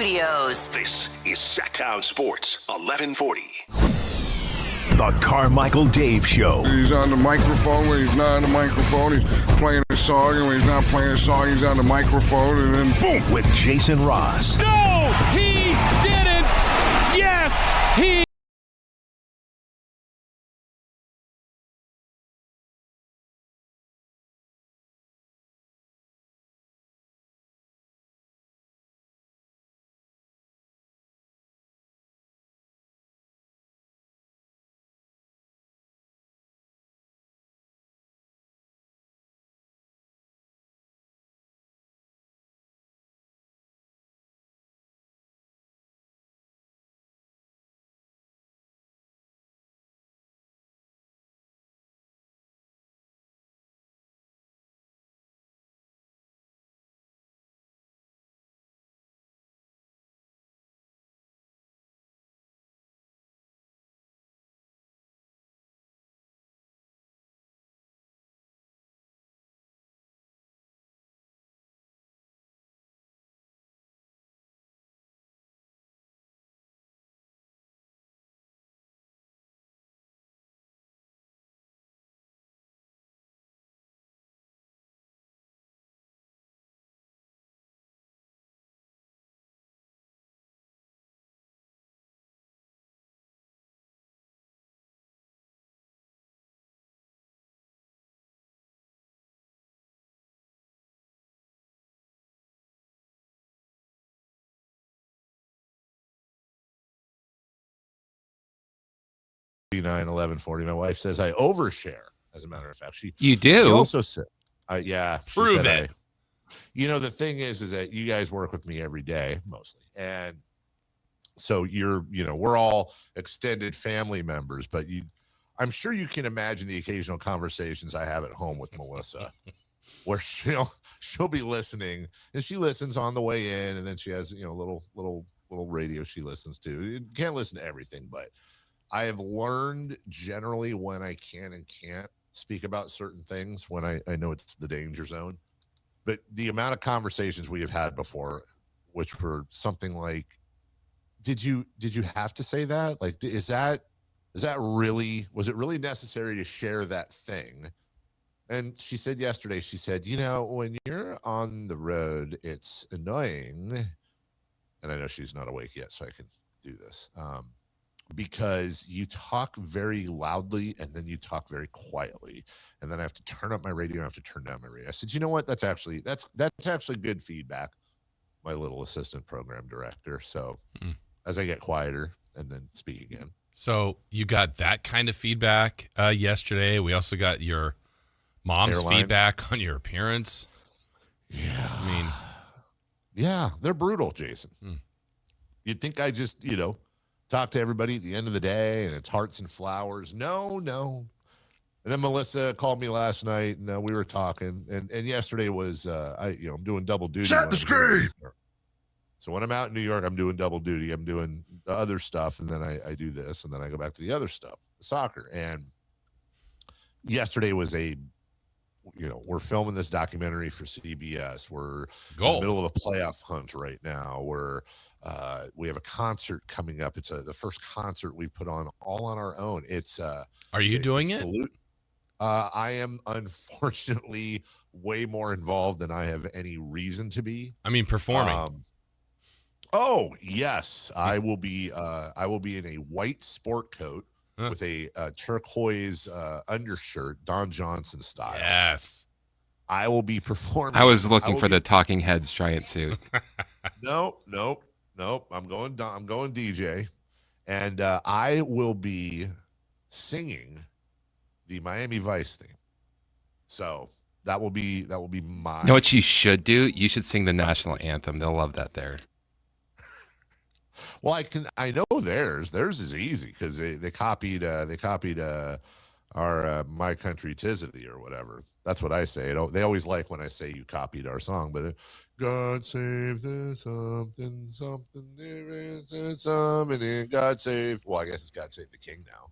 studios. This is Sactown Sports 1140. The Carmichael Dave Show. He's on the microphone. When he's not on the microphone, he's playing a song. And when he's not playing a song, he's on the microphone. And then boom. With Jason Ross. No, he didn't. Yes, he. $11.40. My wife says I overshare. As a matter of fact, you do. She also said, yeah, prove it. The thing is that you guys work with me every day, mostly, and so we're all extended family members. But I'm sure you can imagine the occasional conversations I have at home with Melissa, where she'll be listening, and she listens on the way in, and then she has little radio she listens to. You can't listen to everything, but I have learned generally when I can and can't speak about certain things when I know it's the danger zone. But the amount of conversations we have had before, which were something like, did you have to say that? Like, was it really necessary to share that thing? And she said yesterday, when you're on the road, it's annoying. And I know she's not awake yet, so I can do this. Because you talk very loudly and then you talk very quietly, and then I have to turn up my radio and I have to turn down my radio. I said, you know what? That's actually good feedback, my little assistant program director. So as I get quieter and then speak again. So you got that kind of feedback yesterday. We also got your mom's feedback on your appearance. Yeah. Yeah, they're brutal, Jason. You'd think I just, talk to everybody at the end of the day and it's hearts and flowers. No. And then Melissa called me last night and we were talking, and yesterday was I'm doing double duty. Set the screen. So when I'm out in New York, I'm doing double duty. I'm doing the other stuff, and then I do this, and then I go back to the other stuff, soccer. And yesterday was we're filming this documentary for CBS. We're in the middle of a playoff hunt right now. We have a concert coming up. It's the first concert we've put on all on our own. It's Are you doing it? I am unfortunately way more involved than I have any reason to be. I mean, performing. Oh yes, I will be in a white sport coat with a turquoise undershirt, Don Johnson style. Yes. I will be performing. I was looking for the Talking Heads giant suit. Nope. I'm going DJ, and I will be singing the Miami Vice theme. So that will be my. You know what you should do? You should sing the national anthem. They'll love that there. Well, I know theirs. Theirs is easy because they copied our My Country 'Tis of Thee or whatever. That's what I say. They always like when I say you copied our song, but God save the something there is something in God save. Well, I guess it's God Save the King now.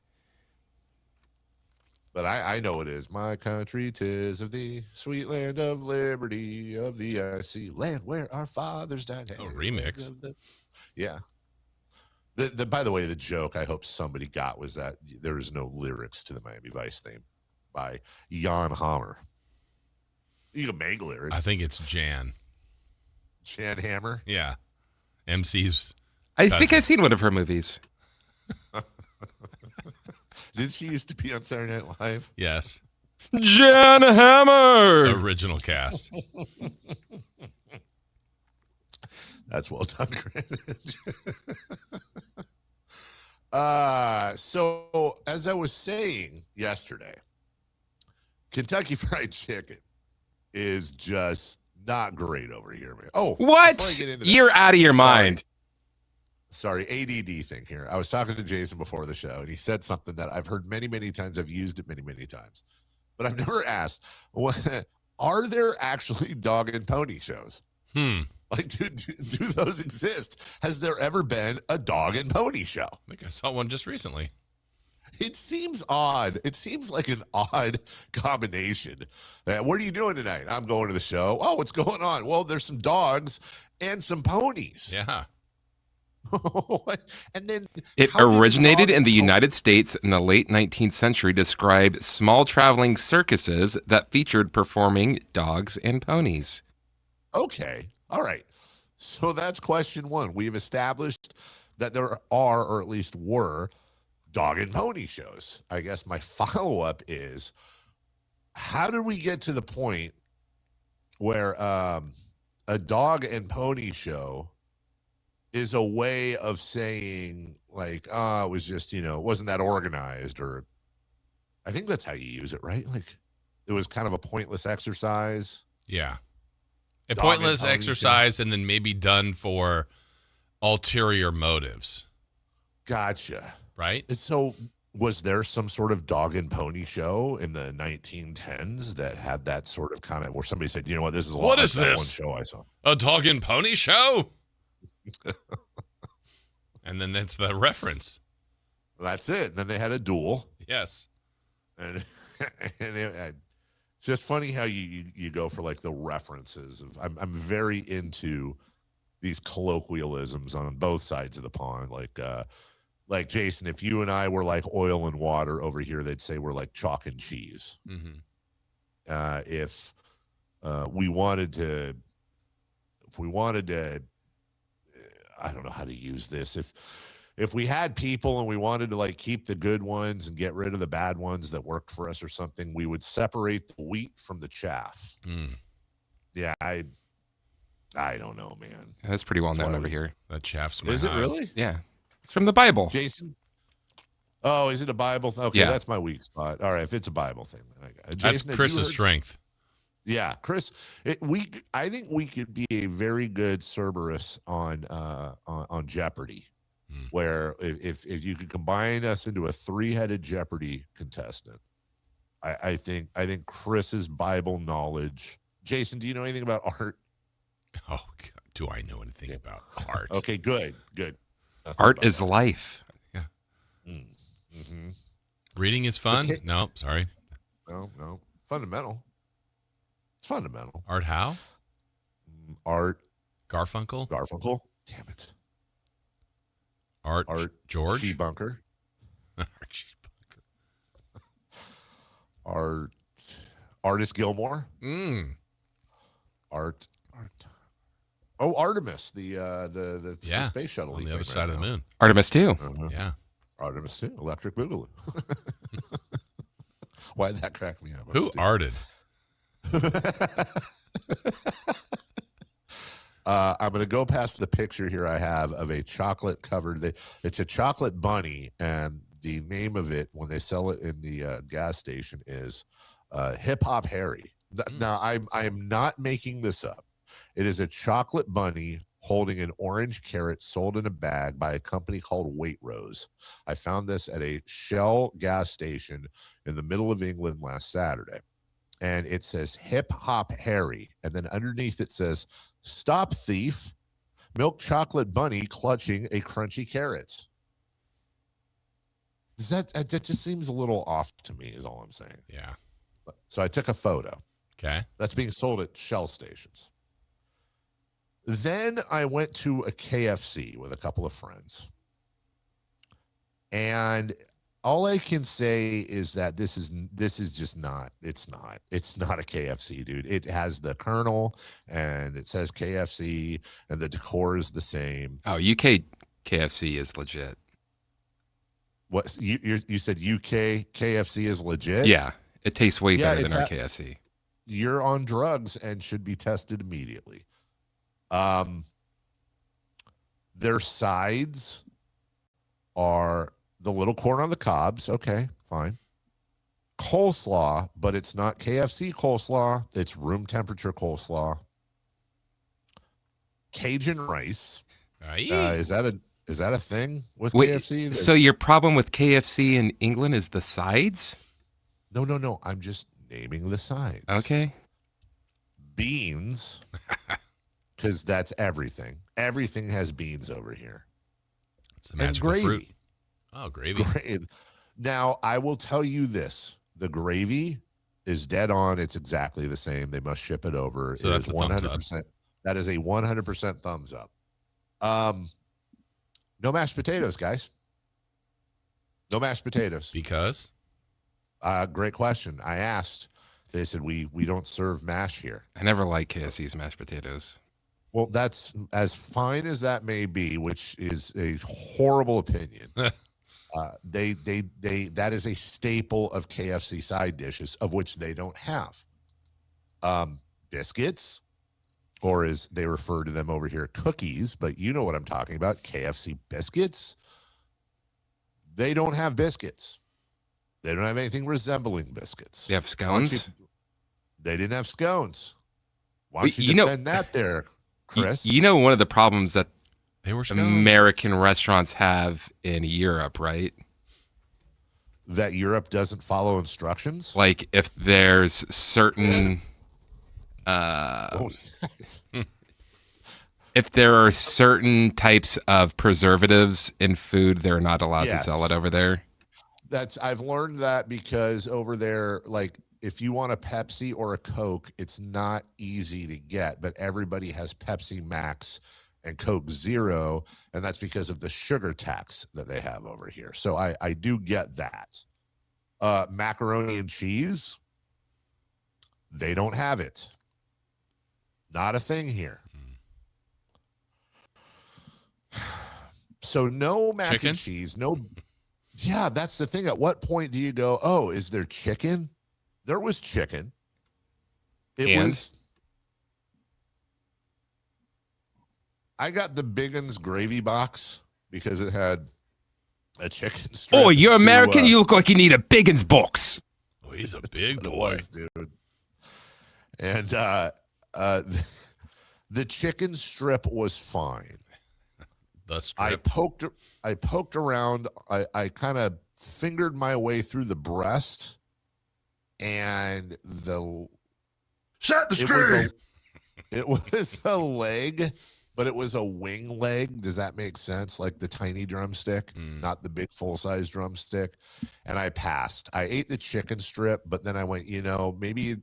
But I know it is. My country, 'tis of thee, sweet land of liberty, of the I see, land where our fathers died. Oh, remix. Yeah. The by the way, the joke I hope somebody got was that there is no lyrics to the Miami Vice theme by Jan Hammer. You can make lyrics. I think it's Jan Hammer. Yeah, MC's. I think I've seen one of her movies. Did she used to be on Saturday Night Live? Yes. Jan Hammer. Original cast. That's well done, Greenwich. So as I was saying yesterday, Kentucky Fried Chicken is just not great over here, man. Oh, What? You're out of your mind. Sorry, ADD thing here. I was talking to Jason before the show, and he said something that I've heard many, many times. I've used it many, many times, but I've never asked, are there actually dog and pony shows? Like, do those exist? Has there ever been a dog and pony show? I think I saw one just recently. It seems odd. It seems like an odd combination. What are you doing tonight? I'm going to the show. Oh, what's going on? Well, there's some dogs and some ponies. Yeah. And then It originated in the United States in the late 19th century, described small traveling circuses that featured performing dogs and ponies. Okay. All right. So that's question one. We've established that there are, or at least were, dog and pony shows. I guess my follow-up is, how did we get to the point where a dog and pony show is a way of saying, like, it was just, it wasn't that organized, or I think that's how you use it, right? Like, it was kind of a pointless exercise. Yeah. A Dog pointless and pony exercise and then maybe done for ulterior motives. Gotcha. Right? So was there some sort of dog and pony show in the 1910s that had that sort of kind of, where somebody said, you know what, this is a lot What like is that this? one show I saw. A dog and pony show? And then that's the reference. That's it. And then they had a duel. Yes. And it's just funny how you go for like the references of, I'm very into these colloquialisms on both sides of the pond. Like Jason, if you and I were like oil and water over here, they'd say we're like chalk and cheese. Mm-hmm. If we wanted to, I don't know how to use this. If we had people and we wanted to like keep the good ones and get rid of the bad ones that worked for us or something, we would separate the wheat from the chaff. Yeah, I don't know, man. That's pretty well known over here. That chaff's my Is it hive. really? Yeah. It's from the Bible. Jason? Oh, is it a Bible? Okay, Yeah. That's my weak spot. All right, if it's a Bible thing, then I got it. That's Jason, have you Chris's heard- strength. Yeah, Chris. I think we could be a very good Cerberus on Jeopardy, where if you could combine us into a 3-headed Jeopardy contestant, I think Chris's Bible knowledge. Jason, do you know anything about art? Oh, God, do I know anything about art? Okay, good. Art is life. Yeah. Mm-hmm. Reading is fun? No, sorry. No. Fundamental. It's fundamental. Art how? Art. Garfunkel? Damn it. Art George? G-Bunker. Artist Gilmore. Art. Oh, Artemis, the space shuttle on the other side of the moon. Artemis 2. Yeah. Artemis 2, Electric Boogaloo. Why'd that crack me up? Who arted? I'm going to go past the picture here I have of a chocolate covered. It's a chocolate bunny, and the name of it when they sell it in the gas station is Hip Hop Harry. Now, I am not making this up. It is a chocolate bunny holding an orange carrot sold in a bag by a company called Waitrose. I found this at a Shell gas station in the middle of England last Saturday. And it says Hip Hop Harry. And then underneath it says, "Stop thief, milk chocolate bunny clutching a crunchy carrot." that just seems a little off to me, is all I'm saying. Yeah. So I took a photo. Okay. That's being sold at Shell stations. Then I went to a KFC with a couple of friends. And all I can say is that this is just not, it's not a KFC, dude. It has the Colonel and it says KFC and the decor is the same. Oh, UK KFC is legit. What you said UK KFC is legit? Yeah, it tastes way Yeah, better than our KFC. You're on drugs and should be tested immediately. Their sides are the little corn on the cobs. Okay, fine. Coleslaw, but it's not KFC coleslaw. It's room temperature coleslaw. Cajun rice. Is that a thing with KFC? So your problem with KFC in England is the sides? No. I'm just naming the sides. Okay. Beans, because that's everything. Everything has beans over here. It's the magical gravy. fruit. Oh, gravy. Now, I will tell you this. The gravy is dead on. It's exactly the same. They must ship it over. So that's a 100%. That is a 100% thumbs up. No mashed potatoes, guys. No mashed potatoes. Because? Great question. I asked. They said, we don't serve mash here. I never like KFC's mashed potatoes. Well, that's as fine as that may be, which is a horrible opinion. That is a staple of KFC side dishes, of which they don't have. Biscuits, or as they refer to them over here, cookies, but you know what I'm talking about, KFC biscuits. They don't have biscuits. They don't have anything resembling biscuits. They have scones? They didn't have scones. Why don't you defend that there, Chris? You know one of the problems that They were scones. American restaurants have in Europe, right? That Europe doesn't follow instructions? Like if there's certain if there are certain types of preservatives in food, they're not allowed to sell it over there. I've learned that because over there, like if you want a Pepsi or a Coke, it's not easy to get, but everybody has Pepsi Max and Coke Zero, and that's because of the sugar tax that they have over here. So I do get that. Macaroni and cheese, they don't have it. Not a thing here. So no mac and cheese, no. Yeah, that's the thing. At what point do you go, oh, is there chicken? There was chicken. I got the Biggins gravy box because it had a chicken strip. Oh, you're American? You look like you need a Biggins box. Oh, he's a big boy. Dude. And the chicken strip was fine. The strip. I poked around. I kind of fingered my way through the breast, and Set the screen. It was a leg, but it was a wing leg. Does that make sense? Like the tiny drumstick, not the big full-size drumstick. And I passed. I ate the chicken strip, but then I went, maybe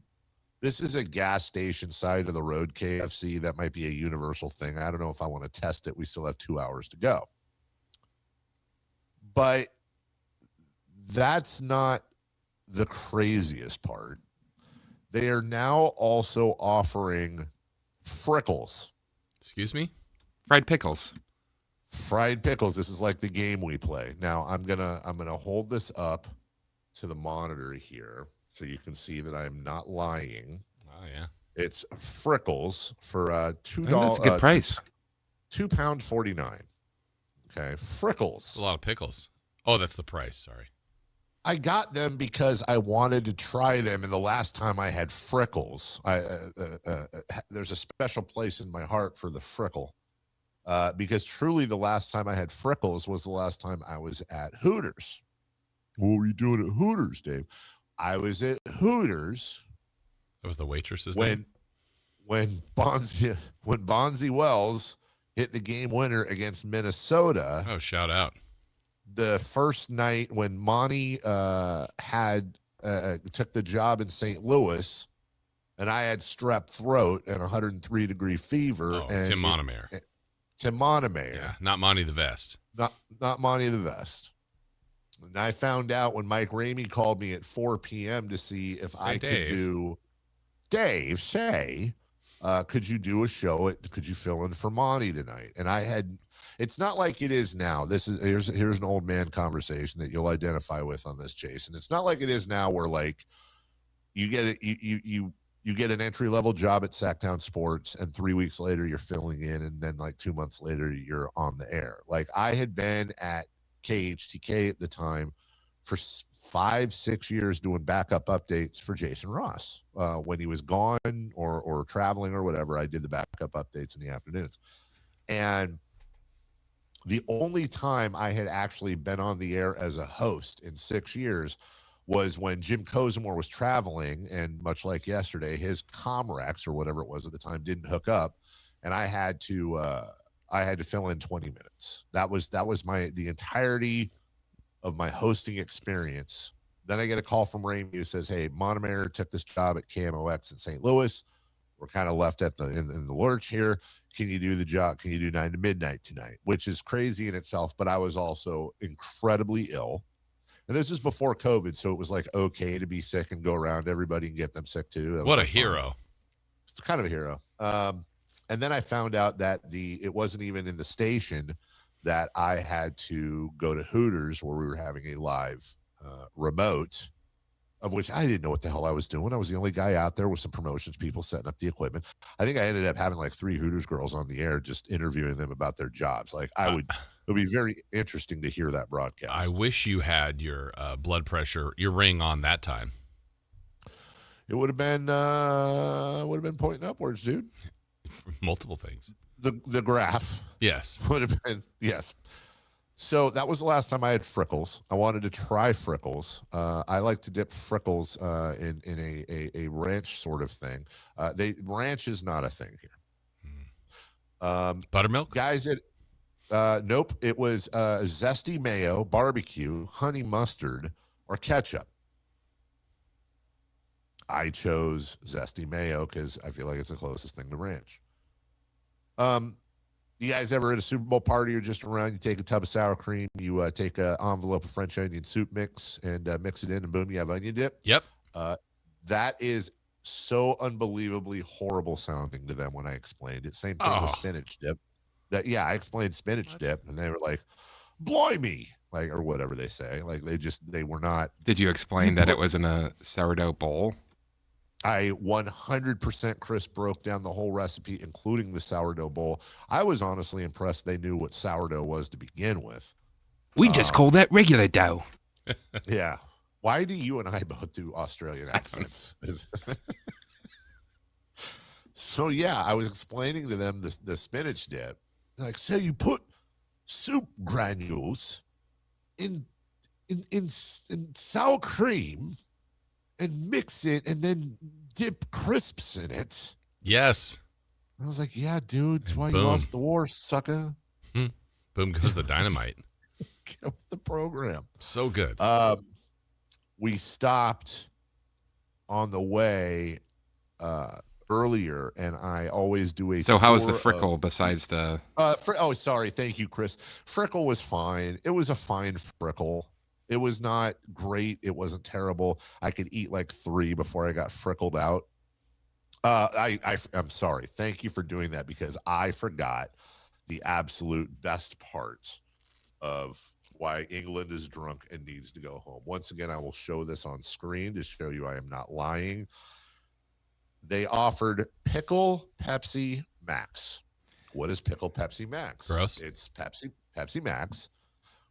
this is a gas station side of the road KFC. That might be a universal thing. I don't know if I want to test it. We still have 2 hours to go. But that's not the craziest part. They are now also offering frickles. Excuse me? Fried pickles. Fried pickles. This is like the game we play. Now I'm gonna hold this up to the monitor here so you can see that I'm not lying. Oh yeah. It's frickles for $2. That's a good price. £2.49. Okay, frickles. That's a lot of pickles. Oh, that's the price. Sorry. I got them because I wanted to try them, and the last time I had frickles, there's a special place in my heart for the frickle, because truly the last time I had frickles was the last time I was at Hooters. What were you doing at Hooters, Dave? I was at Hooters. That was the waitress's name? When Bonzi Wells hit the game winner against Minnesota. Oh, shout out. the first night when Monty took the job in St. Louis, and I had strep throat and 103-degree fever. Oh, and Tim Monomer. Tim Monomer. Yeah, not Monty the Vest. Not Monty the Vest. And I found out when Mike Ramey called me at 4 p.m. to see if I could do. Dave, could you do a show? Could you fill in for Monty tonight? And I had. It's not like it is now. Here's an old man conversation that you'll identify with on this, Jason. It's not like it is now where like you get it, you get an entry level job at Sactown Sports, and 3 weeks later you're filling in, and then like 2 months later you're on the air. Like I had been at KHTK at the time for 5-6 years doing backup updates for Jason Ross when he was gone or traveling or whatever. I did the backup updates in the afternoons, and the only time I had actually been on the air as a host in 6 years was when Jim Cozumore was traveling, and much like yesterday, his Comrex or whatever it was at the time didn't hook up, and I had to fill in 20 minutes. That was the entirety of my hosting experience. Then I get a call from Ramey who says, "Hey, Monomer took this job at KMOX in St. Louis. We're kind of left in the lurch here. Can you do the job? Can you do 9 to midnight tonight?" Which is crazy in itself, but I was also incredibly ill. And this is before COVID, so it was like okay to be sick and go around everybody and get them sick too. What a hero. It's kind of a hero. And then I found out that it wasn't even in the station, that I had to go to Hooters where we were having a live remote, of which I didn't know what the hell I was doing. I was the only guy out there with some promotions people setting up the equipment. I think I ended up having like 3 Hooters girls on the air, just interviewing them about their jobs. Like it would be very interesting to hear that broadcast. I wish you had your blood pressure, your ring on that time. It would have been pointing upwards, dude. Multiple things. The graph. Yes. Would have been, yes. So that was the last time I had Frickles. I wanted to try Frickles. I like to dip Frickles in a ranch sort of thing. Ranch is not a thing here. Buttermilk? Guys, nope. It was zesty mayo, barbecue, honey mustard, or ketchup. I chose zesty mayo because I feel like it's the closest thing to ranch. You guys ever at a Super Bowl party or just around, you take a tub of sour cream, you take an envelope of French onion soup mix and mix it in, and boom, you have onion dip? Yep. That is so unbelievably horrible sounding to them when I explained it. Same thing with spinach dip. I explained spinach dip, and they were like, "Blimey," like, or whatever they say. Like they were not. Did you explain that it was in a sourdough bowl? I 100% Chris broke down the whole recipe, including the sourdough bowl. I was honestly impressed they knew what sourdough was to begin with. We just call that regular dough. Yeah. Why do you and I both do Australian accents? So yeah, I was explaining to them the spinach dip. Like, so you put soup granules in sour cream and mix it and then dip crisps in it. Yes. I was like, yeah, dude, that's why boom. You lost the war, sucker. Boom goes the dynamite. Get with the program. So good. We stopped on the way earlier, and I always do a So how was the Frickle besides the... sorry. Thank you, Chris. Frickle was fine. It was a fine Frickle. It was not great. It wasn't terrible. I could eat like 3 before I got frickled out. I'm sorry. Thank you for doing that, because I forgot the absolute best part of why England is drunk and needs to go home. Once again, I will show this on screen to show you I am not lying. They offered Pickle Pepsi Max. What is Pickle Pepsi Max? Gross. It's Pepsi Max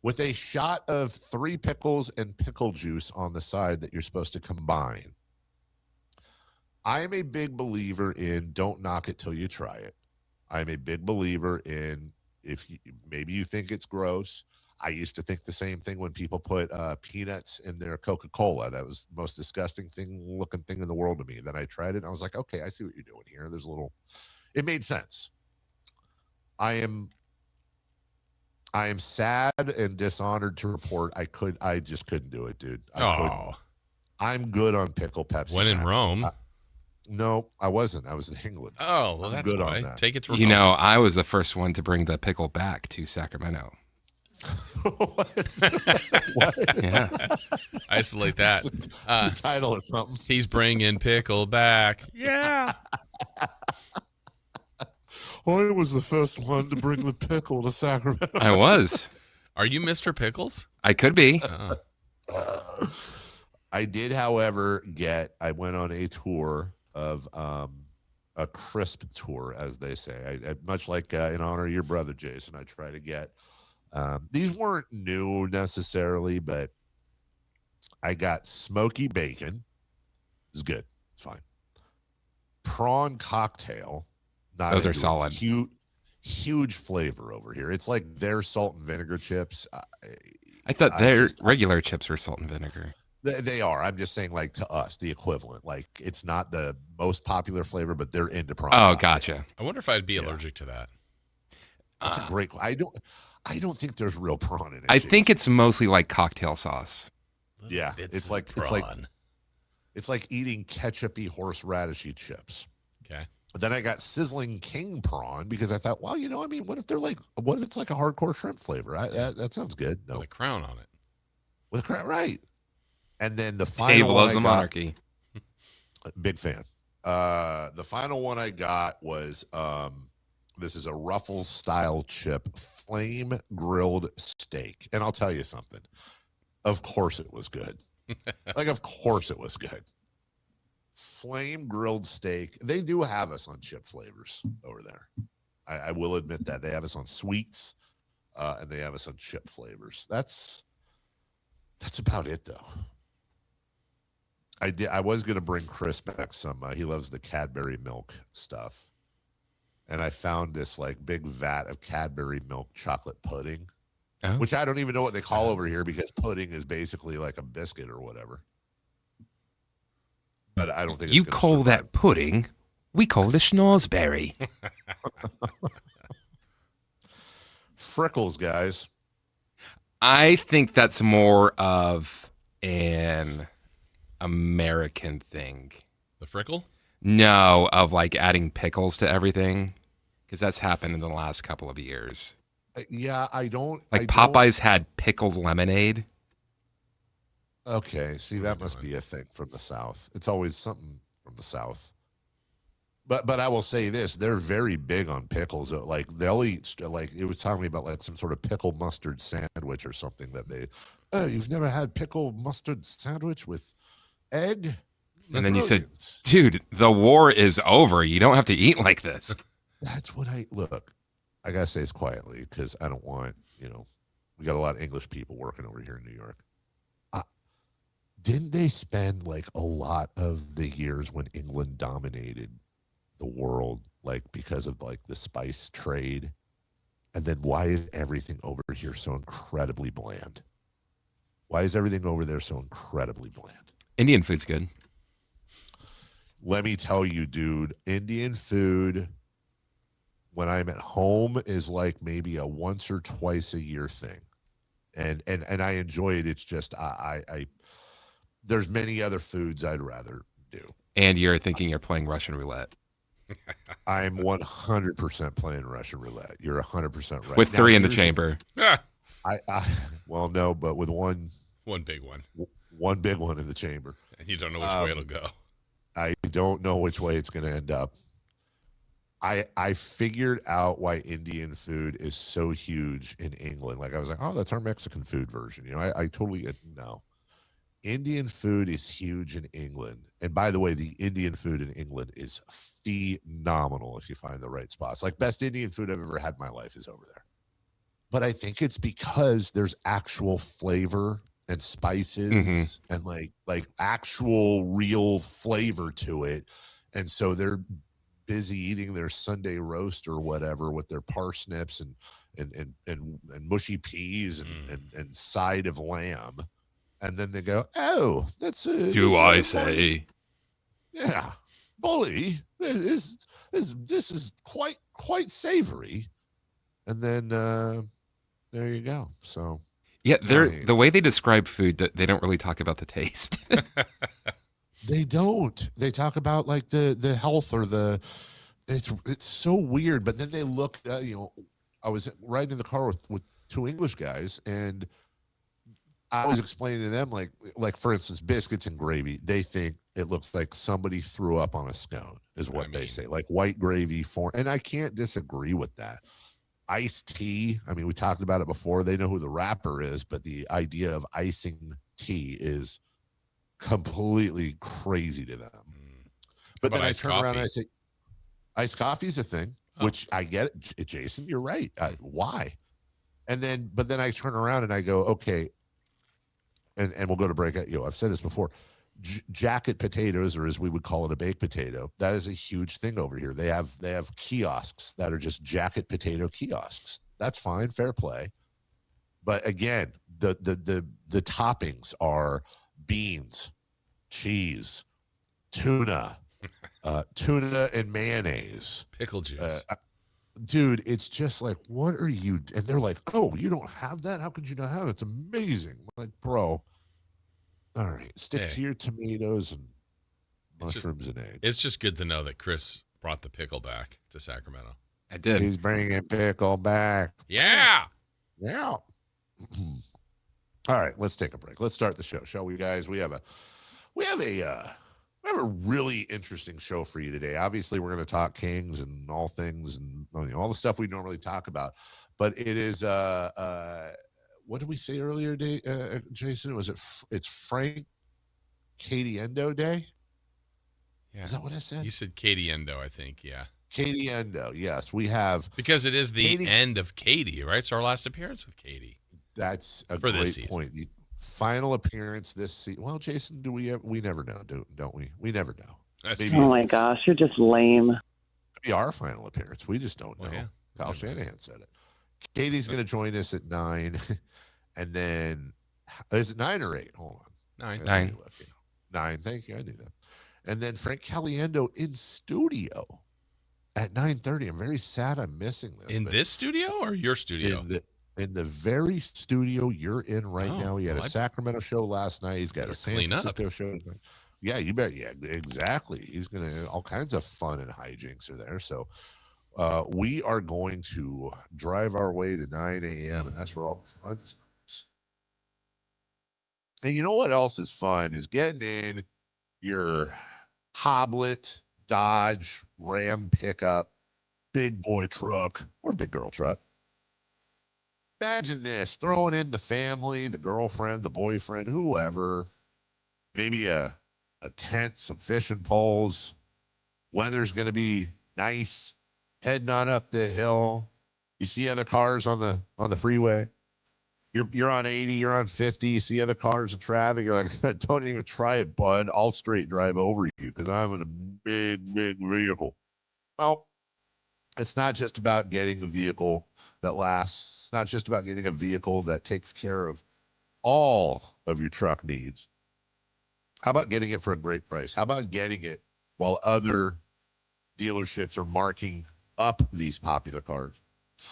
with a shot of 3 pickles and pickle juice on the side that you're supposed to combine. I am a big believer in don't knock it till you try it. I'm a big believer in maybe you think it's gross. I used to think the same thing when people put peanuts in their Coca-Cola. That was the most disgusting looking thing in the world to me. Then I tried it and I was like, okay, I see what you're doing here. It made sense. I am I am sad and dishonored to report I just couldn't do it, dude. Couldn't. I'm good on pickle Pepsi. When in Max. Rome. No, I wasn't. I was in England. Oh, well, I'm that's good why. on that. Take it to Rome. You know, I was the first one to bring the pickle back to Sacramento. What? Yeah. Isolate that. It's the title of something. He's bringing pickle back. Yeah. I was the first one to bring the pickle to Sacramento. I was. Are you Mr. Pickles? I could be. I did, however, I went on a tour of a crisp tour, as they say. I much like in honor of your brother, Jason, I try to get these weren't new necessarily, but I got smoky bacon. It's good. It's fine. Prawn cocktail. Those are solid. Huge flavor over here. It's like their salt and vinegar chips. I thought their regular chips were salt and vinegar. They are. I'm just saying, like, to us, the equivalent. Like, it's not the most popular flavor, but they're into prawn. Oh, gotcha. I wonder if I'd be allergic to that. That's a great. I don't think there's real prawn in it. I think it's mostly like cocktail sauce. Yeah, it's like eating ketchupy horseradishy chips. Okay. But then I got sizzling king prawn because I thought, well, what if it's like a hardcore shrimp flavor? That sounds good. No, With a crown on it. With a crown, right? And then the final Dave one loves I the got, monarchy. big fan. The final one I got was this is a Ruffles style chip, flame grilled steak. And I'll tell you something. Of course it was good. Of course it was good. Flame grilled steak. They do have us on chip flavors over there. I will admit that. They have us on sweets and they have us on chip flavors. That's about it, though. I was going to bring Chris back some. He loves the Cadbury milk stuff. And I found this like big vat of Cadbury milk chocolate pudding, which I don't even know what they call over here because pudding is basically like a biscuit or whatever. But I don't think you call that pudding. We call it a schnorsberry. Frickles, guys. I think that's more of an American thing. The frickle? No, of like adding pickles to everything, because that's happened in the last couple of years. Yeah, I don't. Popeyes had pickled lemonade. Okay, see, that must be a thing from the South. It's always something from the South. But I will say this: they're very big on pickles. Like they'll eat. Like it was telling me about like some sort of pickle mustard sandwich or something that they. Oh, you've never had pickle mustard sandwich with egg? And then you said, dude, the war is over. You don't have to eat like this. That's what look. I got to say this quietly because I don't want, we got a lot of English people working over here in New York. Didn't they spend like a lot of the years when England dominated the world, like because of like the spice trade? And then why is everything over here so incredibly bland? Why is everything over there so incredibly bland? Indian food's good. Let me tell you, dude, Indian food when I'm at home is like maybe a once or twice a year thing. And I enjoy it. It's just I there's many other foods I'd rather do. And you're thinking you're playing Russian roulette. I'm 100% playing Russian roulette. You're 100% right. With three in the chamber. Well, no, but with one big one. One big one in the chamber. And you don't know which way it'll go. I don't know which way it's going to end up. I figured out why Indian food is so huge in England. Like I was like, oh, that's our Mexican food version. I totally no. Indian food is huge in England. And by the way, the Indian food in England is phenomenal if you find the right spots. Like best Indian food I've ever had in my life is over there. But I think it's because there's actual flavor and spices and like actual real flavor to it. And so they're busy eating their Sunday roast or whatever with their parsnips and mushy peas and side of lamb. And then they go, oh, that's a... Do I say? Yeah. Bully, this is quite savory. And then there you go. So Yeah, the way they describe food, that they don't really talk about the taste. they don't. They talk about like the health or it's so weird. But then they look, I was riding in the car with two English guys, and I was explaining to them, like for instance, biscuits and gravy. They think it looks like somebody threw up on a scone, is what they say. Like white gravy and I can't disagree with that. Iced tea. I mean, we talked about it before. They know who the rapper is, but the idea of icing tea is completely crazy to them. But then I turn around and I say, iced coffee is a thing, which I get it. Jason, you're right. Why? But then I turn around and I go, okay, and we'll go to break. I've said this before. Jacket potatoes, or as we would call it, a baked potato. That is a huge thing over here. They have kiosks that are just jacket potato kiosks. That's fine, fair play. But again, the toppings are beans, cheese, tuna and mayonnaise, pickle juice. Dude, it's just like, what are you? And they're like, oh, you don't have that? How could you not have it? It's amazing. I'm like, bro. All right, stick to your tomatoes and mushrooms and eggs. It's just good to know that Chris brought the pickle back to Sacramento. I did. He's bringing pickle back. Yeah. All right, let's take a break. Let's start the show, shall we, guys? We have a really interesting show for you today. Obviously, we're going to talk Kings and all things and all the stuff we normally talk about, but it is what did we say earlier, Jason? It's Frank Caliendo Day? Yeah. Is that what I said? You said Caliendo, I think, yeah. Caliendo, yes. We have... Because it is the end of Katie, right? It's our last appearance with Katie. That's a for great point. The final appearance this season. Well, Jason, we never know, don't we? We never know. Oh, my gosh. You're just lame. Maybe our final appearance. We just don't know. Yeah. Kyle Shanahan said it. Katie's going to join us at 9. And then, is it 9 or 8? Hold on. 9. 9. Thank you. I knew that. And then Frank Caliendo in studio at 9:30. I'm very sad I'm missing this. In this studio or your studio? In the very studio you're in right now. He had a Sacramento show last night. He's got a San Francisco show tonight. Yeah, you bet. Yeah, exactly. He's going to, all kinds of fun and hijinks are there. So we are going to drive our way to 9 a.m. and that's where all the fun is. And you know what else is fun is getting in your Hoblet, Dodge, Ram pickup, big boy truck or big girl truck. Imagine this, throwing in the family, the girlfriend, the boyfriend, whoever, maybe a tent, some fishing poles. Weather's going to be nice, heading on up the hill. You see other cars on the freeway. You're on 80, you're on 50, you see other cars in traffic, you're like, don't even try it, bud. I'll straight drive over you because I'm in a big, big vehicle. Well, it's not just about getting a vehicle that lasts. It's not just about getting a vehicle that takes care of all of your truck needs. How about getting it for a great price? How about getting it while other dealerships are marking up these popular cars?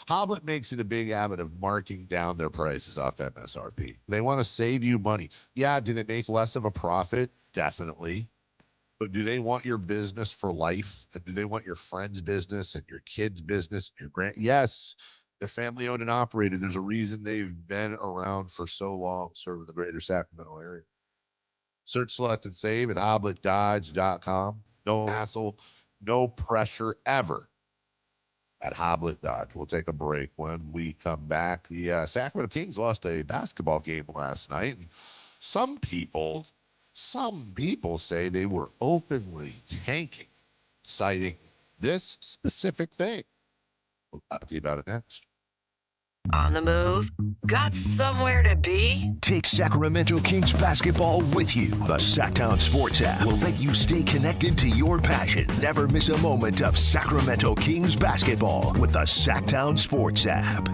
Hoblet makes it a big habit of marking down their prices off MSRP. They want to save you money. Yeah, do they make less of a profit? Definitely. But do they want your business for life? And do they want your friend's business and your kid's business? Yes, they're family owned and operated. There's a reason they've been around for so long, serving the greater Sacramento area. Search, select, and save at hobletdodge.com. No hassle, no pressure ever at Hoblet Dodge. We'll take a break. When we come back, the Sacramento Kings lost a basketball game last night. Some people say they were openly tanking, citing this specific thing. We'll talk to you about it next. On the move? Got somewhere to be? Take Sacramento Kings basketball with you. The Sactown Sports app will let you stay connected to your passion. Never miss a moment of Sacramento Kings basketball with the Sactown Sports app.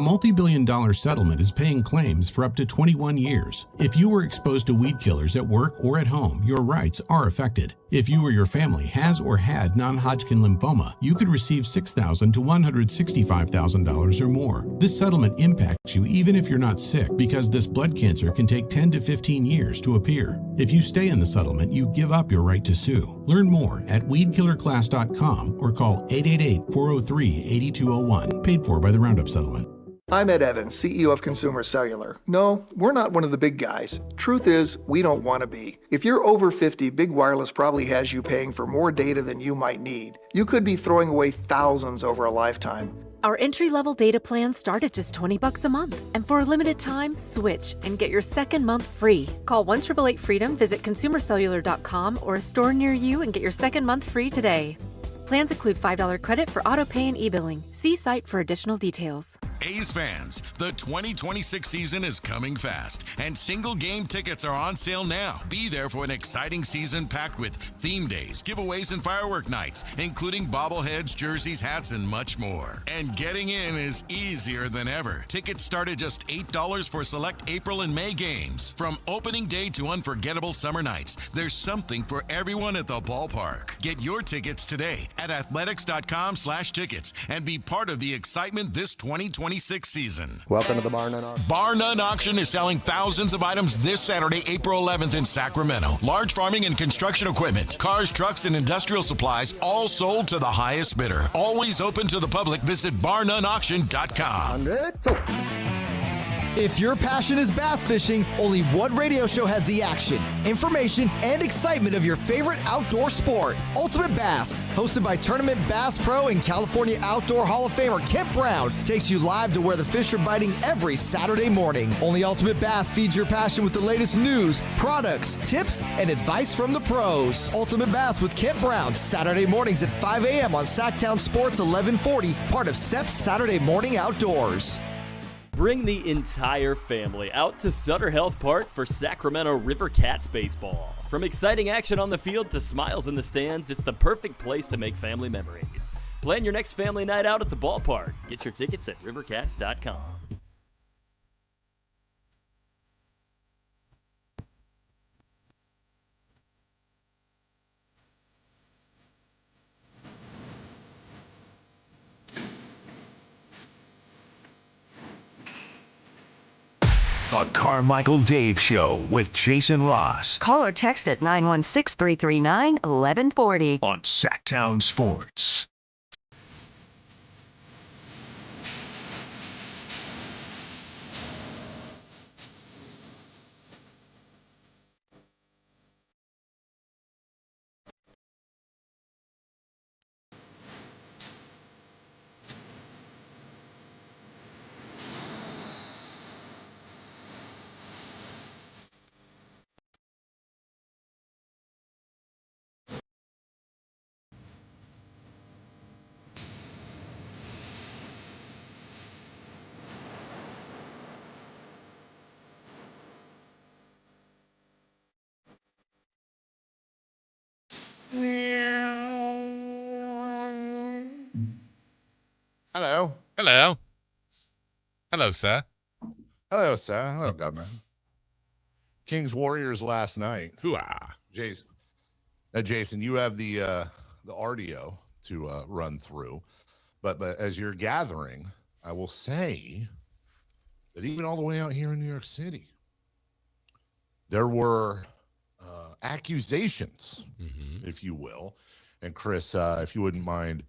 multi-billion-dollar settlement is paying claims for up to 21 years. If you were exposed to weed killers at work or at home, your rights are affected. If you or your family has or had non-Hodgkin lymphoma, you could receive $6,000 to $165,000 or more. This settlement impacts you even if you're not sick, because this blood cancer can take 10 to 15 years to appear. If you stay in the settlement, you give up your right to sue. Learn more at weedkillerclass.com or call 888-403-8201. Paid for by the Roundup Settlement. I'm Ed Evans, CEO of Consumer Cellular. No, we're not one of the big guys. Truth is, we don't want to be. If you're over 50, Big Wireless probably has you paying for more data than you might need. You could be throwing away thousands over a lifetime. Our entry-level data plans start at just $20 a month. And for a limited time, switch and get your second month free. Call 1-888-FREEDOM, visit consumercellular.com or a store near you and get your second month free today. Plans include $5 credit for auto pay and e-billing. See site for additional details. A's fans, the 2026 season is coming fast, and single game tickets are on sale now. Be there for an exciting season packed with theme days, giveaways, and firework nights, including bobbleheads, jerseys, hats, and much more. And getting in is easier than ever. Tickets start at just $8 for select April and May games. From opening day to unforgettable summer nights, there's something for everyone at the ballpark. Get your tickets today at athletics.com/tickets and be part of the excitement this 2026 season. Welcome to the Bar None Auction. Bar None Auction is selling thousands of items this Saturday, April 11th in Sacramento. Large farming and construction equipment, cars, trucks, and industrial supplies, all sold to the highest bidder. Always open to the public. Visit barnoneauction.com. If your passion is bass fishing, only one radio show has the action, information, and excitement of your favorite outdoor sport. Ultimate Bass, hosted by Tournament Bass Pro and California Outdoor Hall of Famer Kent Brown, takes you live to where the fish are biting every Saturday morning. Only Ultimate Bass feeds your passion with the latest news, products, tips, and advice from the pros. Ultimate Bass with Kent Brown, Saturday mornings at 5 a.m. on Sactown Sports 1140, part of SEP's Saturday Morning Outdoors. Bring the entire family out to Sutter Health Park for Sacramento River Cats baseball. From exciting action on the field to smiles in the stands, it's the perfect place to make family memories. Plan your next family night out at the ballpark. Get your tickets at rivercats.com. The Carmichael Dave Show with Jason Ross. Call or text at 916-339-1140. On Sactown Sports. Hello. Hello. Hello, sir. Hello, sir. Hello, Governor. Kings Warriors last night. Hooah. Jason. Now, Jason, you have the RDO to run through, but as you're gathering, I will say that even all the way out here in New York City, there were accusations, if you will. And Chris, if you wouldn't mind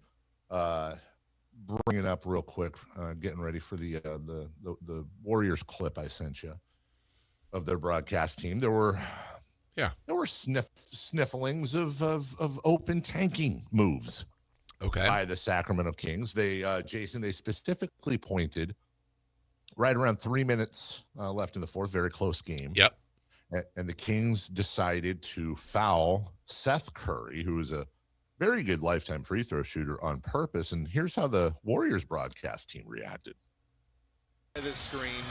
bringing it up real quick, getting ready for the Warriors clip I sent you of their broadcast team. There were snifflings of open tanking moves. Okay. By the Sacramento Kings. They Jason, they specifically pointed right around 3 minutes left in the fourth, very close game. Yep. And the Kings decided to foul Seth Curry, who is a very good lifetime free throw shooter, on purpose. And here's how the Warriors broadcast team reacted. This screen.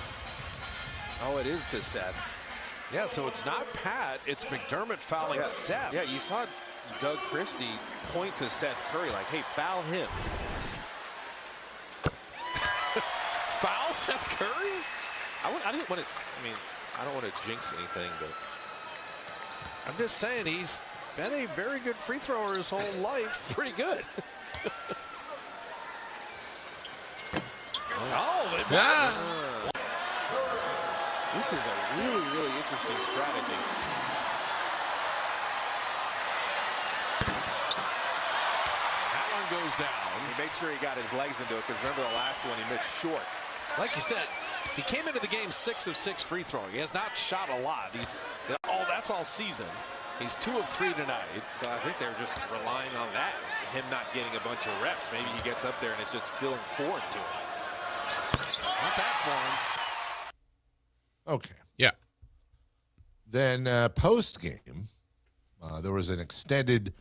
Oh, it is to Seth. Yeah, so it's not Pat, it's McDermott fouling Seth. Yeah, you saw Doug Christie point to Seth Curry like, hey, foul him. Foul Seth Curry? I didn't want to. I mean, I don't want to jinx anything, but I'm just saying he's been a very good free thrower his whole life. Pretty good. This is a really, really interesting strategy. That one goes down. He made sure he got his legs into it, because remember the last one he missed short. Like you said, he came into the game 6 of 6 free throwing. He has not shot a lot. That's all season. He's 2 of 3 tonight. So I think they're just relying on that. Him not getting a bunch of reps. Maybe he gets up there and it's just feeling foreign to him. Not that foreign. Okay. Yeah. Then post-game, there was an extended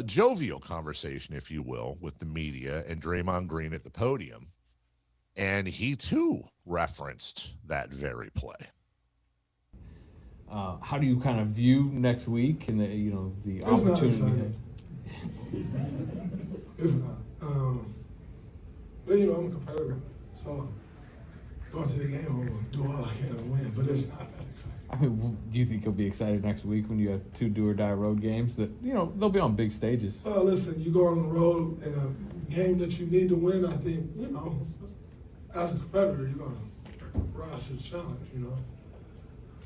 jovial conversation, if you will, with the media and Draymond Green at the podium. And he, too, referenced that very play. How do you kind of view next week and the opportunity? It's not. But I'm a competitor, so going to the game, I'm going to do all I can to win. But it's not that exciting. I mean, do you think you'll be excited next week when you have 2 do-or-die road games that they'll be on big stages? Listen, you go on the road in a game that you need to win. I think as a competitor, you're going to rise to the challenge.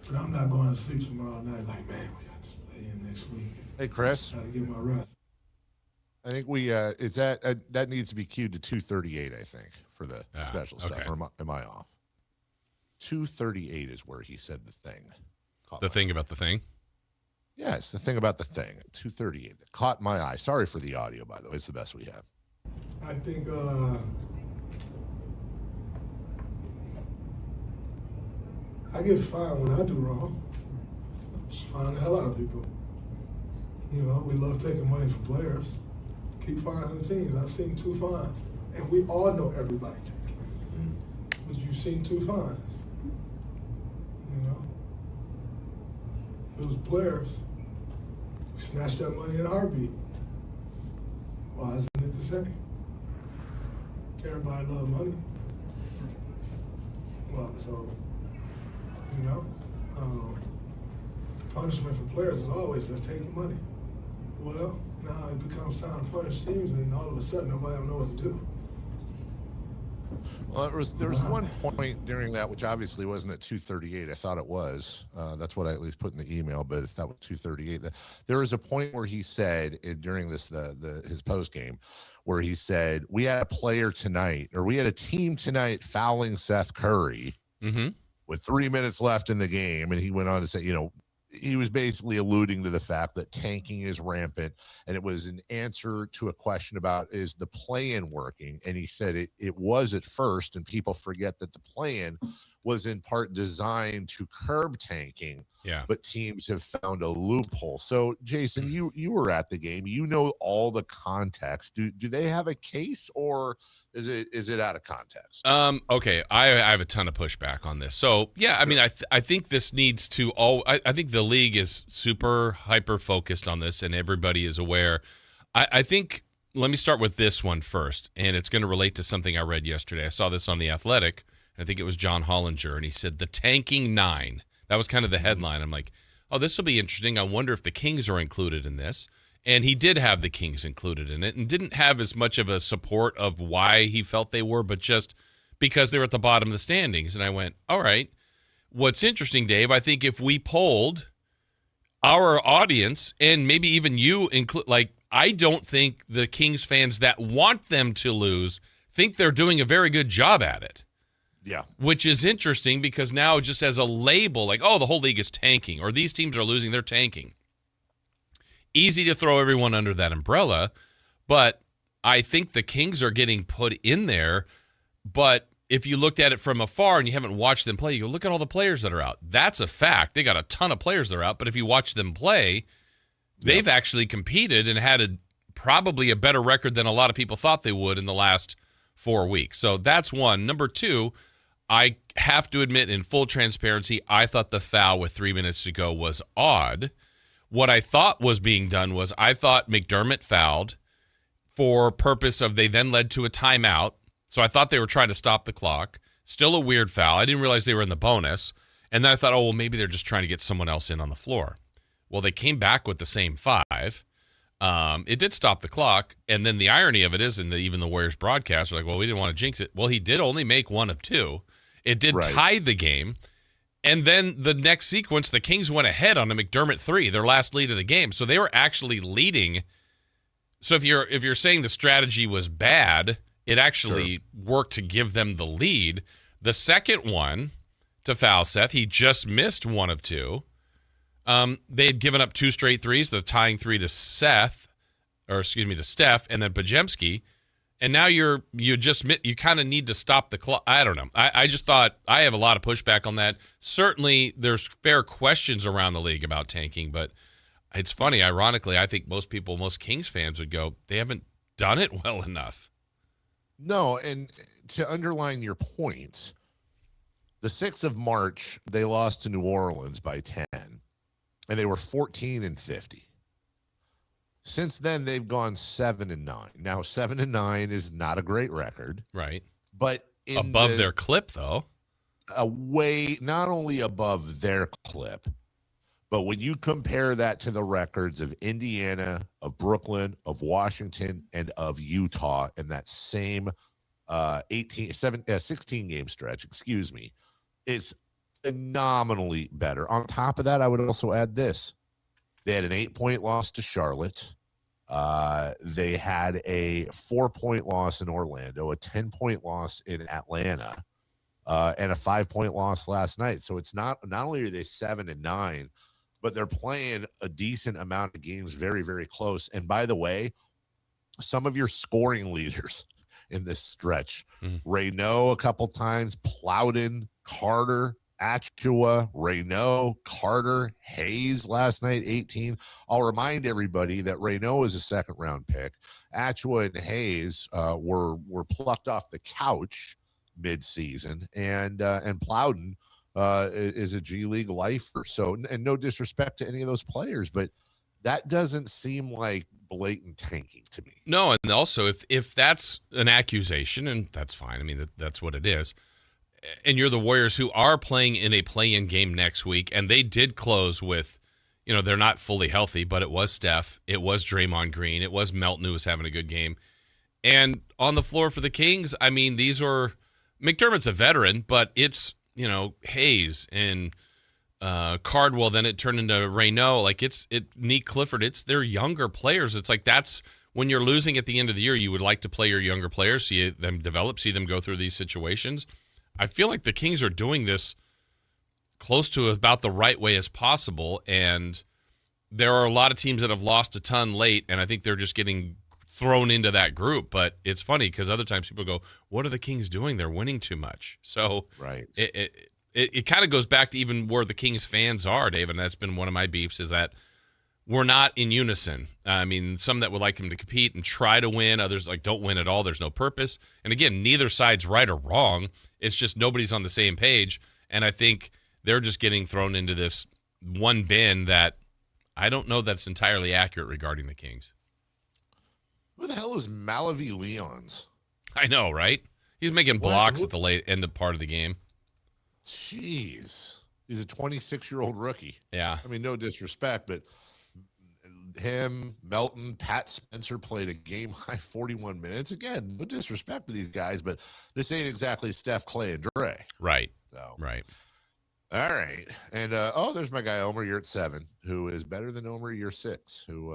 But I'm not going to sleep tomorrow night like, man, we got to play in next week. Hey, Chris. Got to get my rest. I think we is that needs to be queued to 238. I think for the special stuff. Okay. Or am I off? 238 is where he said the thing. The thing about the thing. Yes, the thing about the thing. 238 that caught my eye. Sorry for the audio, by the way. It's the best we have. I think I get fined when I do wrong. Just fine the hell out of people. We love taking money from players. Keep fining the teams. I've seen 2 fines. And we all know everybody taking. But you've seen 2 fines. If it was players, we snatched that money in a heartbeat. Why isn't it the same? Everybody loves money. Well, so, punishment for players is always, let's take the money. Well, now it becomes time to punish teams, and all of a sudden, nobody will know what to do. Well, there was one point during that, which obviously wasn't at 238. I thought it was. That's what I at least put in the email. But if that was 238, there was a point where he said during this his post game, where he said we had a player tonight, or we had a team tonight fouling Seth Curry with 3 minutes left in the game, and he went on to say, he was basically alluding to the fact that tanking is rampant, and it was an answer to a question about, is the play-in working? And he said it was at first, and people forget that the play-in was in part designed to curb tanking, but teams have found a loophole. So, Jason, you were at the game. You know all the context. Do they have a case, or is it out of context? Okay, I have a ton of pushback on this. So, yeah, sure. I mean, I think this needs to I think the league is super hyper-focused on this, and everybody is aware. I think, let me start with this one first, and it's going to relate to something I read yesterday. I saw this on The Athletic. I think it was John Hollinger, and he said the tanking 9. That was kind of the headline. I'm like, oh, this will be interesting. I wonder if the Kings are included in this. And he did have the Kings included in it, and didn't have as much of a support of why he felt they were, but just because they were at the bottom of the standings. And I went, all right. What's interesting, Dave, I think if we polled our audience, and maybe even you include, I don't think the Kings fans that want them to lose think they're doing a very good job at it. Yeah. Which is interesting, because now just as a label, like, oh, the whole league is tanking, or these teams are losing, they're tanking. Easy to throw everyone under that umbrella, but I think the Kings are getting put in there. But if you looked at it from afar and you haven't watched them play, you go, look at all the players that are out. That's a fact. They got a ton of players that are out, but if you watch them play, they've actually competed and had probably a better record than a lot of people thought they would in the last 4 weeks. So that's one. Number 2, I have to admit, in full transparency, I thought the foul with 3 minutes to go was odd. What I thought was being done was, I thought McDermott fouled for purpose of, they then led to a timeout. So I thought they were trying to stop the clock. Still a weird foul. I didn't realize they were in the bonus. And then I thought, oh, well, maybe they're just trying to get someone else in on the floor. Well, they came back with the same 5. It did stop the clock. And then the irony of it is, even the Warriors broadcast are like, well, we didn't want to jinx it. Well, he did only make 1 of 2. It did tie the game. And then the next sequence, the Kings went ahead on a McDermott 3, their last lead of the game. So they were actually leading. So if you're saying the strategy was bad, it actually worked to give them the lead. The second one to foul Seth, he just missed 1 of 2. They had given up 2 straight threes, the tying 3 to Steph, and then Podziemski. And now you kind of need to stop the clock. I don't know. I just thought I have a lot of pushback on that. Certainly, there's fair questions around the league about tanking, but it's funny. Ironically, I think most Kings fans would go, they haven't done it well enough. No, and to underline your point, the 6th of March, they lost to New Orleans by 10, and they were 14-50. Since then, they've gone 7-9. Now, 7-9 is not a great record, right? But above their clip, though, not only above their clip, but when you compare that to the records of Indiana, of Brooklyn, of Washington, and of Utah in that same 16-game stretch, is phenomenally better. On top of that, I would also add this. They had an 8-point loss to Charlotte. They had a 4-point loss in Orlando, a 10-point loss in Atlanta, and a 5-point loss last night. So it's not only are they 7-9, but they're playing a decent amount of games very, very close. And by the way, some of your scoring leaders in this stretch, Reynaud a couple times, Plowden, Carter, Achua, Reynaud, Carter, Hayes last night, 18. I'll remind everybody that Reynaud is a second-round pick. Achua and Hayes were plucked off the couch mid-season, and Plowden is a G League lifer. So, and no disrespect to any of those players, but that doesn't seem like blatant tanking to me. No, and also if that's an accusation, and that's fine. I mean, that's what it is. And you're the Warriors, who are playing in a play-in game next week, and they did close with, they're not fully healthy, but it was Steph, it was Draymond Green, it was Melton who was having a good game. And on the floor for the Kings, I mean, McDermott's a veteran, but it's, Hayes and Cardwell, then it turned into Reynaud, Neek Clifford, it's their younger players. It's like that's when you're losing at the end of the year, you would like to play your younger players, see them develop, see them go through these situations. I feel like the Kings are doing this close to about the right way as possible, and there are a lot of teams that have lost a ton late, and I think they're just getting thrown into that group. But it's funny because other times people go, what are the Kings doing? They're winning too much. So it kind of goes back to even where the Kings fans are, Dave, and that's been one of my beefs, is that we're not in unison. I mean, some that would like them to compete and try to win, others don't win at all. There's no purpose. And again, neither side's right or wrong. It's just nobody's on the same page. And I think they're just getting thrown into this one bin that I don't know that's entirely accurate regarding the Kings. Who the hell is Malavi Leons? I know, right? He's making blocks at the late end of part of the game. Jeez. He's a 26-year-old rookie. Yeah. I mean, no disrespect, but him, Melton, Pat Spencer played a game-high 41 minutes. Again, no disrespect to these guys, but this ain't exactly Steph, Clay, and Dre. Right. So. Right. All right. And, there's my guy, Omer Yurt 7, who is better than Omer Yurt 6, who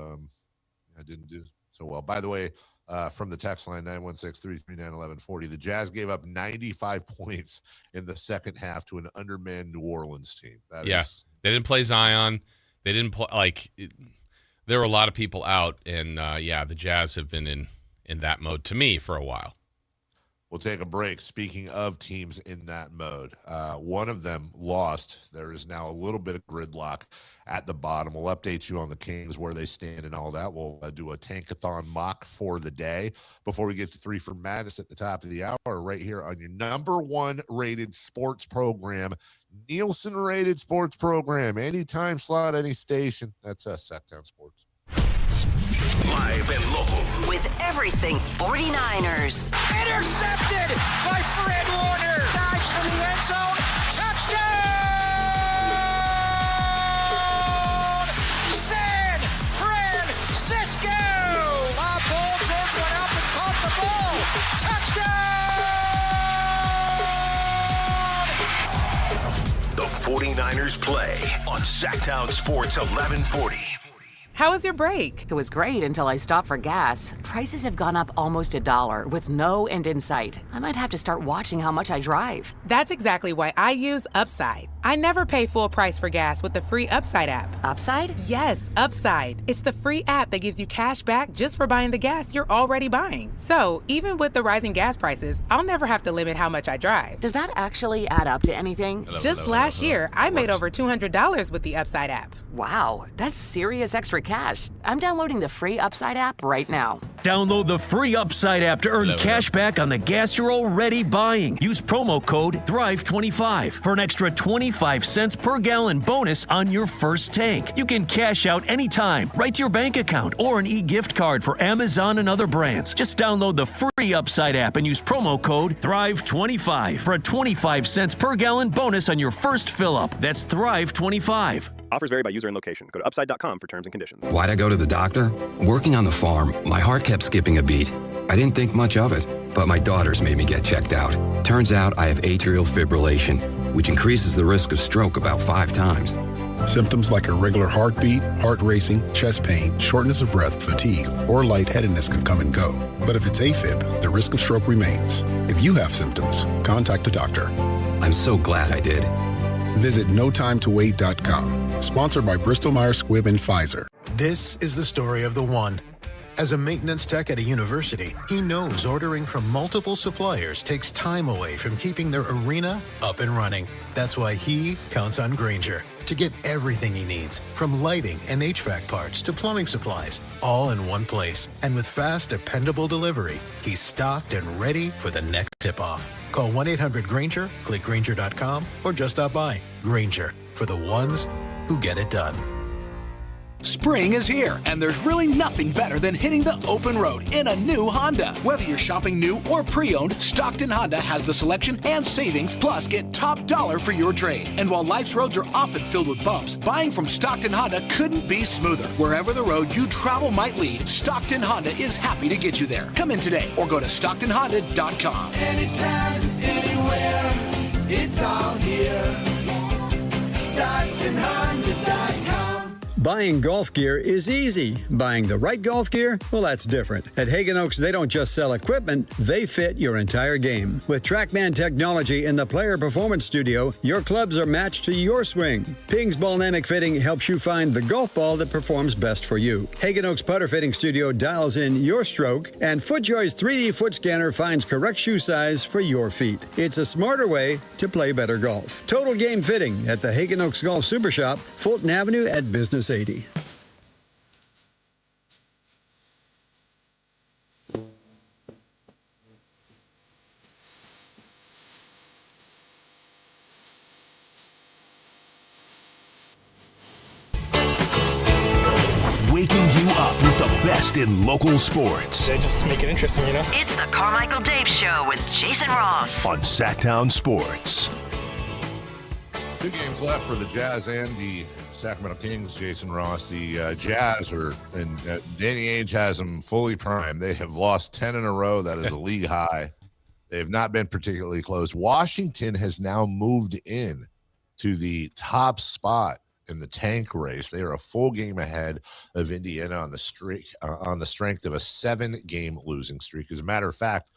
I didn't do so well. By the way, from the text line, 916-339-1140, the Jazz gave up 95 points in the second half to an undermanned New Orleans team. They didn't play Zion. They didn't play, there were a lot of people out, and, the Jazz have been in that mode, to me, for a while. We'll take a break. Speaking of teams in that mode, one of them lost. There is now a little bit of gridlock at the bottom. We'll update you on the Kings, where they stand and all that. We'll do a Tankathon mock for the day before we get to 3 for Madness at the top of the hour, right here on your number 1 rated sports program, Nielsen rated sports program. Anytime slot, any station. That's us, Sactown Sports. Live and local. With everything 49ers. Intercepted by Fred Warner. for the end zone. Touchdown! San Francisco! Lob ball. George went up and caught the ball. Touchdown! The 49ers play on Sactown Sports 1140. How was your break? It was great until I stopped for gas. Prices have gone up almost $1 with no end in sight. I might have to start watching how much I drive. That's exactly why I use Upside. I never pay full price for gas with the free Upside app. Upside? Yes, Upside. It's the free app that gives you cash back just for buying the gas you're already buying. So even with the rising gas prices, I'll never have to limit how much I drive. Does that actually add up to anything? Just last year, I made over $200 with the Upside app. Wow, that's serious extra cash. I'm downloading the free Upside app right now. Download the free Upside app to earn cash back on the gas you're already buying. Use promo code THRIVE25 for an extra 25 cents per gallon bonus on your first tank. You can cash out anytime, right to your bank account, or an e-gift card for Amazon and other brands. Just download the free Upside app and use promo code THRIVE25 for a 25 cents per gallon bonus on your first fill-up. That's THRIVE25. Offers vary by user and location. Go to upside.com for terms and conditions. Why'd I go to the doctor? Working on the farm, my heart kept skipping a beat. I didn't think much of it, but my daughters made me get checked out. Turns out I have atrial fibrillation, which increases the risk of stroke about 5 times. Symptoms like irregular heartbeat, heart racing, chest pain, shortness of breath, fatigue, or lightheadedness can come and go. But if it's AFib, the risk of stroke remains. If you have symptoms, contact a doctor. I'm so glad I did. Visit notimetowait.com. Sponsored by Bristol-Myers Squibb and Pfizer. This is the story of the one. As a maintenance tech at a university, he knows ordering from multiple suppliers takes time away from keeping their arena up and running. That's why he counts on Grainger to get everything he needs, from lighting and HVAC parts to plumbing supplies, all in one place. And with fast, dependable delivery, he's stocked and ready for the next tip-off. Call 1-800-GRAINGER, click Grainger.com, or just stop by. Grainger, for the ones who get it done. Spring is here, and there's really nothing better than hitting the open road in a new Honda. Whether you're shopping new or pre-owned, Stockton Honda has the selection and savings, plus get top dollar for your trade. And while life's roads are often filled with bumps, buying from Stockton Honda couldn't be smoother. Wherever the road you travel might lead, Stockton Honda is happy to get you there. Come in today or go to StocktonHonda.com. Anytime, anywhere, it's all here. StocktonHonda.com. Buying golf gear is easy. Buying the right golf gear, well, that's different. At Hagen Oaks, they don't just sell equipment, they fit your entire game. With TrackMan technology in the Player Performance Studio, your clubs are matched to your swing. Ping's Ballnamic Fitting helps you find the golf ball that performs best for you. Hagen Oaks Putter Fitting Studio dials in your stroke, and FootJoy's 3D foot scanner finds correct shoe size for your feet. It's a smarter way to play better golf. Total Game Fitting at the Hagen Oaks Golf Super Shop, Fulton Avenue at Business 80. Waking you up with the best in local sports. They just make it interesting, you know? It's the Carmichael Dave Show with Jason Ross on Sactown Sports. 2 games left for the Jazz and the Sacramento Kings. Jason Ross, the Jazz and Danny Ainge has them fully primed. They have lost 10 in a row. That is a league high. They have not been particularly close. Washington has now moved in to the top spot in the tank race. They are a full game ahead of Indiana on the streak, on the strength of a 7-game losing streak. As a matter of fact,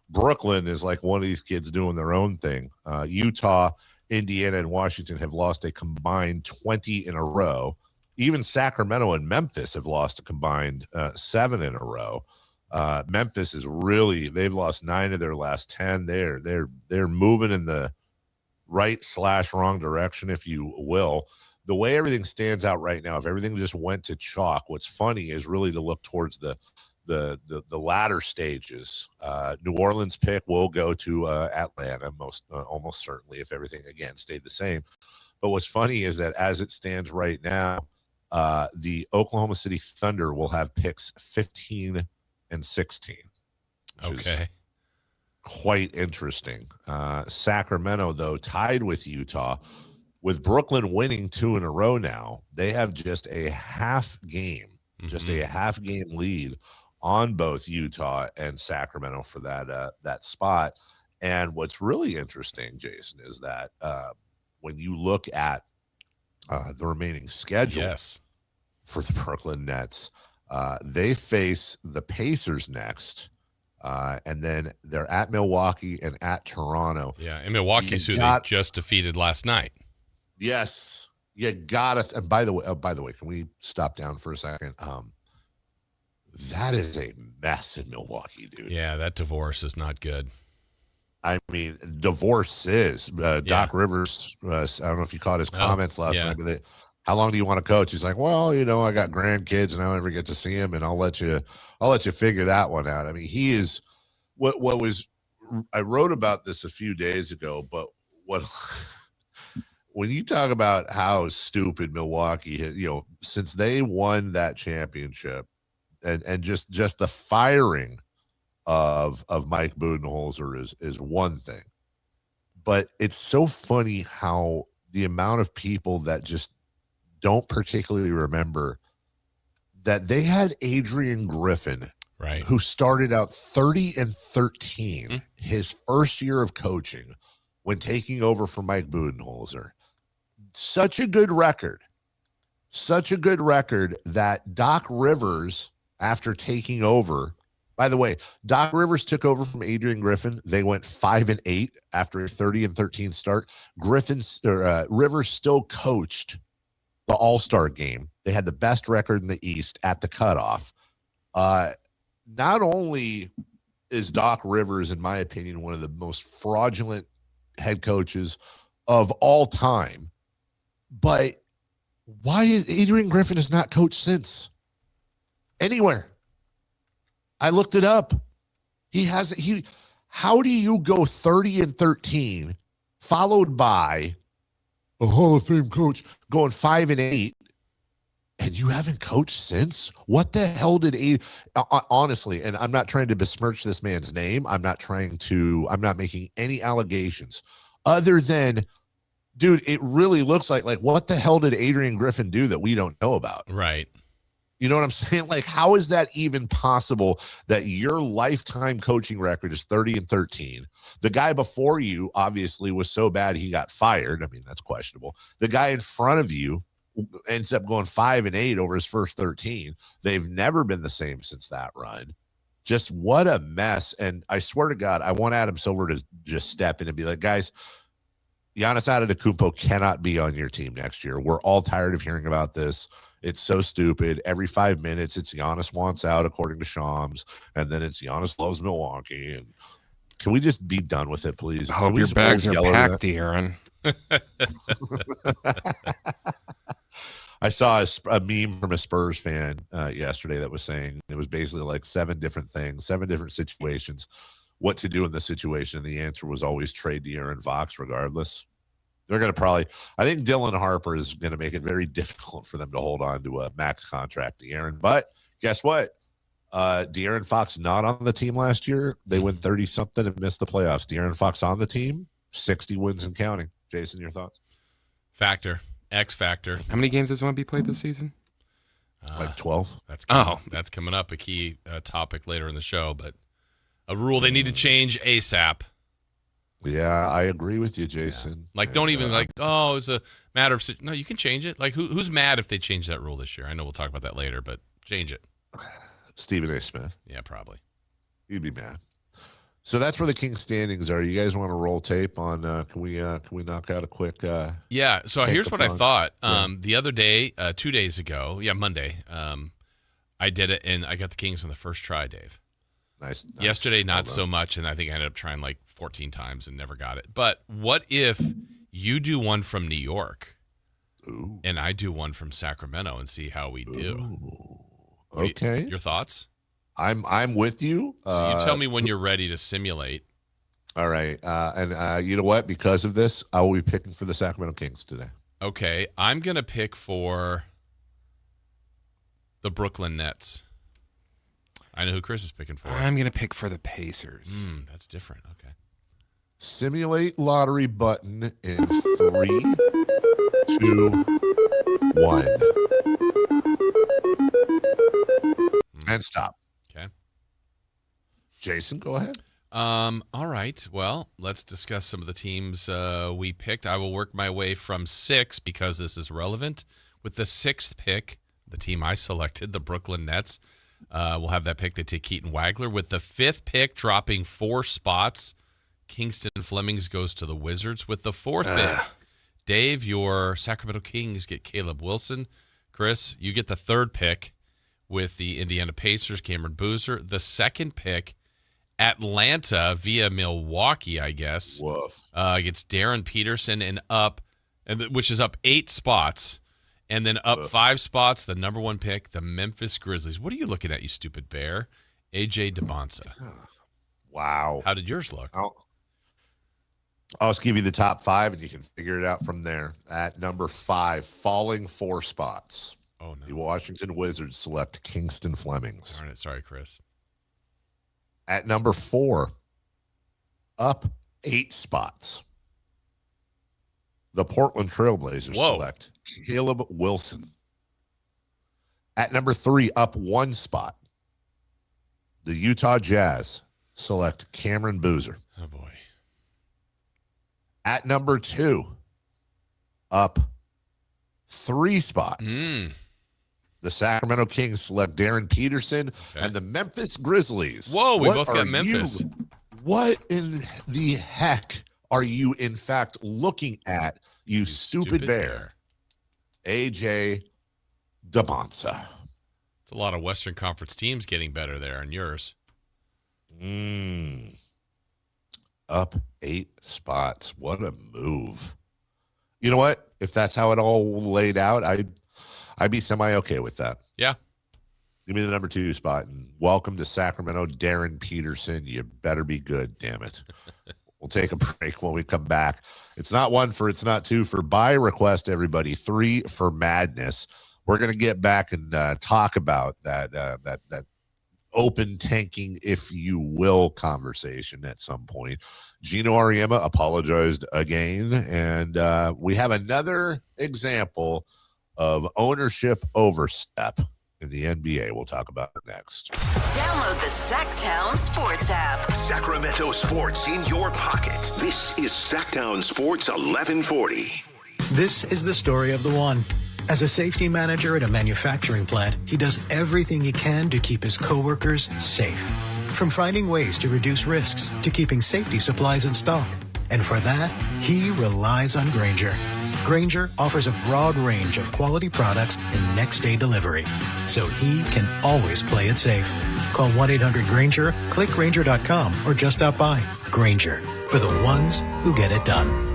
Brooklyn is like one of these kids doing their own thing. Utah, Indiana, and Washington have lost a combined 20 in a row. Even Sacramento and Memphis have lost a combined 7 in a row. Memphis is they've lost 9 of their last 10. They're moving in the right/wrong direction, if you will. The way everything stands out right now, if everything just went to chalk, what's funny is really to look towards the latter stages. New Orleans pick will go to Atlanta almost certainly if everything again stayed the same. But what's funny is that as it stands right now, the Oklahoma City Thunder will have picks 15 and 16. Okay. quite interesting. Sacramento, though, tied with Utah. With Brooklyn winning 2 in a row now, they have just a half game lead on both Utah and Sacramento for that spot. And what's really interesting, Jason, is that when you look at the remaining schedule for the Brooklyn Nets, they face the Pacers next. And then they're at Milwaukee and at Toronto. Yeah, and Milwaukee's who they just defeated last night. Yes, you got to. And by the way, can we stop down for a second? That is a mess in Milwaukee, dude. Yeah, that divorce is not good. I mean, divorce is. Doc Rivers, I don't know if you caught his comments last night, but how long do you want to coach? He's like, well, I got grandkids and I don't ever get to see them, and I'll let you figure that one out. I mean, he is what was. I wrote about this a few days ago, but when you talk about how stupid Milwaukee, since they won that championship, and just the firing of Mike Budenholzer is one thing, but it's so funny how the amount of people that just don't particularly remember that they had Adrian Griffin, right, who started out 30-13 his first year of coaching when taking over for Mike Budenholzer. Such a good record that Doc Rivers, after taking over, by the way, Doc Rivers took over from Adrian Griffin. They went 5-8 after a 30-13 start. Rivers still coached the All-Star game. They had the best record in the East at the cutoff. Not only is Doc Rivers, in my opinion, one of the most fraudulent head coaches of all time, but why is Adrian Griffin has not coached since anywhere? I looked it up. How do you go 30-13 followed by a Hall of Fame coach going 5-8 and you haven't coached since? What the hell did honestly, and I'm not trying to besmirch this man's name. I'm not making any allegations other than, dude, it really looks like what the hell did Adrian Griffin do that we don't know about? Right. You know what I'm saying? Like, how is that even possible that your lifetime coaching record is 30-13? The guy before you obviously was so bad he got fired. I mean, that's questionable. The guy in front of you ends up going 5-8 over his first 13. They've never been the same since that run. Just what a mess. And I swear to God, I want Adam Silver to just step in and be like, guys, Giannis Antetokounmpo cannot be on your team next year. We're all tired of hearing about this. It's so stupid. Every 5 minutes, it's Giannis wants out, according to Shams, and then it's Giannis loves Milwaukee. And can we just be done with it, please? I hope your bags are packed, Aaron. I saw a meme from a Spurs fan yesterday that was saying it was basically like 7 different things, 7 different situations, what to do in the situation. And the answer was always trade De'Aaron Fox regardless. They're going to I think Dylan Harper is going to make it very difficult for them to hold on to a max contract, De'Aaron. But guess what? De'Aaron Fox not on the team last year. They win 30-something and missed the playoffs. De'Aaron Fox on the team, 60 wins and counting. Jason, your thoughts? X factor. How many games does one be played this season? Like 12. That's coming up, a key topic later in the show, but a rule they need to change ASAP. Yeah, I agree with you, Jason. Yeah. Don't even it's a matter of no. You can change it. Like who's mad if they change that rule this year? I know we'll talk about that later, but change it. Stephen A. Smith. Yeah, probably. You'd be mad. So that's where the Kings standings are. You guys want to roll tape on? Can we knock out a quick? Yeah. So here's what I thought. The other day, 2 days ago, Monday, I did it and I got the Kings on the first try, Dave. Nice. Yesterday, not so much, and I think I ended up trying like 14 times and never got it. But what if you do one from New York, and I do one from Sacramento, and see how we do? Okay. Your thoughts? I'm with you. So you tell me when you're ready to simulate. All right, and you know what? Because of this, I will be picking for the Sacramento Kings today. Okay, I'm gonna pick for the Brooklyn Nets. I know who Chris is picking for. I'm going to pick for the Pacers. That's different. Okay. Simulate lottery button in 3, 2, 1. And stop. Okay. Jason, go ahead. All right. Well, let's discuss some of the teams we picked. I will work my way from 6 because this is relevant. With the 6th pick, the team I selected, the Brooklyn Nets, we'll have that pick. They take Keaton Wagler. With the 5th pick, dropping 4 spots, Kingston Flemings goes to the Wizards. With the 4th pick, Dave, your Sacramento Kings get Caleb Wilson. Chris, you get the 3rd pick with the Indiana Pacers, Cameron Boozer. The 2nd pick, Atlanta via Milwaukee, I guess, gets Darren Peterson which is up 8 spots. And then up 5 spots, the number 1 pick, the Memphis Grizzlies. What are you looking at, you stupid bear? AJ DeBonsa. Wow. How did yours look? I'll just give you the top 5, and you can figure it out from there. At number 5, falling 4 spots. Oh, no. The Washington Wizards select Kingston Flemings. Darn it. Sorry, Chris. At number 4, up 8 spots, the Portland Trailblazers select Caleb Wilson. At number 3, up 1 spot, the Utah Jazz select Cameron Boozer. Oh, boy. At number 2, up 3 spots, the Sacramento Kings select Darren Peterson, and the Memphis Grizzlies. Whoa, we both got Memphis. What in the heck are you, in fact, looking at, you stupid bear? AJ DeBonsa. It's a lot of Western Conference teams getting better there, and yours. Up 8 spots. What a move. You know what? If that's how it all laid out, I'd be semi-okay with that. Yeah. Give me the number 2 spot, and welcome to Sacramento, Darren Peterson. You better be good, damn it. We'll take a break when we come back. It's not 1 for, it's not 2 for. By request, everybody. 3 for madness. We're going to get back and talk about that open tanking, if you will, conversation at some point. Gino Auriemma apologized again, and we have another example of ownership overstep in the NBA. We'll talk about it next. Download the Sactown Sports app. Sacramento sports in your pocket. This is Sactown Sports 1140. This is the story of the one. As a safety manager at a manufacturing plant, he does everything he can to keep his coworkers safe. From finding ways to reduce risks to keeping safety supplies in stock. And for that, he relies on Grainger. Grainger offers a broad range of quality products and next-day delivery, so he can always play it safe. Call 1-800-GRAINGER, click Grainger.com, or just stop by. Grainger, for the ones who get it done.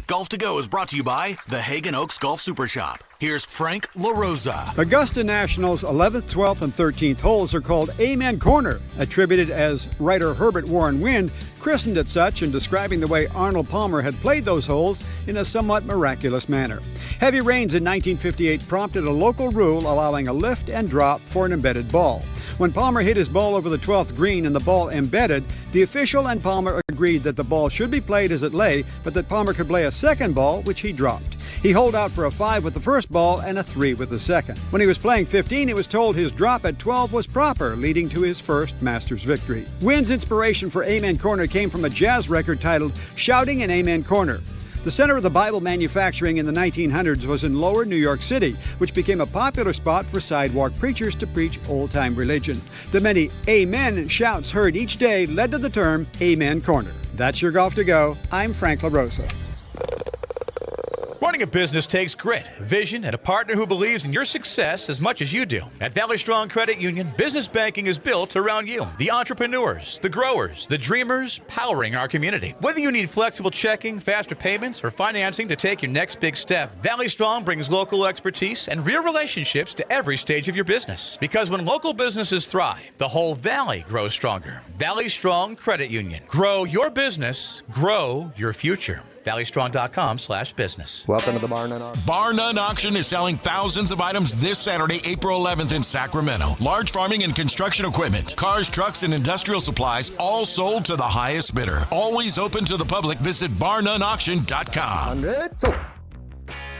Golf to Go is brought to you by the Hagen Oaks Golf Super Shop. Here's Frank LaRosa. Augusta National's 11th, 12th, and 13th holes are called Amen Corner, attributed as writer Herbert Warren Wind christened it such in describing the way Arnold Palmer had played those holes in a somewhat miraculous manner. Heavy rains in 1958 prompted a local rule allowing a lift and drop for an embedded ball. When Palmer hit his ball over the 12th green and the ball embedded, the official and Palmer agreed that the ball should be played as it lay, but that Palmer could play a second ball, which he dropped. He holed out for a 5 with the first ball and a 3 with the second. When he was playing 15, he was told his drop at 12 was proper, leading to his first Masters victory. Wynn's inspiration for Amen Corner came from a jazz record titled Shouting in Amen Corner. The center of the Bible manufacturing in the 1900s was in Lower New York City, which became a popular spot for sidewalk preachers to preach old-time religion. The many amen shouts heard each day led to the term Amen Corner. That's your Golf to Go. I'm Frank LaRosa. Running a business takes grit, vision, and a partner who believes in your success as much as you do. At Valley Strong Credit Union, business banking is built around you, the entrepreneurs, the growers, the dreamers, powering our community. Whether you need flexible checking, faster payments, or financing to take your next big step, Valley Strong brings local expertise and real relationships to every stage of your business. Because when local businesses thrive, the whole valley grows stronger. Valley Strong Credit Union. Grow your business, grow your future. valleystrong.com/business. Welcome to the Bar None Auction. Bar None Auction is selling thousands of items this Saturday, April 11th in Sacramento. Large farming and construction equipment, cars, trucks, and industrial supplies, all sold to the highest bidder. Always open to the public. Visit barnoneauction.com.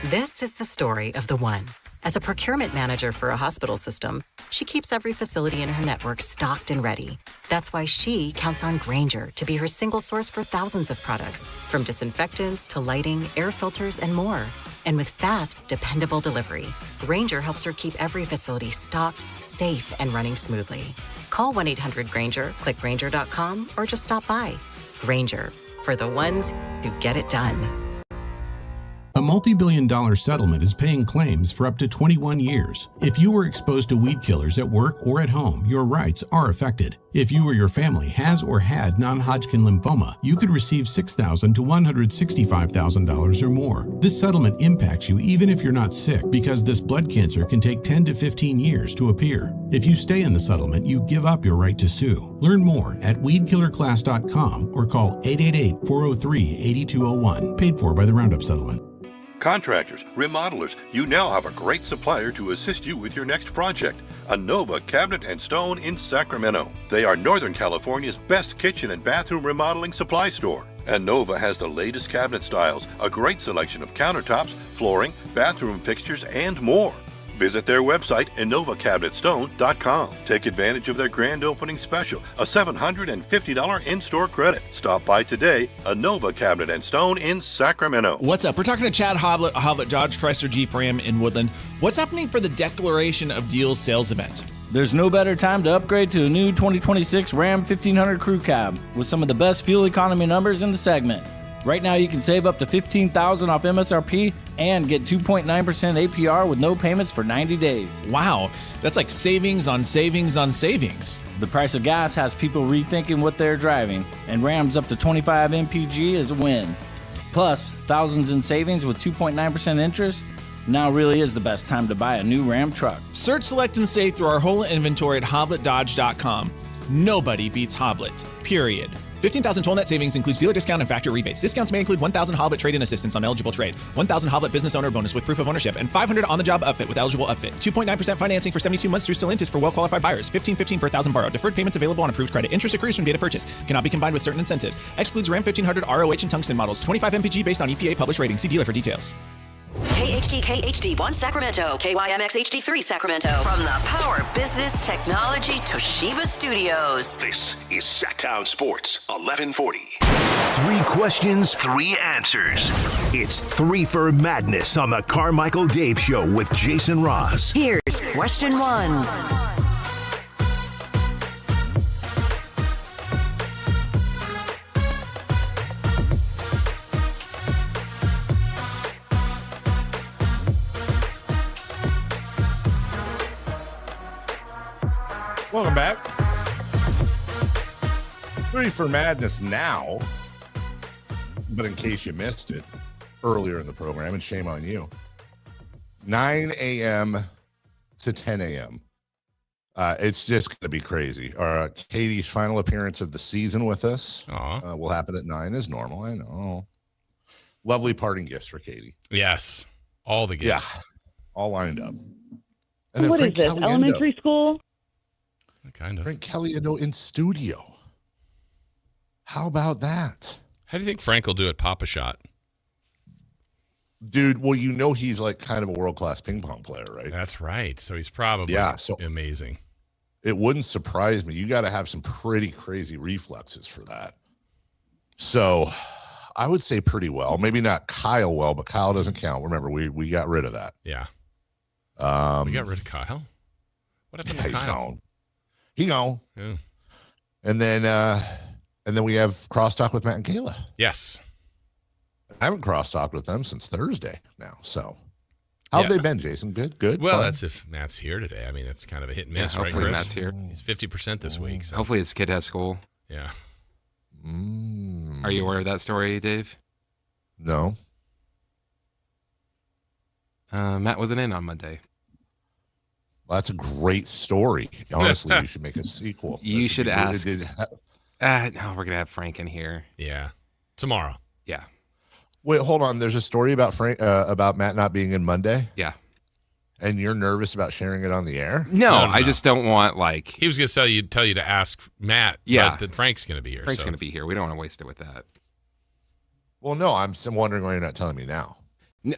This is the story of the one. As a procurement manager for a hospital system, she keeps every facility in her network stocked and ready. That's why she counts on Grainger to be her single source for thousands of products, from disinfectants to lighting, air filters, and more. And with fast, dependable delivery, Grainger helps her keep every facility stocked, safe, and running smoothly. Call 1-800-GRAINGER, click Grainger.com, or just stop by. Grainger, for the ones who get it done. A multi-billion-dollar settlement is paying claims for up to 21 years. If you were exposed to weed killers at work or at home, your rights are affected. If you or your family has or had non-Hodgkin lymphoma, you could receive $6,000 to $165,000 or more. This settlement impacts you even if you're not sick, because this blood cancer can take 10 to 15 years to appear. If you stay in the settlement, you give up your right to sue. Learn more at weedkillerclass.com or call 888-403-8201. Paid for by the Roundup Settlement. Contractors, remodelers, you now have a great supplier to assist you with your next project. Anova Cabinet and Stone in Sacramento. They are Northern California's best kitchen and bathroom remodeling supply store. Anova has the latest cabinet styles, a great selection of countertops, flooring, bathroom fixtures, and more. Visit their website, InovaCabinetStone.com. Take advantage of their grand opening special, a $750 in-store credit. Stop by today, Inova Cabinet and Stone in Sacramento. What's up? We're talking to Chad Hoblet, Hoblet Dodge Chrysler Jeep Ram in Woodland. What's happening for the Declaration of Deals sales event? There's no better time to upgrade to a new 2026 Ram 1500 Crew Cab with some of the best fuel economy numbers in the segment. Right now, you can save up to $15,000 off MSRP and get 2.9% APR with no payments for 90 days. Wow, that's like savings on savings on savings. The price of gas has people rethinking what they're driving, and Ram's up to 25 MPG is a win. Plus, thousands in savings with 2.9% interest. Now really is the best time to buy a new Ram truck. Search, select, and save through our whole inventory at HobletDodge.com. Nobody beats Hoblet, period. $15,000 total net savings includes dealer discount and factory rebates. Discounts may include $1,000 Hoblet trade-in assistance on eligible trade, $1,000 Hoblet business owner bonus with proof of ownership, and $500 on-the-job upfit with eligible upfit. 2.9% financing for 72 months through Stellantis for well-qualified buyers. $15.15 per 1,000 borrowed. Deferred payments available on approved credit. Interest accrues from date of purchase. Cannot be combined with certain incentives. Excludes Ram 1500 ROH and Tungsten models. 25 MPG based on EPA published rating. See dealer for details. KHD1 Sacramento, KYMX HD3 Sacramento. From the Power Business Technology Toshiba Studios. This is Sactown Sports 1140. 3 questions, 3 answers. It's 3 for Madness on the Carmichael Dave Show with Jason Ross. Here's question 1. Welcome back. 3 for Madness now. But in case you missed it earlier in the program, and shame on you, 9 a.m. to 10 a.m. It's just going to be crazy. Katie's final appearance of the season with us will happen at 9 as normal. I know. Lovely parting gifts for Katie. Yes. All the gifts. Yeah. All lined up. And what is this, Caliendo. Elementary school? Kind of. Frank Caliendo in studio. How about that? How do you think Frank will do at Papa Shot? Dude, well, you know he's like kind of a world-class ping pong player, right? That's right. So he's probably amazing. It wouldn't surprise me. You got to have some pretty crazy reflexes for that. So I would say pretty well. Maybe not Kyle well, but Kyle doesn't count. Remember, we got rid of that. Yeah. We got rid of Kyle? What happened to Kyle? He gone. Yeah. And then we have crosstalk with Matt and Kayla. Yes. I haven't crosstalked with them since Thursday now. So how have they been, Jason? Good? Well, fun? that's if Matt's here today. I mean, it's kind of a hit and miss, right, hopefully Chris? Matt's here. He's 50% this week. So. Hopefully his kid has school. Yeah. Are you aware of that story, Dave? No. Matt wasn't in on Monday. Well, that's a great story. Honestly, you should make a sequel. You should ask. No, we're going to have Frank in here. Yeah. Tomorrow. Yeah. Wait, hold on. There's a story about about Matt not being in Monday. Yeah. And you're nervous about sharing it on the air? No, I just don't want He was going to tell you to ask Matt. Yeah. But then Frank's going to be here. Frank's going to be here. We don't want to waste it with that. Well, no, I'm wondering why you're not telling me now.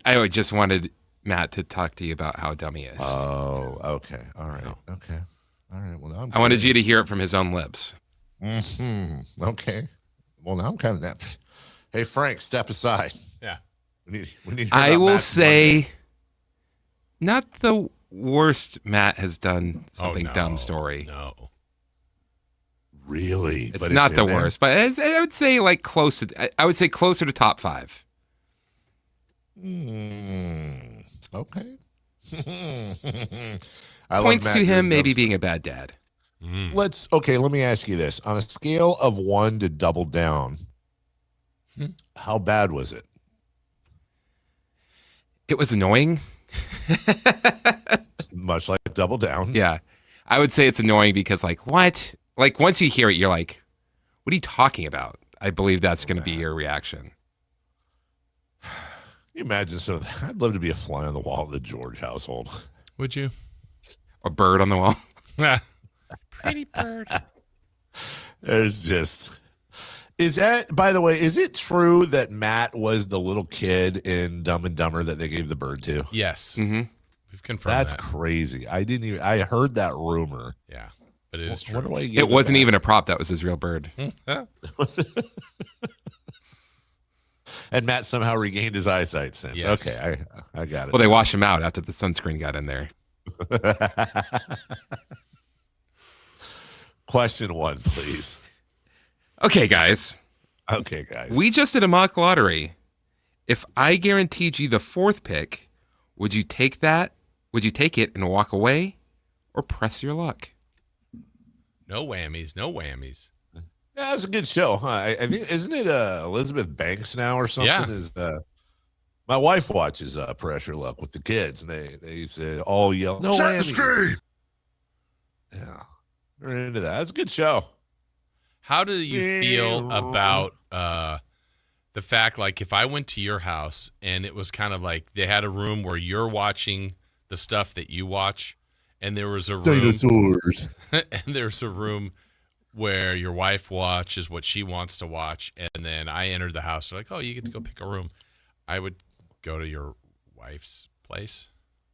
I just wanted Matt to talk to you about how dumb he is. Oh, okay. All right. Okay. All right. Well, now I wanted you to hear it from his own lips. Okay. Well, now I'm kind of napped. Hey, Frank, step aside. Yeah. We need I will say, not the worst Matt has done something dumb story. No. Really? It's not the worst, but I would say like close to. I would say closer to top 5. Okay. Points to him maybe being a bad dad. Let me ask you this. On a scale of 1 to double down, how bad was it? It was annoying. Much like double down. Yeah. I would say it's annoying because like, what? Like once you hear it, you're like, what are you talking about? I believe that's going to be your reaction. Can you imagine I'd love to be a fly on the wall of the George household. Would you? A bird on the wall. Pretty bird. There's just... by the way, is it true that Matt was the little kid in Dumb and Dumber that they gave the bird to? Yes. Mm-hmm. We've confirmed That's that. crazy. I heard that rumor. Yeah, but it is true. What do I give It wasn't even a prop. That was his real bird. And Matt somehow regained his eyesight since. Yes. Okay, I got it. Well, they washed him out after the sunscreen got in there. Question 1, please. Okay, guys. We just did a mock lottery. If I guaranteed you the 4th pick, would you take that? Would you take it and walk away or press your luck? No whammies. No whammies. Yeah, it's a good show, huh? I think, isn't it Elizabeth Banks now or something? Yeah. My wife watches Pressure Luck with the kids, and they say all yell, no whammies. Yeah, we're into that. That's a good show. How do you feel about the fact, like, if I went to your house and it was kind of like they had a room where you're watching the stuff that you watch, and there was a room, dinosaurs, and there's a room where your wife watches what she wants to watch, and then I entered the house, like, oh, you get to go pick a room. I would go to your wife's place.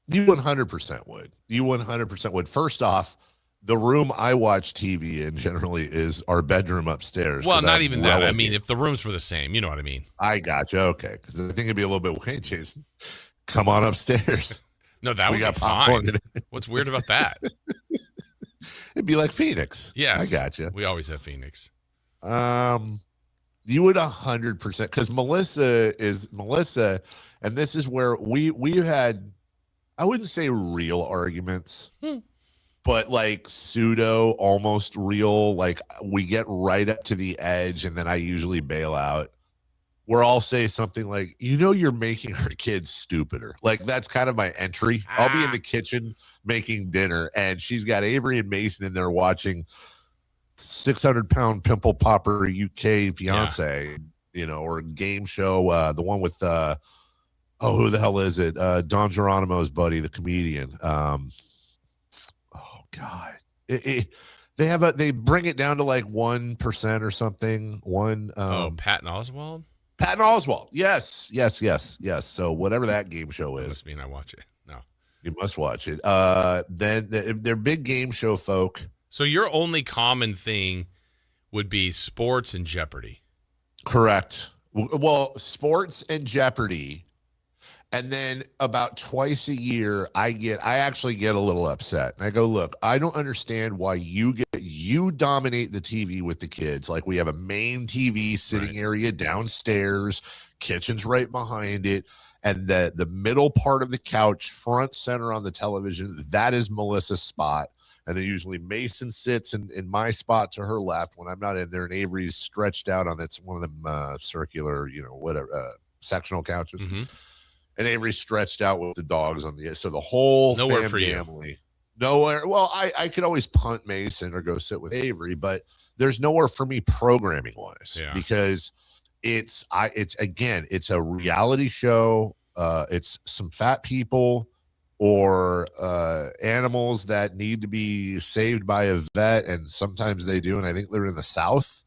You 100% would. You 100% would. First off, the room I watch TV in generally is our bedroom upstairs. Well, not even that. I mean, if the rooms were the same, you know what I mean? I got you. Okay. Because I think it'd be a little bit, hey, Jason, come on upstairs. No, that would be fine. What's weird about that? It'd be like Phoenix. Yes. I got you. We always have Phoenix. You would 100%, because Melissa, and this is where we had, I wouldn't say real arguments, but like pseudo, almost real. Like we get right up to the edge, and then I usually bail out. Where I'll say something like, you're making our kids stupider. Like that's kind of my entry. I'll be in the kitchen making dinner, and she's got Avery and Mason in there watching 600-pound pimple popper UK fiance, or game show. The one with who the hell is it? Don Geronimo's buddy, the comedian. Oh God, they bring it down to like 1% or something. Patton Oswalt. Patton Oswalt. Yes. So whatever that game show is. Must mean I watch it. No, you must watch it. Then they're big game show folk. So your only common thing would be sports and Jeopardy. Correct. Well, sports and Jeopardy. And then about twice a year, I actually get a little upset. And I go, look, I don't understand why you dominate the TV with the kids. Like we have a main TV sitting area downstairs, kitchen's right behind it. And the middle part of the couch, front center on the television, that is Melissa's spot. And then usually Mason sits in my spot to her left when I'm not in there, and Avery's stretched out on that's one of them circular, sectional couches. Mm-hmm. And Avery's stretched out with the dogs on the edge. So the whole family. Nowhere. Well, I could always punt Mason or go sit with Avery, but there's nowhere for me programming wise because it's a reality show. It's some fat people or animals that need to be saved by a vet, and sometimes they do, and I think they're in the South.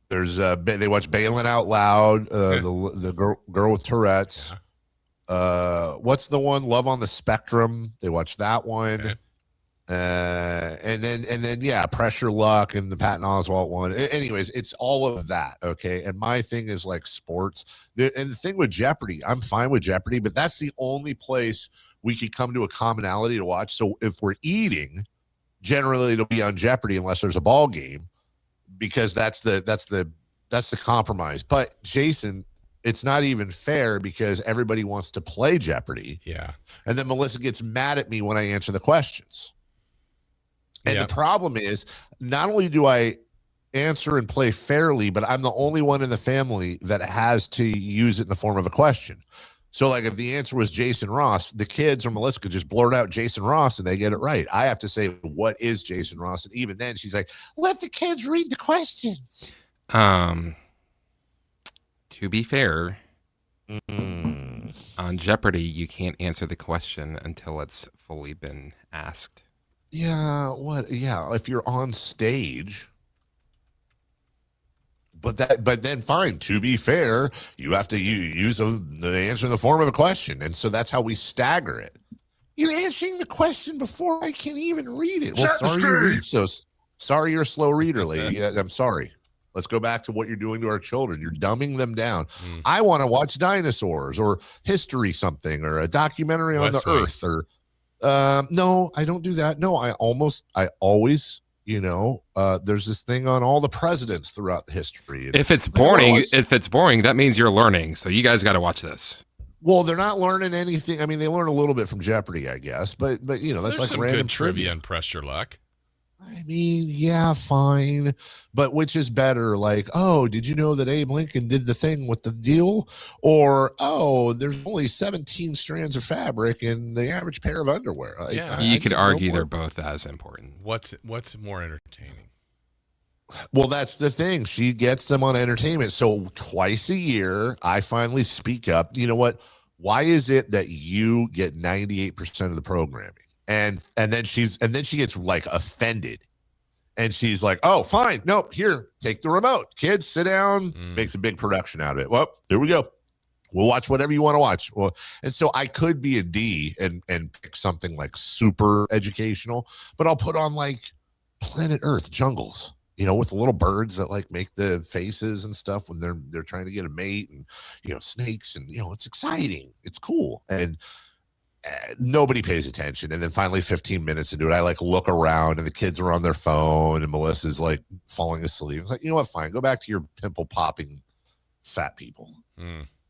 There's they watch Bailing Out Loud, the girl with Tourette's. What's the one? Love on the Spectrum. They watch that one. Okay. And then yeah, Pressure Luck and the Patton Oswalt one. Anyways, it's all of that. Okay. And my thing is like sports. And the thing with Jeopardy, I'm fine with Jeopardy, but that's the only place we could come to a commonality to watch. So if we're eating, generally it'll be on Jeopardy unless there's a ball game, because that's the compromise. But Jason, it's not even fair because everybody wants to play Jeopardy. Yeah. And then Melissa gets mad at me when I answer the questions. And the problem is, not only do I answer and play fairly, but I'm the only one in the family that has to use it in the form of a question. So like if the answer was Jason Ross, the kids or Melissa could just blurt out Jason Ross and they get it right. I have to say, what is Jason Ross? And even then she's like, let the kids read the questions. To be fair, on Jeopardy, you can't answer the question until it's fully been asked. Yeah, what? Yeah, if you're on stage. But then fine, to be fair, you have to use the answer in the form of a question. And so that's how we stagger it. You're answering the question before I can even read it. Well, sorry you're a slow reader, lady. I'm sorry. Let's go back to what you're doing to our children. You're dumbing them down. I want to watch dinosaurs or history something or a documentary on the earth or no, I don't do that. No, I always, there's this thing on all the presidents throughout the history. If it's boring, that means you're learning. So you guys got to watch this. Well, they're not learning anything. I mean, they learn a little bit from Jeopardy, I guess, but that's there's like some random good trivia and Pressure Luck. I mean, yeah, fine. But which is better? Like, oh, did you know that Abe Lincoln did the thing with the deal? Or, oh, there's only 17 strands of fabric in the average pair of underwear. You could argue they're both as important. What's more entertaining? Well, that's the thing. She gets them on entertainment. So twice a year, I finally speak up. You know what? Why is it that you get 98% of the programming? And then she gets like offended, and she's like, "Oh, fine, nope. Here, take the remote. Kids, sit down." Makes a big production out of it. Well, here we go. We'll watch whatever you want to watch. Well, and so I could be a D and pick something like super educational, but I'll put on like Planet Earth Jungles, with the little birds that like make the faces and stuff when they're trying to get a mate, and snakes, and it's exciting. It's cool. And nobody pays attention. And then finally 15 minutes into it, I like look around and the kids are on their phone and Melissa's like falling asleep. It's like, you know what? Fine. Go back to your pimple popping fat people.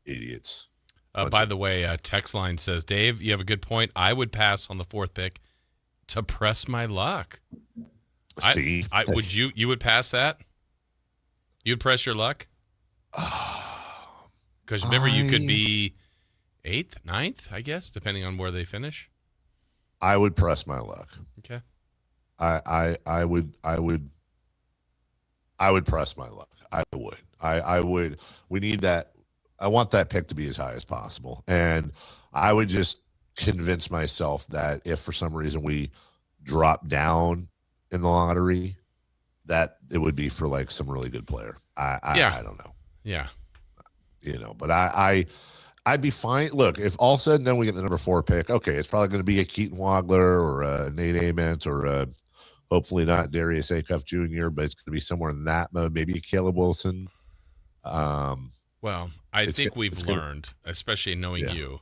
Idiots. By the way, text line says, Dave, you have a good point. I would pass on the fourth pick to press my luck. See, would you would pass that? You'd press your luck? Because remember, you could be 8th, 9th, I guess, depending on where they finish. I would press my luck. Okay. I would press my luck. I would. We need that. I want that pick to be as high as possible. And I would just convince myself that if for some reason we drop down in the lottery, that it would be for like some really good player. I don't know. Yeah. But I'd be fine. Look, if all said and done we get the number 4 pick, okay, it's probably going to be a Keaton Wagler or a Nate Ament or hopefully not Darius Acuff Jr., but it's going to be somewhere in that mode, maybe a Caleb Wilson. Well, I think we've learned, especially knowing you,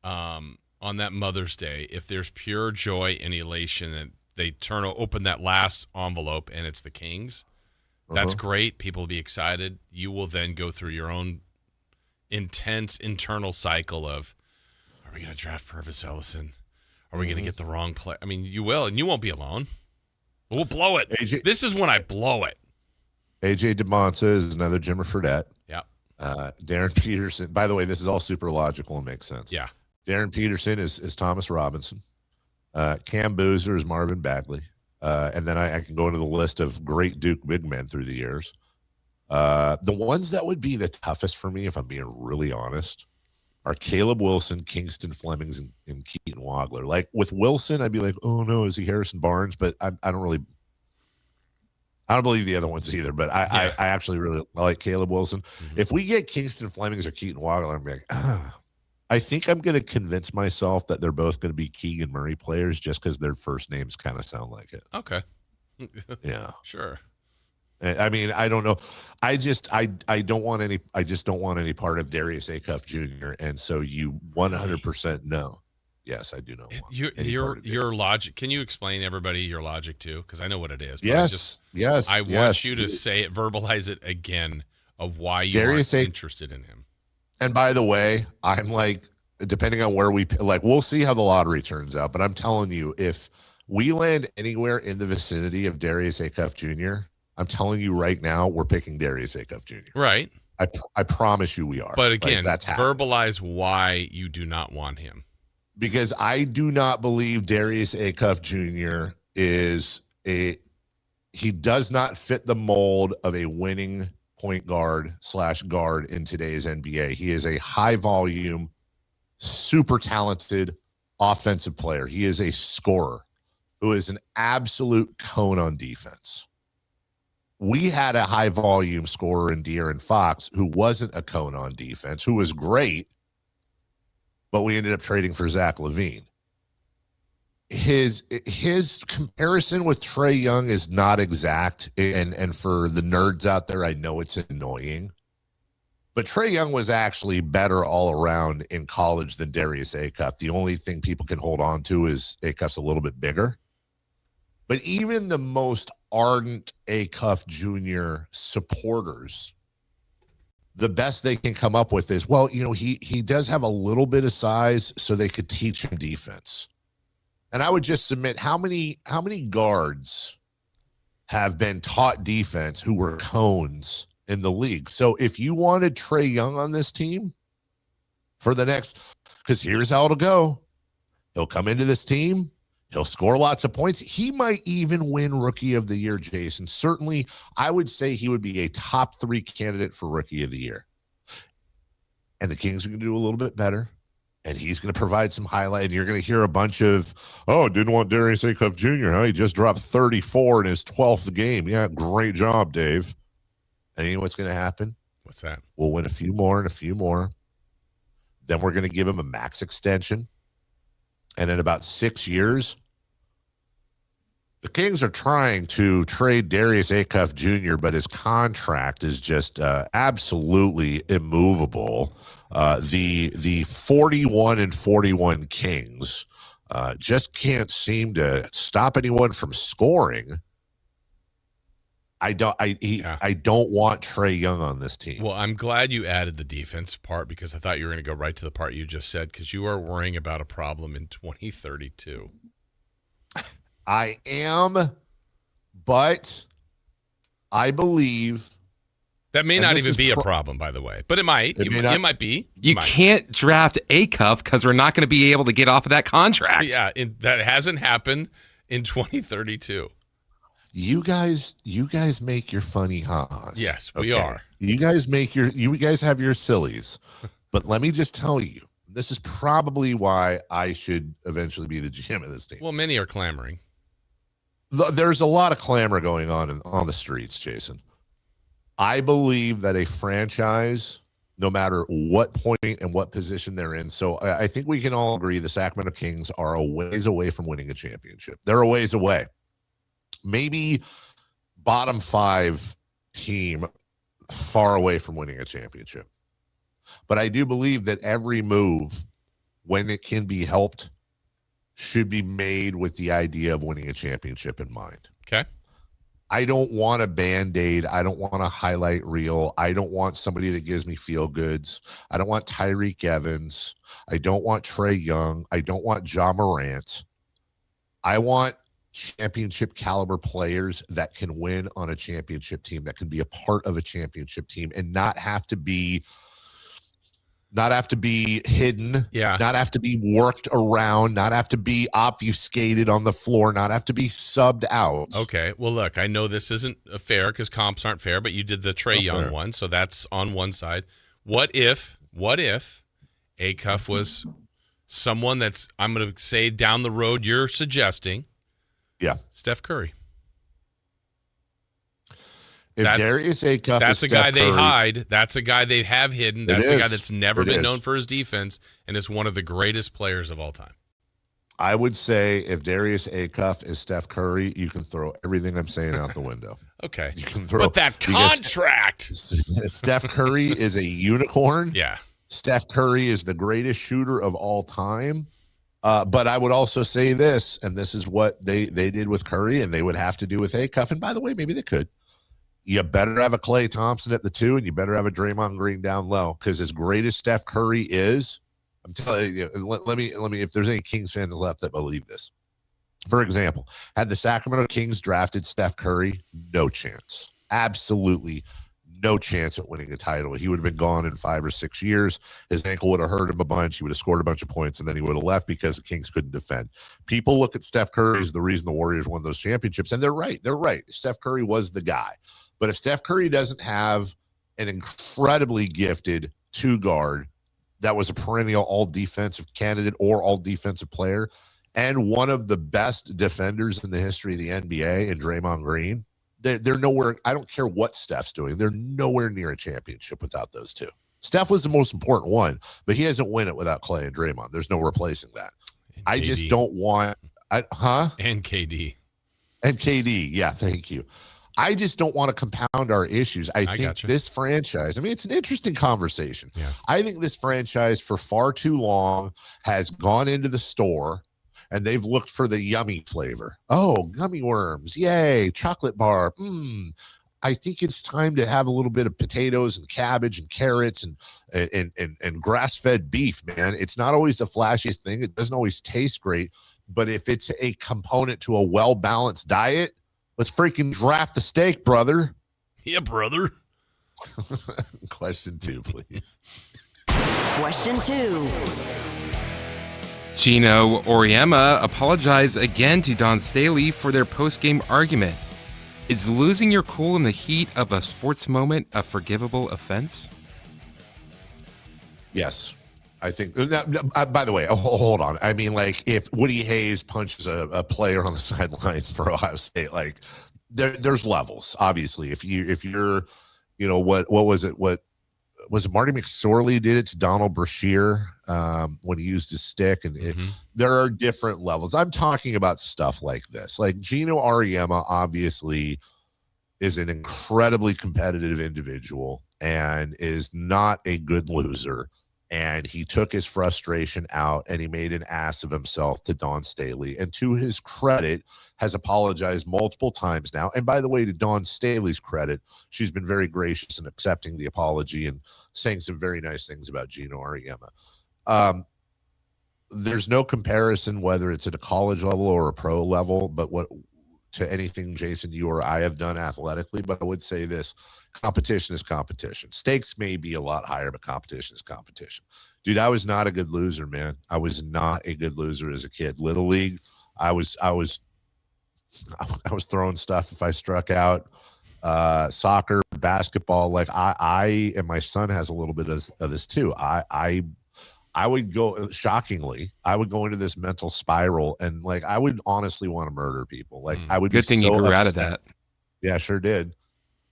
on that Mother's Day, if there's pure joy and elation and they open that last envelope and it's the Kings, that's great. People will be excited. You will then go through your own intense internal cycle of, are we going to draft Purvis Ellison? Are we going to get the wrong play? I mean, you will, and you won't be alone. We'll blow it. This is when I blow it. AJ DeMonta is another Jimmer Fredette. Yeah. Darren Peterson. By the way, this is all super logical and makes sense. Yeah. Darren Peterson is Thomas Robinson. Cam Boozer is Marvin Bagley. And then I can go into the list of great Duke big men through the years. The ones that would be the toughest for me, if I'm being really honest, are Caleb Wilson, Kingston Flemings, and Keaton Wagler. Like with Wilson, I'd be like, oh no, is he Harrison Barnes? But I don't believe the other ones either. But I actually really like Caleb Wilson. Mm-hmm. If we get Kingston Flemings or Keaton Wagler, I'm like, I think I'm going to convince myself that they're both going to be Keegan Murray players just because their first names kind of sound like it. Okay. Yeah. Sure. I mean, I don't know. I just don't want any part of Darius Acuff Jr. And so you 100% know. Yes, I do know. Your logic. Can you explain everybody your logic too? Because I know what it is. Yes. I want you to say it, verbalize it again of why you are interested in him. And by the way, I'm like, depending on where we'll see how the lottery turns out. But I'm telling you, if we land anywhere in the vicinity of Darius Acuff Jr., I'm telling you right now, we're picking Darius Acuff Jr. Right. I promise you we are. But again, that's verbalize why you do not want him. Because I do not believe Darius Acuff Jr. he does not fit the mold of a winning point guard in today's NBA. He is a high volume, super talented offensive player. He is a scorer who is an absolute cone on defense. We had a high volume scorer in De'Aaron Fox who wasn't a cone on defense, who was great, but we ended up trading for Zach LaVine. His comparison with Trae Young is not exact, and for the nerds out there, I know it's annoying, but Trae Young was actually better all around in college than Darius Acuff. The only thing people can hold on to is Acuff's a little bit bigger. But even the most ardent Acuff Jr. supporters, the best they can come up with is, well, he does have a little bit of size, so they could teach him defense. And I would just submit, how many guards have been taught defense who were cones in the league? So if you wanted Trae Young on this team for the next, because here's how it'll go. He'll come into this team. He'll score lots of points. He might even win Rookie of the Year, Jason. Certainly, I would say he would be a top 3 candidate for Rookie of the Year. And the Kings are going to do a little bit better. And he's going to provide some highlight. And you're going to hear a bunch of, didn't want Darius Acuff Jr. Huh? He just dropped 34 in his 12th game. Yeah, great job, Dave. And you know what's going to happen? What's that? We'll win a few more and a few more. Then we're going to give him a max extension. And in about 6 years, the Kings are trying to trade Darius Acuff Jr., but his contract is just absolutely immovable. The 41-41 Kings just can't seem to stop anyone from scoring. I don't want Trae Young on this team. Well, I'm glad you added the defense part, because I thought you were going to go right to the part you just said, because you are worrying about a problem in 2032. I am, but I believe that may not even be a problem, by the way, but it might. It might be. You can't draft Acuff because we're not going to be able to get off of that contract. Yeah, that hasn't happened in 2032. You guys make your funny ha-has. Yes, we are. You guys have your sillies, but let me just tell you, this is probably why I should eventually be the GM of this team. Well, many are clamoring. There's a lot of clamor going on the streets, Jason. I believe that a franchise, no matter what point and what position they're in, so I think we can all agree the Sacramento Kings are a ways away from winning a championship. They're a ways away. Maybe bottom 5 team far away from winning a championship. But I do believe that every move, when it can be helped, should be made with the idea of winning a championship in mind. Okay. I don't want a Band-Aid. I don't want a highlight reel. I don't want somebody that gives me feel goods. I don't want Tyreek Evans. I don't want Trae Young. I don't want Ja Morant. I want championship caliber players that can win on a championship team, that can be a part of a championship team and not have to be not have to be hidden, not have to be worked around, not have to be obfuscated on the floor, not have to be subbed out. Okay, well, look, I know this isn't fair because comps aren't fair, but you did the Trae Young one, so that's on one side. What if Acuff was someone that's, I'm going to say down the road you're suggesting, Steph Curry? If Darius Acuff that's is a guy Steph they Curry, hide. That's a guy they have hidden. That's a guy that's never been known for his defense, and is one of the greatest players of all time. I would say if Darius Acuff is Steph Curry, you can throw everything I'm saying out the window. Okay. You can throw, but that contract. Steph Curry is a unicorn. Yeah. Steph Curry is the greatest shooter of all time. But I would also say this, and this is what they did with Curry, and they would have to do with Acuff. And by the way, maybe they could. You better have a Klay Thompson at the 2, and you better have a Draymond Green down low. Because as great as Steph Curry is, I'm telling you, let me. If there's any Kings fans left that believe this, for example, had the Sacramento Kings drafted Steph Curry, no chance, absolutely no chance at winning a title. He would have been gone in 5 or 6 years. His ankle would have hurt him a bunch. He would have scored a bunch of points, and then he would have left because the Kings couldn't defend. People look at Steph Curry as the reason the Warriors won those championships, and they're right. They're right. Steph Curry was the guy. But if Steph Curry doesn't have an incredibly gifted 2-guard that was a perennial all-defensive candidate or all-defensive player, and one of the best defenders in the history of the NBA in Draymond Green, they're nowhere. I don't care what Steph's doing. They're nowhere near a championship without those two. Steph was the most important one, but he hasn't won it without Klay and Draymond. There's no replacing that. I just don't want And KD. And KD. Yeah, thank you. I just don't want to compound our issues. I think this franchise, I mean, it's an interesting conversation. Yeah. I think this franchise for far too long has gone into the store and they've looked for the yummy flavor. Oh, gummy worms. Yay. Chocolate bar. I think it's time to have a little bit of potatoes and cabbage and carrots and grass-fed beef, man. It's not always the flashiest thing. It doesn't always taste great. But if it's a component to a well-balanced diet, let's freaking draft the steak, brother. Yeah, brother. Question 2, please. Question 2. Gino Auriemma apologized again to Don Staley for their post-game argument. Is losing your cool in the heat of a sports moment a forgivable offense? Yes. I think, by the way, hold on. I mean, like, if Woody Hayes punches a player on the sideline for Ohio State, like, there's levels, obviously. If you're, you know, what was it? What was it? Marty McSorley did it to Donald Brashear when he used his stick, and there are different levels. I'm talking about stuff like this. Like, Gino Auriemma obviously is an incredibly competitive individual and is not a good loser. And he took his frustration out and he made an ass of himself to Dawn Staley. And to his credit, has apologized multiple times now. And by the way, to Dawn Staley's credit, she's been very gracious in accepting the apology and saying some very nice things about Gino Auriemma. There's no comparison whether it's at a college level or a pro level, but to anything, Jason, you or I have done athletically. But I would say this. Competition is competition. Stakes may be a lot higher, but competition is competition. Dude, I was not a good loser, man. I was not a good loser as a kid. Little League, I was throwing stuff if I struck out. Soccer, basketball, like I and my son has a little bit of this too. I would go, shockingly, I would go into this mental spiral and like I would honestly want to murder people. Like I would. Good thing you grew out of that. Yeah, sure did.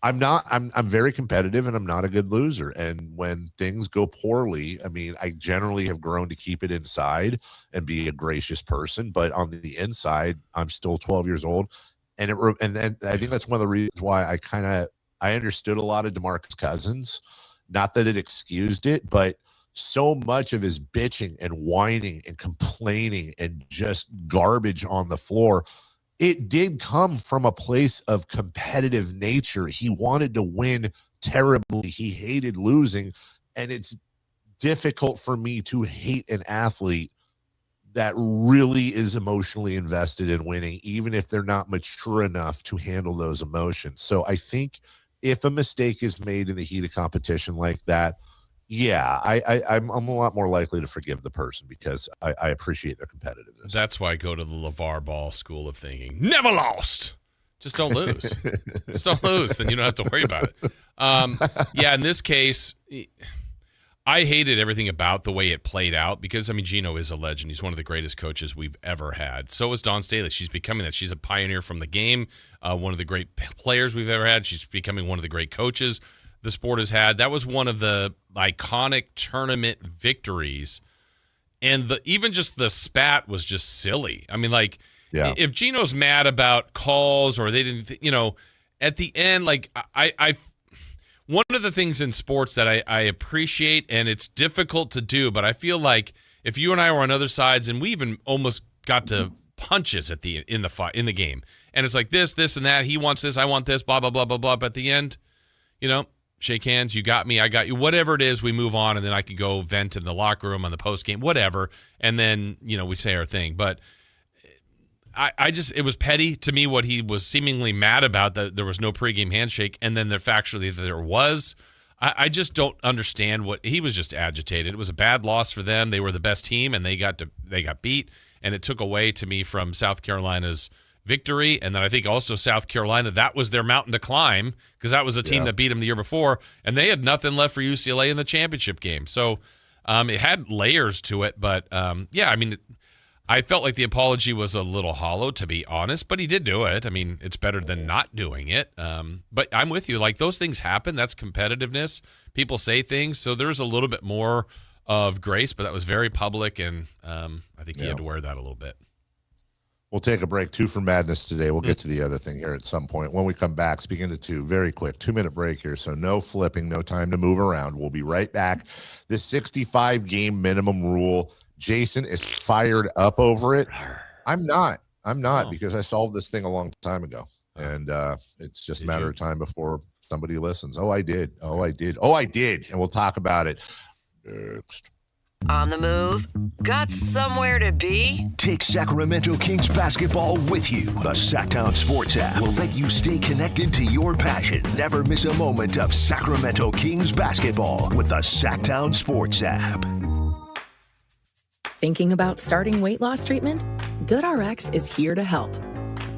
I'm very competitive and I'm not a good loser. And when things go poorly, I mean, I generally have grown to keep it inside and be a gracious person. But on the inside, I'm still 12 years old. And I think that's one of the reasons why I understood a lot of DeMarcus Cousins. Not that it excused it, but so much of his bitching and whining and complaining and just garbage on the floor, it did come from a place of competitive nature. He wanted to win terribly. He hated losing. And it's difficult for me to hate an athlete that really is emotionally invested in winning, even if they're not mature enough to handle those emotions. So I think if a mistake is made in the heat of competition like that, Yeah, I'm a lot more likely to forgive the person because I appreciate their competitiveness. That's why I go to the LeVar Ball school of thinking. Never lost. Just don't lose. Just don't lose, then you don't have to worry about it. Yeah, in this case, I hated everything about the way it played out because, I mean, Gino is a legend. He's one of the greatest coaches we've ever had. So is Dawn Staley. She's becoming that. She's a pioneer from the game, one of the great players we've ever had. She's becoming one of the great coaches the sport has had. That was one of the iconic tournament victories. And even just the spat was just silly. I mean, like, if Gino's mad about calls or they didn't, at the end, like, I one of the things in sports that I appreciate, and it's difficult to do, but I feel like if you and I were on other sides, and we even almost got to punches in the game, and it's like this, and that, he wants this, I want this, blah blah blah blah blah. But at the end, shake hands, you got me, I got you, whatever it is, we move on, and then I could go vent in the locker room on the post game, whatever, and then we say our thing. But I just, it was petty to me what he was seemingly mad about, that there was no pregame handshake, and then factually there was. I just don't understand what he was just agitated. It was a bad loss for them. They were the best team, and they got beat, and it took away to me from South Carolina's victory. And then I think also South Carolina, that was their mountain to climb because that was a team that beat them the year before, and they had nothing left for UCLA in the championship game. So it had layers to it, but I mean, I felt like the apology was a little hollow, to be honest, but he did do it. I mean, it's better than not doing it. But I'm with you. Like, those things happen. That's competitiveness. People say things. So there's a little bit more of grace, but that was very public, and I think he had to wear that a little bit. We'll take a break. 2 for Madness today. We'll get to the other thing here at some point. When we come back, speaking to 2, very quick, 2-minute break here. So no flipping, no time to move around. We'll be right back. The 65-game minimum rule. Jason is fired up over it. I'm not because I solved this thing a long time ago. And it's just a matter of time before somebody listens. I did. And we'll talk about it next. On the move? Got somewhere to be? Take Sacramento Kings basketball with you. The Sactown Sports app will let you stay connected to your passion. Never miss a moment of Sacramento Kings basketball with the Sactown Sports app. Thinking about starting weight loss treatment? GoodRx is here to help.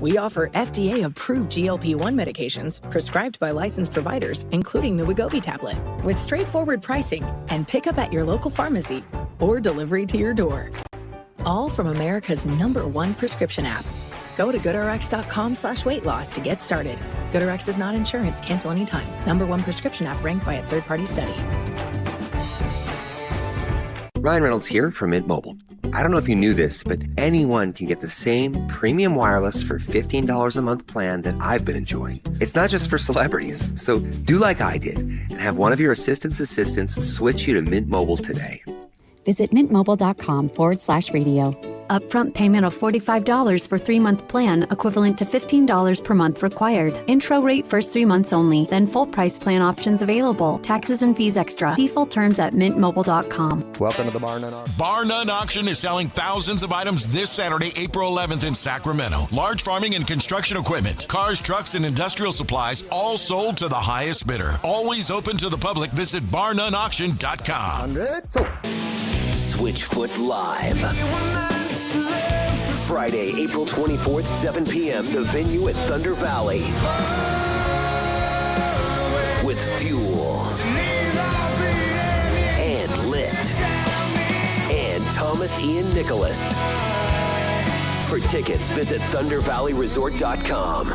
We offer FDA-approved GLP-1 medications prescribed by licensed providers, including the Wegovy tablet, with straightforward pricing and pickup at your local pharmacy or delivery to your door. All from America's #1 prescription app. Go to GoodRx.com/weight-loss to get started. GoodRx is not insurance. Cancel anytime. #1 prescription app ranked by a third-party study. Ryan Reynolds here from Mint Mobile. I don't know if you knew this, but anyone can get the same premium wireless for $15 a month plan that I've been enjoying. It's not just for celebrities. So do like I did and have one of your assistants switch you to Mint Mobile today. Visit mintmobile.com/radio. Upfront payment of $45 for 3-month plan, equivalent to $15 per month required. Intro rate first 3 months only, then full price plan options available. Taxes and fees extra. See full terms at mintmobile.com. Welcome to the Bar None Auction. Bar None Auction is selling thousands of items this Saturday, April 11th in Sacramento. Large farming and construction equipment, cars, trucks, and industrial supplies, all sold to the highest bidder. Always open to the public. Visit barnoneauction.com. Switchfoot Live. Friday, April 24th, 7 p.m., the venue at Thunder Valley. With Fuel. And Lit. And Thomas Ian Nicholas. For tickets, visit ThunderValleyResort.com.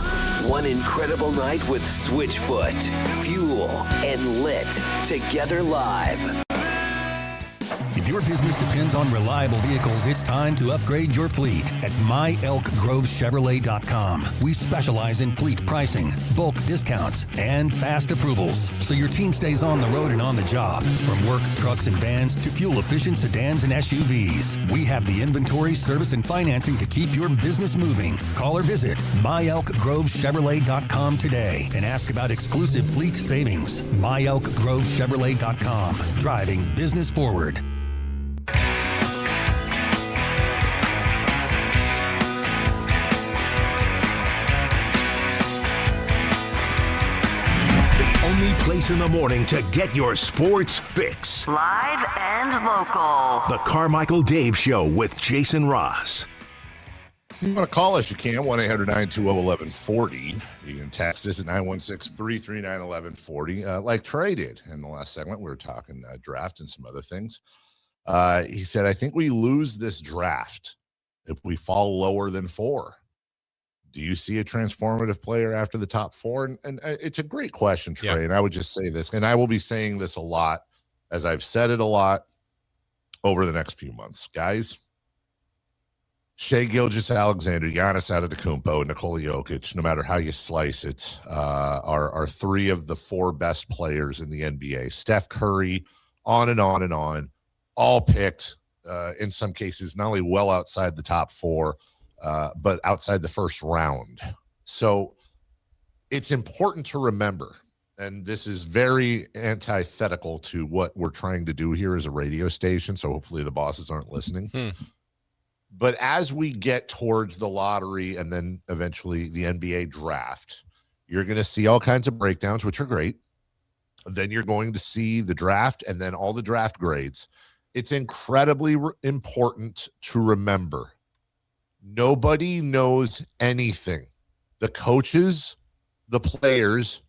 One incredible night with Switchfoot, Fuel, and Lit. Together live. If your business depends on reliable vehicles, it's time to upgrade your fleet at myelkgrovechevrolet.com. We specialize in fleet pricing, bulk discounts, and fast approvals, so your team stays on the road and on the job. From work trucks and vans to fuel-efficient sedans and SUVs, we have the inventory, service, and financing to keep your business moving. Call or visit myelkgrovechevrolet.com today and ask about exclusive fleet savings. myelkgrovechevrolet.com. Driving business forward. place in the morning to get your sports fix. Live and local. The Carmichael Dave Show with Jason Ross. If you want to call us, you can. 1-800-920-1140. You can text us at 916-339-1140. Like Trey did in the last segment. We were talking draft and some other things. He said, I think we lose this draft if we fall lower than 4. Do you see a transformative player after the top 4? And it's a great question, Trey. Yeah. And I would just say this, and I will be saying this a lot, as I've said it a lot over the next few months. Guys, Shai Gilgeous-Alexander, Giannis Antetokounmpo, and Nikola Jokic, no matter how you slice it, are 3 of the 4 best players in the NBA. Steph Curry, on and on and on, all picked, in some cases, not only well outside the top 4, but outside the first round. So it's important to remember, and this is very antithetical to what we're trying to do here as a radio station, so hopefully the bosses aren't listening. But as we get towards the lottery and then eventually the NBA draft, you're going to see all kinds of breakdowns, which are great. Then you're going to see the draft and then all the draft grades. It's incredibly important to remember, nobody knows anything. The coaches, the players,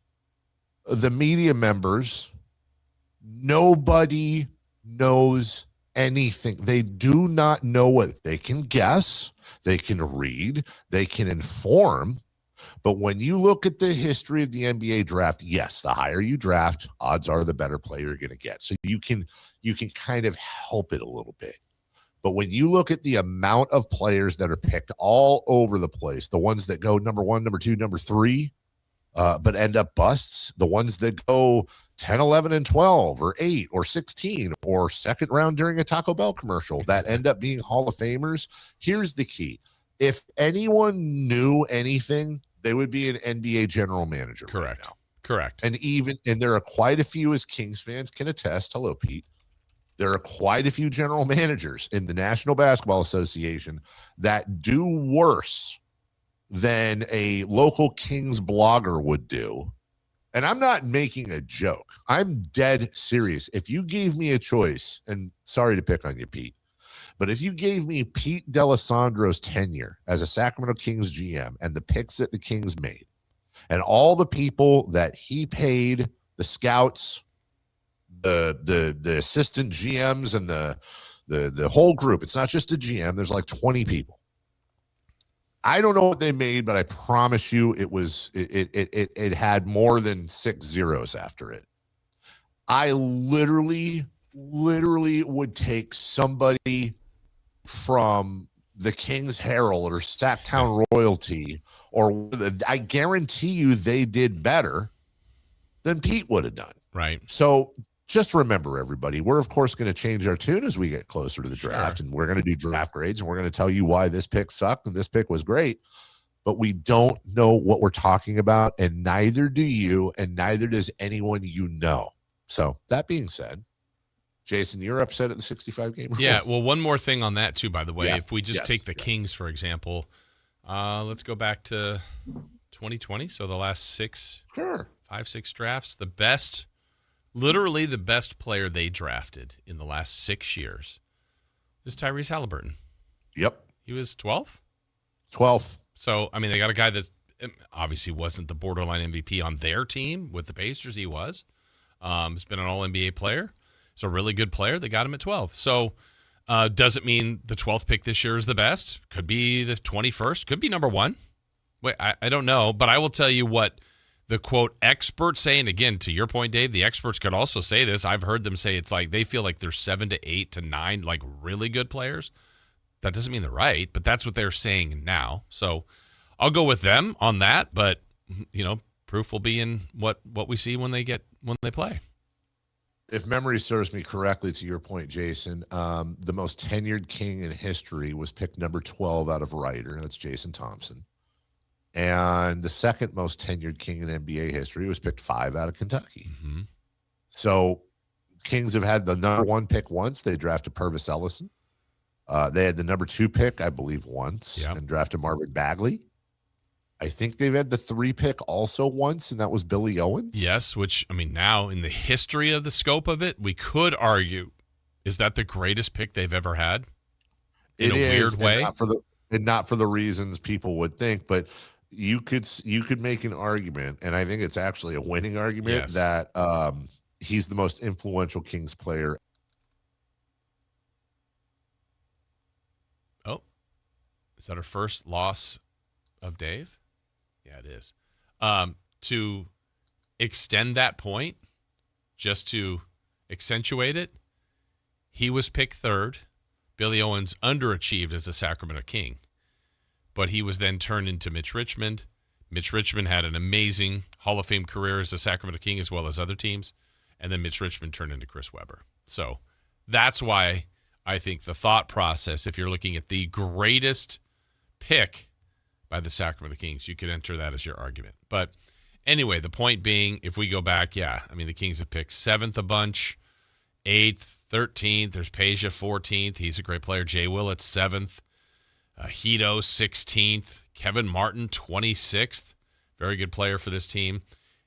the media members, nobody knows anything. They do not know what they can guess, they can read, they can inform. But when you look at the history of the NBA draft, yes, the higher you draft, odds are the better player you're going to get. So you can kind of help it a little bit. But when you look at the amount of players that are picked all over the place, the ones that go number 1, number 2, number 3, but end up busts, the ones that go 10, 11, and 12, or 8, or 16, or second round during a Taco Bell commercial that end up being Hall of Famers. Here's the key. If anyone knew anything, they would be an NBA general manager. Correct. Right now. Correct. And there are quite a few, as Kings fans can attest. Hello, Pete. There are quite a few general managers in the National Basketball Association that do worse than a local Kings blogger would do. And I'm not making a joke. I'm dead serious. If you gave me a choice, and sorry to pick on you, Pete, but if you gave me Pete D'Alessandro's tenure as a Sacramento Kings GM and the picks that the Kings made and all the people that he paid, the scouts, the assistant GMs and the whole group, it's not just a GM, there's like 20 people. I don't know what they made, but I promise you it had more than 6 zeros after it. I literally would take somebody from the Kings Herald or Sactown Royalty, or I guarantee you they did better than Pete would have done. Right. So just remember, everybody, we're, of course, going to change our tune as we get closer to the draft, and we're going to do draft grades, and we're going to tell you why this pick sucked and this pick was great. But we don't know what we're talking about, and neither do you, and neither does anyone you know. So that being said, Jason, you're upset at the 65-game rule? Yeah, well, one more thing on that, too, by the way. Yeah. If we just take the Kings, for example, let's go back to 2020, so the last 5-6 drafts, literally the best player they drafted in the last 6 years is Tyrese Halliburton. Yep. He was 12th? 12th. So, I mean, they got a guy that obviously wasn't the borderline MVP on their team. With the Pacers, he was. He's been an all-NBA player. He's a really good player. They got him at 12. So, does it mean the 12th pick this year is the best? Could be the 21st. Could be number 1. Wait, I don't know. But I will tell you what the, quote, experts say, and again, to your point, Dave, the experts could also say this. I've heard them say it's like they feel like there's 7 to 8 to 9 like really good players. That doesn't mean they're right, but that's what they're saying now. So I'll go with them on that, but proof will be in what we see when they play. If memory serves me correctly, to your point, Jason, the most tenured King in history was picked number 12 out of Ryder. That's Jason Thompson. And the second most tenured King in NBA history was picked 5 out of Kentucky. Mm-hmm. So Kings have had the number 1 pick once. They drafted Purvis Ellison. They had the number 2 pick, I believe, once, and drafted Marvin Bagley. I think they've had the 3 pick also once, and that was Billy Owens. Yes, which, I mean, now in the history of the scope of it, we could argue, is that the greatest pick they've ever had? In a weird way? Not for the reasons people would think, but you could make an argument, and I think it's actually a winning argument, that he's the most influential Kings player. Oh, is that our first loss of Dave? Yeah, it is. To extend that point, just to accentuate it, he was picked 3rd. Billy Owens underachieved as a Sacramento King, but he was then turned into Mitch Richmond. Mitch Richmond had an amazing Hall of Fame career as a Sacramento King as well as other teams, and then Mitch Richmond turned into Chris Webber. So that's why I think the thought process, if you're looking at the greatest pick by the Sacramento Kings, you could enter that as your argument. But anyway, the point being, if we go back, the Kings have picked 7th a bunch, 8th, 13th. There's Peja 14th. He's a great player. Jay Willett 7th. Hito 16th. Kevin Martin 26th. Very good player for this team.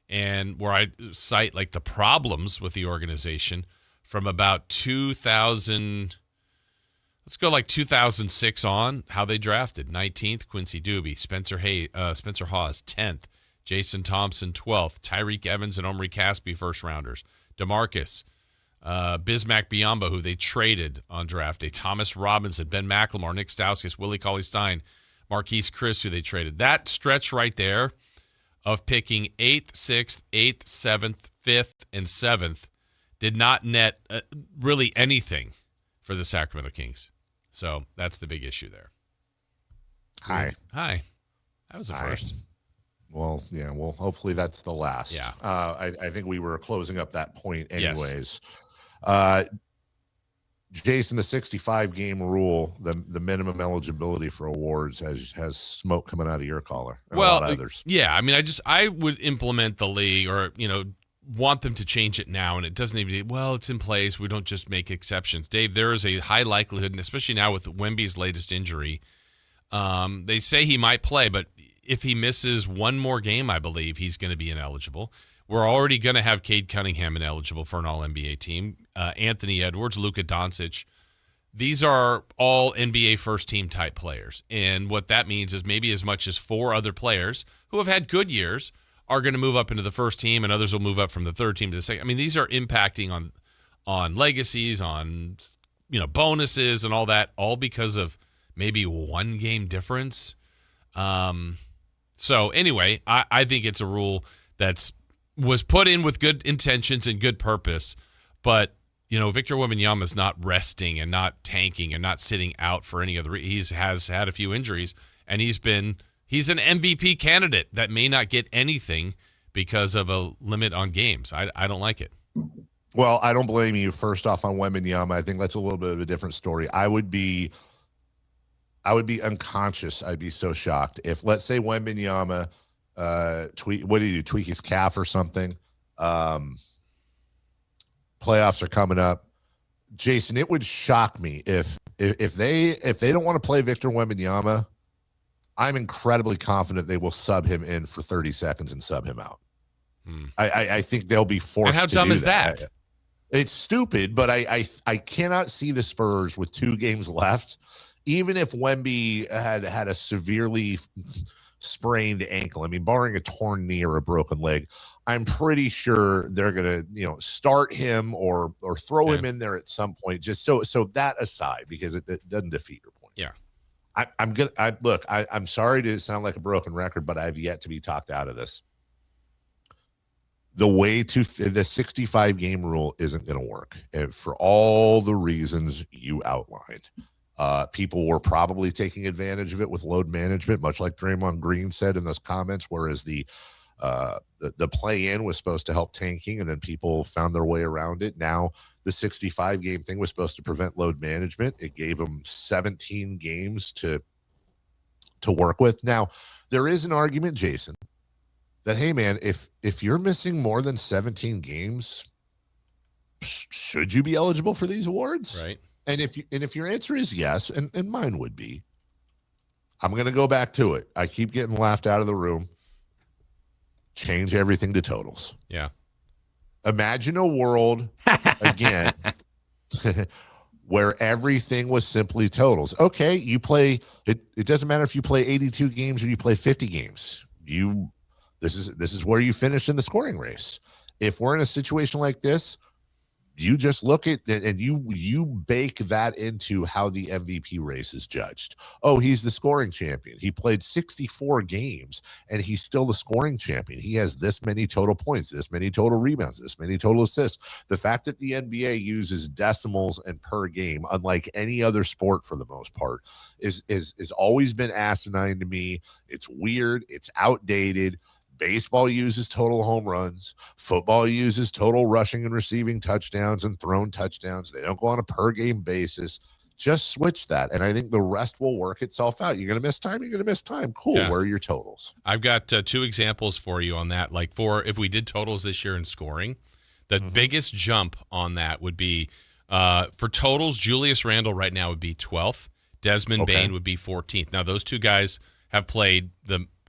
And where I cite like the problems with the organization from about 2000, let's go like 2006 on, how they drafted. 19th, Quincy Doobie. Spencer Hawes 10th. Jason Thompson 12th. Tyreek Evans and Omri Caspi first rounders. DeMarcus. Bismack Biyombo, who they traded on draft day. Thomas Robinson, Ben McLemore, Nick Stauskas, Willie Cauley-Stein, Marquise Chris, who they traded. That stretch right there of picking 8th, 6th, 8th, 7th, 5th, and 7th did not net really anything for the Sacramento Kings. So that's the big issue there. Hi. That was the first. Well, yeah. Well, hopefully that's the last. Yeah. I think we were closing up that point anyways. Yes. Jason, the 65-game rule, the minimum eligibility for awards has smoke coming out of your collar. And a lot of others. Yeah. I mean, I would implement the league, or want them to change it now, and it doesn't even be, well, it's in place. We don't just make exceptions. Dave, there is a high likelihood, and especially now with Wemby's latest injury, they say he might play, but if he misses one more game, I believe he's going to be ineligible. We're already going to have Cade Cunningham ineligible for an All-NBA team. Anthony Edwards, Luka Doncic. These are all NBA first-team type players. And what that means is maybe as much as 4 other players who have had good years are going to move up into the first team, and others will move up from the third team to the second. I mean, these are impacting on legacies, on bonuses and all that, all because of maybe one game difference. So anyway, I think it's a rule that's was put in with good intentions and good purpose, but Victor Wembanyama is not resting and not tanking and not sitting out for any other. He has had a few injuries, and he's an MVP candidate that may not get anything because of a limit on games. I don't like it. Well, I don't blame you. First off, on Wembanyama, I think that's a little bit of a different story. I would be unconscious. I'd be so shocked if, let's say, Wembanyama tweak his calf or something. Playoffs are coming up. Jason, it would shock me if they don't want to play Victor Wembanyama. I'm incredibly confident they will sub him in for 30 seconds and sub him out. I think they'll be forced. And how dumb is that? It's stupid, but I cannot see the Spurs with 2 games left. Even if Wemby had a severely sprained ankle, I mean, barring a torn knee or a broken leg, I'm pretty sure they're gonna, start him or throw him in there at some point. Just so that aside, because it doesn't defeat your point. Yeah, I'm sorry to sound like a broken record, but I've yet to be talked out of this. The way to the 65-game rule isn't going to work, and for all the reasons you outlined. People were probably taking advantage of it with load management, much like Draymond Green said in those comments, whereas the play-in was supposed to help tanking, and then people found their way around it. Now, the 65-game thing was supposed to prevent load management. It gave them 17 games to work with. Now, there is an argument, Jason, that, hey, man, if you're missing more than 17 games, should you be eligible for these awards? Right. And if your answer is yes, and mine would be, I'm going to go back to it. I keep getting laughed out of the room. Change everything to totals. Yeah. Imagine a world, again, where everything was simply totals. Okay, you play, it doesn't matter if you play 82 games or you play 50 games. This is where you finish in the scoring race. If we're in a situation like this, you just look at it and you bake that into how the MVP race is judged. Oh, he's the scoring champion. He played 64 games and he's still the scoring champion. He has this many total points, this many total rebounds, this many total assists. The fact that the NBA uses decimals and per game, unlike any other sport for the most part, is always been asinine to me. It's weird. It's outdated. Baseball uses total home runs. Football uses total rushing and receiving touchdowns and thrown touchdowns. They don't go on a per game basis. Just switch that. And I think the rest will work itself out. You're going to miss time. You're going to miss time. Cool. Yeah. Where are your totals? I've got 2 examples for you on that. Like if we did totals this year in scoring, the biggest jump on that would be for totals, Julius Randle right now would be 12th. Desmond Bane would be 14th. Now, those two guys have played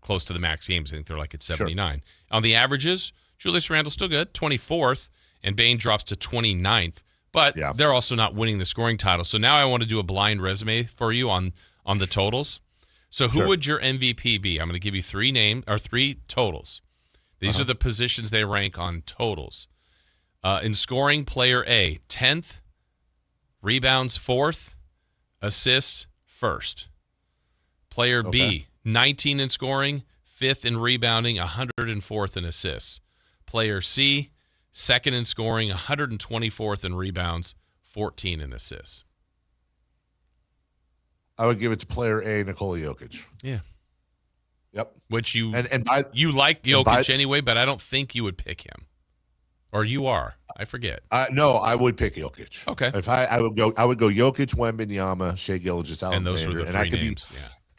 close to the max games. I think they're like at 79. Sure. On the averages, Julius Randle's still good, 24th, and Bane drops to 29th. But they're also not winning the scoring title. So now I want to do a blind resume for you on the totals. So who would your MVP be? I'm going to give you 3 totals. These are the positions they rank on totals. In scoring, player A, 10th, rebounds 4th, assists 1st. Player B, 19 in scoring, 5th in rebounding, 104th in assists. Player C, 2nd in scoring, 124th in rebounds, 14 in assists. I would give it to player A, Nikola Jokic. Yeah. Yep. Which you like Jokic anyway, but I don't think you would pick him. Or you are. I forget. No, I would pick Jokic. Okay. If I would go Jokic, Wembanyama, Shai Gilgeous-Alexander. And those were the 3 names.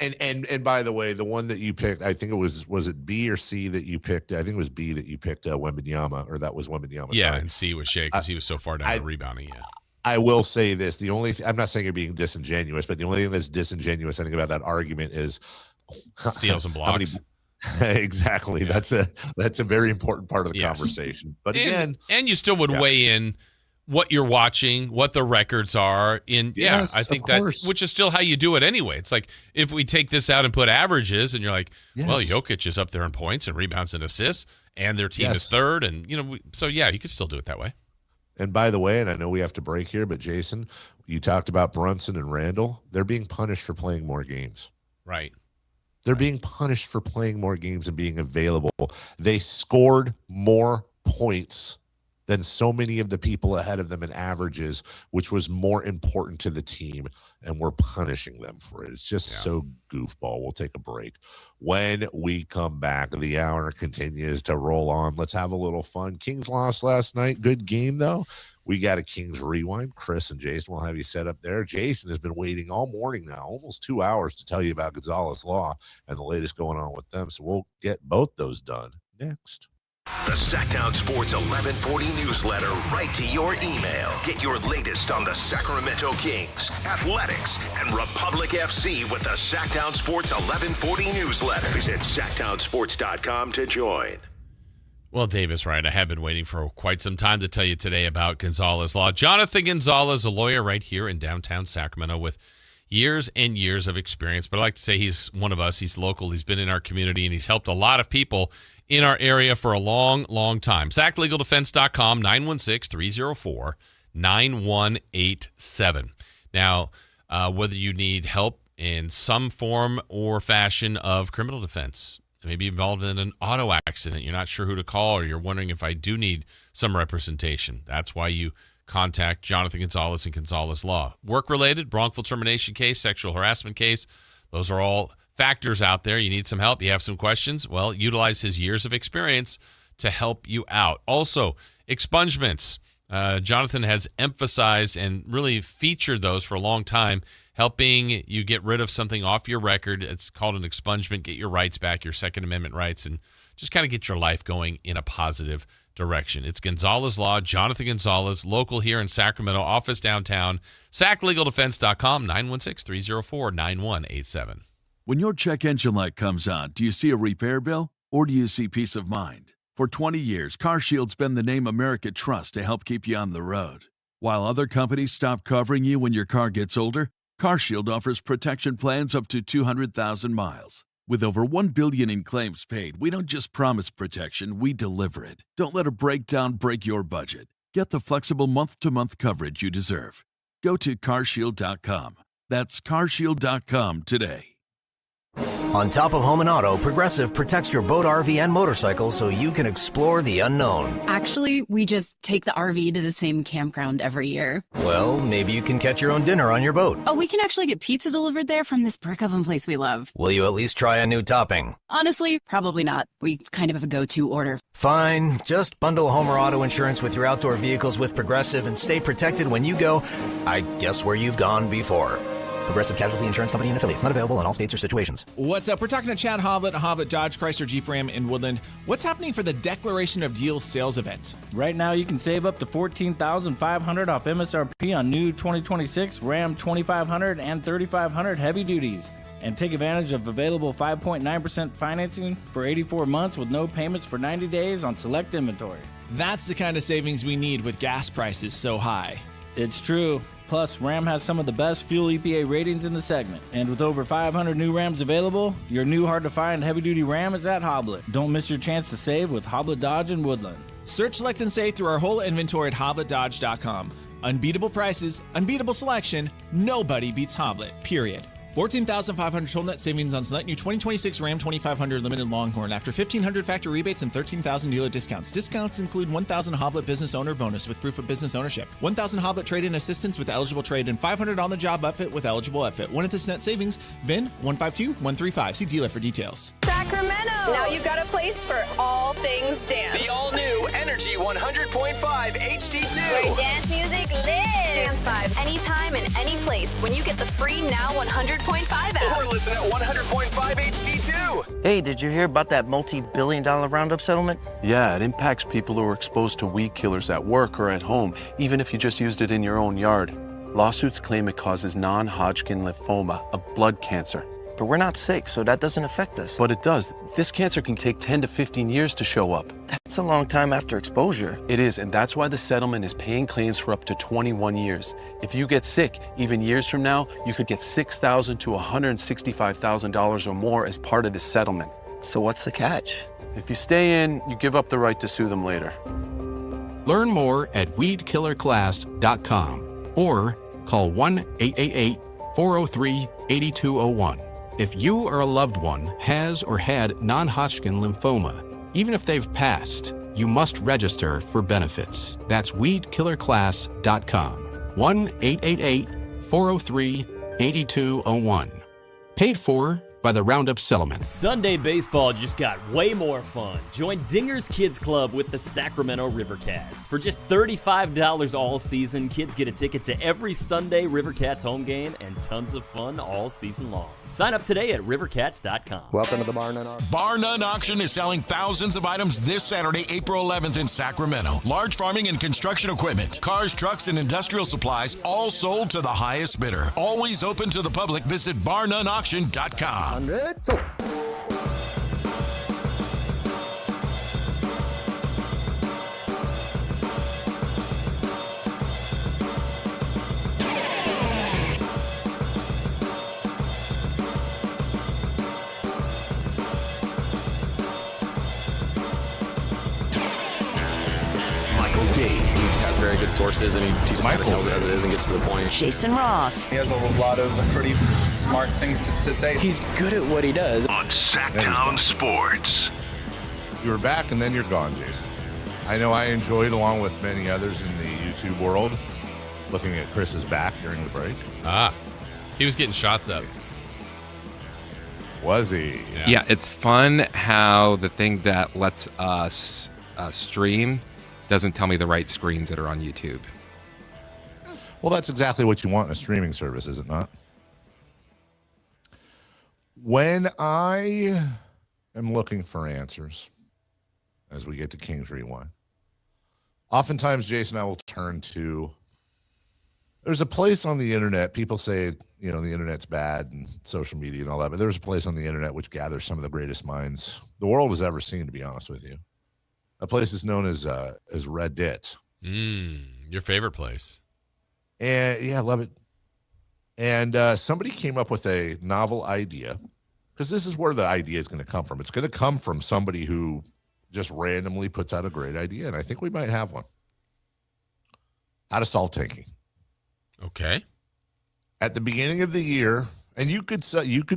And by the way, the one that you picked, I think it was it B or C that you picked? I think it was B that you picked, Wembanyama, or that was Wembanyama. Yeah, sorry. And C was Shai because he was so far down the rebounding. Yeah. I will say this: I'm not saying you're being disingenuous, but the only thing that's disingenuous, I think, about that argument is steals and blocks. Exactly. Yeah. That's a very important part of the conversation. But again, and you still would weigh in what you're watching, what the records are I think that, which is still how you do it anyway. It's like if we take this out and put averages and you're like, well, Jokic is up there in points and rebounds and assists and their team is 3rd. And, you could still do it that way. And by the way, and I know we have to break here, but Jason, you talked about Brunson and Randall. They're being punished for playing more games. Right. They're being punished for playing more games and being available. They scored more points than so many of the people ahead of them in averages, which was more important to the team, and we're punishing them for it. It's just so goofball. We'll take a break. When we come back, the hour continues to roll on. Let's have a little fun. Kings lost last night. Good game, though. We got a Kings Rewind. Chris and Jason will have you set up there. Jason has been waiting all morning now, almost 2 hours, to tell you about Gonzalez Law and the latest going on with them. So we'll get both those done next. The Sactown Sports 1140 newsletter right to your email. Get your latest on the Sacramento Kings, Athletics, and Republic FC with the Sactown Sports 1140 newsletter. Visit SactownSports.com to join. Well, Dave is right. I have been waiting for quite some time to tell you today about Gonzalez Law. Jonathan Gonzalez, a lawyer right here in downtown Sacramento with years and years of experience. But I like to say he's one of us. He's local. He's been in our community, and he's helped a lot of people in our area for a long, long time. SacLegalDefense.com, 916-304-9187. Now, whether you need help in some form or fashion of criminal defense, maybe involved in an auto accident, you're not sure who to call, or you're wondering if I do need some representation, that's why you contact Jonathan Gonzalez and Gonzalez Law. Work-related, wrongful termination case, sexual harassment case, those are all factors out there. You need some help, you have some questions, well, utilize his years of experience to help you out. Also, expungements. Jonathan has emphasized and really featured those for a long time, helping you get rid of something off your record. It's called an expungement. Get your rights back, your Second Amendment rights, and just kind of get your life going in a positive direction. It's Gonzalez Law, Jonathan Gonzalez, local here in Sacramento, office downtown, SacLegalDefense.com, 916-304-9187. When your check engine light comes on, do you see a repair bill or do you see peace of mind? For 20 years, CarShield's been the name America trusts to help keep you on the road. While other companies stop covering you when your car gets older, CarShield offers protection plans up to 200,000 miles. With over $1 billion in claims paid, we don't just promise protection, we deliver it. Don't let a breakdown break your budget. Get the flexible month-to-month coverage you deserve. Go to carshield.com. That's carshield.com today. On top of home and auto, Progressive protects your boat, RV, and motorcycle so you can explore the unknown. Actually, we just take the RV to the same campground every year. Well, maybe you can catch your own dinner on your boat. Oh, we can actually get pizza delivered there from this brick oven place we love. Will you at least try a new topping? Honestly, probably not. We kind of have a go-to order. Fine. Just bundle home or auto insurance with your outdoor vehicles with Progressive and stay protected when you go, I guess, where you've gone before. Progressive Casualty Insurance Company and affiliates. Not available in all states or situations. What's up? We're talking to Chad Hoblet, Hoblet Dodge Chrysler Jeep Ram in Woodland. What's happening for the Declaration of Deals sales event? Right now, you can save up to $14,500 off MSRP on new 2026 Ram 2500 and 3500 heavy duties. And take advantage of available 5.9% financing for 84 months with no payments for 90 days on select inventory. That's the kind of savings we need with gas prices so high. It's true. Plus, Ram has some of the best fuel EPA ratings in the segment. And with over 500 new Rams available, your new hard-to-find heavy-duty Ram is at Hoblet. Don't miss your chance to save with Hoblet Dodge in Woodland. Search, select, and save through our whole inventory at hobletdodge.com. Unbeatable prices, unbeatable selection, nobody beats Hoblet, period. $14,500 total net savings on select new 2026 Ram 2500 Limited Longhorn after $1,500 factory rebates and $13,000 dealer discounts. Discounts include $1,000 Hoblet business owner bonus with proof of business ownership, $1,000 Hoblet trade-in assistance with eligible trade, and $500 on the job upfit with eligible upfit. One of this net savings, VIN 152135. See dealer for details. Sacramento! Now you've got a place for all things dance. The all-new Energy 100.5 HD2. Where dance music lives. Dance vibes anytime and any place when you get the free Now 100.5 app. Or listen at 100.5 HD2. Hey, did you hear about that multi-billion-dollar roundup settlement? Yeah, it impacts people who are exposed to weed killers at work or at home, even if you just used it in your own yard. Lawsuits claim it causes non-Hodgkin lymphoma, a blood cancer. But we're not sick, so that doesn't affect us. But it does. This cancer can take 10 to 15 years to show up. That's a long time after exposure. It is, and that's why the settlement is paying claims for up to 21 years. If you get sick, even years from now, you could get $6,000 to $165,000 or more as part of this settlement. So what's the catch? If you stay in, you give up the right to sue them later. Learn more at weedkillerclass.com or call 1-888-403-8201. If you or a loved one has or had non-Hodgkin lymphoma, even if they've passed, you must register for benefits. That's weedkillerclass.com. 1-888-403-8201. Paid for by the Roundup Settlement. Sunday baseball just got way more fun. Join Dinger's Kids Club with the Sacramento Rivercats. For just $35 all season, kids get a ticket to every Sunday Rivercats home game and tons of fun all season long. Sign up today at rivercats.com. Welcome to the Bar None Auction. Bar None Auction is selling thousands of items this Saturday, April 11th in Sacramento. Large farming and construction equipment, cars, trucks, and industrial supplies, all sold to the highest bidder. Always open to the public. Visit barnoneauction.com. 100. So. Very good sources, and he just kind of tells it as it is and gets to the point. Jason Ross. He has a lot of pretty smart things to say. He's good at what he does. On Sactown Sports. You were back and then you're gone, Jason. I know I enjoyed, along with many others in the YouTube world, looking at Chris's back during the break. He was getting shots up. Was he? Yeah, it's fun how the thing that lets us stream doesn't tell me the right screens that are on YouTube. Well, that's exactly what you want in a streaming service, is it not? When I am looking for answers, as we get to Kings Rewind, oftentimes, Jason, I will turn to There's a place on the internet. People say, the internet's bad and social media and all that, but there's a place on the internet which gathers some of the greatest minds the world has ever seen, to be honest with you. A place is known as Reddit. Your favorite place. And yeah, I love it. And somebody came up with a novel idea, because this is where the idea is going to come from. It's going to come from somebody who just randomly puts out a great idea, and I think we might have one. How to solve tanking. Okay. At the beginning of the year, and you could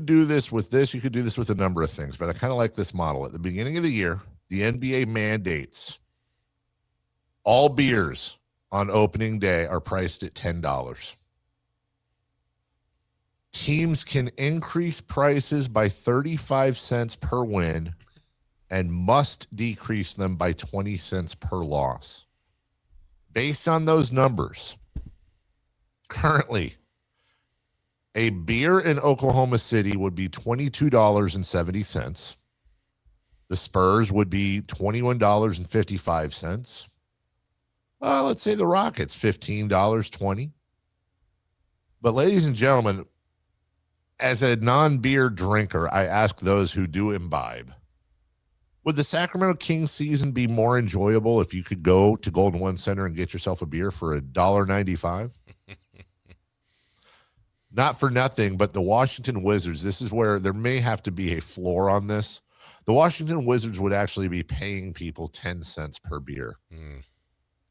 do this with this, you could do this with a number of things, but I kind of like this model. At the beginning of the year, the NBA mandates all beers on opening day are priced at $10. Teams can increase prices by 35 cents per win and must decrease them by 20 cents per loss. Based on those numbers, currently, a beer in Oklahoma City would be $22.70. The Spurs would be $21.55. Let's say the Rockets, $15.20. But ladies and gentlemen, as a non-beer drinker, I ask those who do imbibe, would the Sacramento Kings season be more enjoyable if you could go to Golden One Center and get yourself a beer for $1.95? Not for nothing, but the Washington Wizards, this is where there may have to be a floor on this. The Washington Wizards would actually be paying people 10 cents per beer.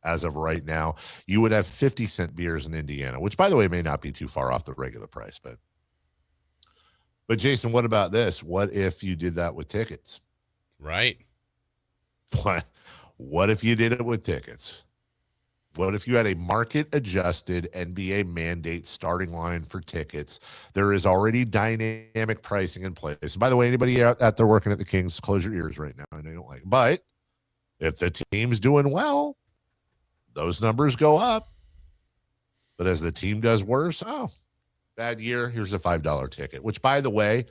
As of right now. You would have 50-cent beers in Indiana, which, by the way, may not be too far off the regular price. But Jason, what about this? What if you did that with tickets? Right. What if you did it with tickets? What if you had a market-adjusted NBA mandate starting line for tickets? There is already dynamic pricing in place. By the way, anybody out there working at the Kings, close your ears right now. I know you don't like it. But if the team's doing well, those numbers go up. But as the team does worse, bad year, here's a $5 ticket. Which, by the way,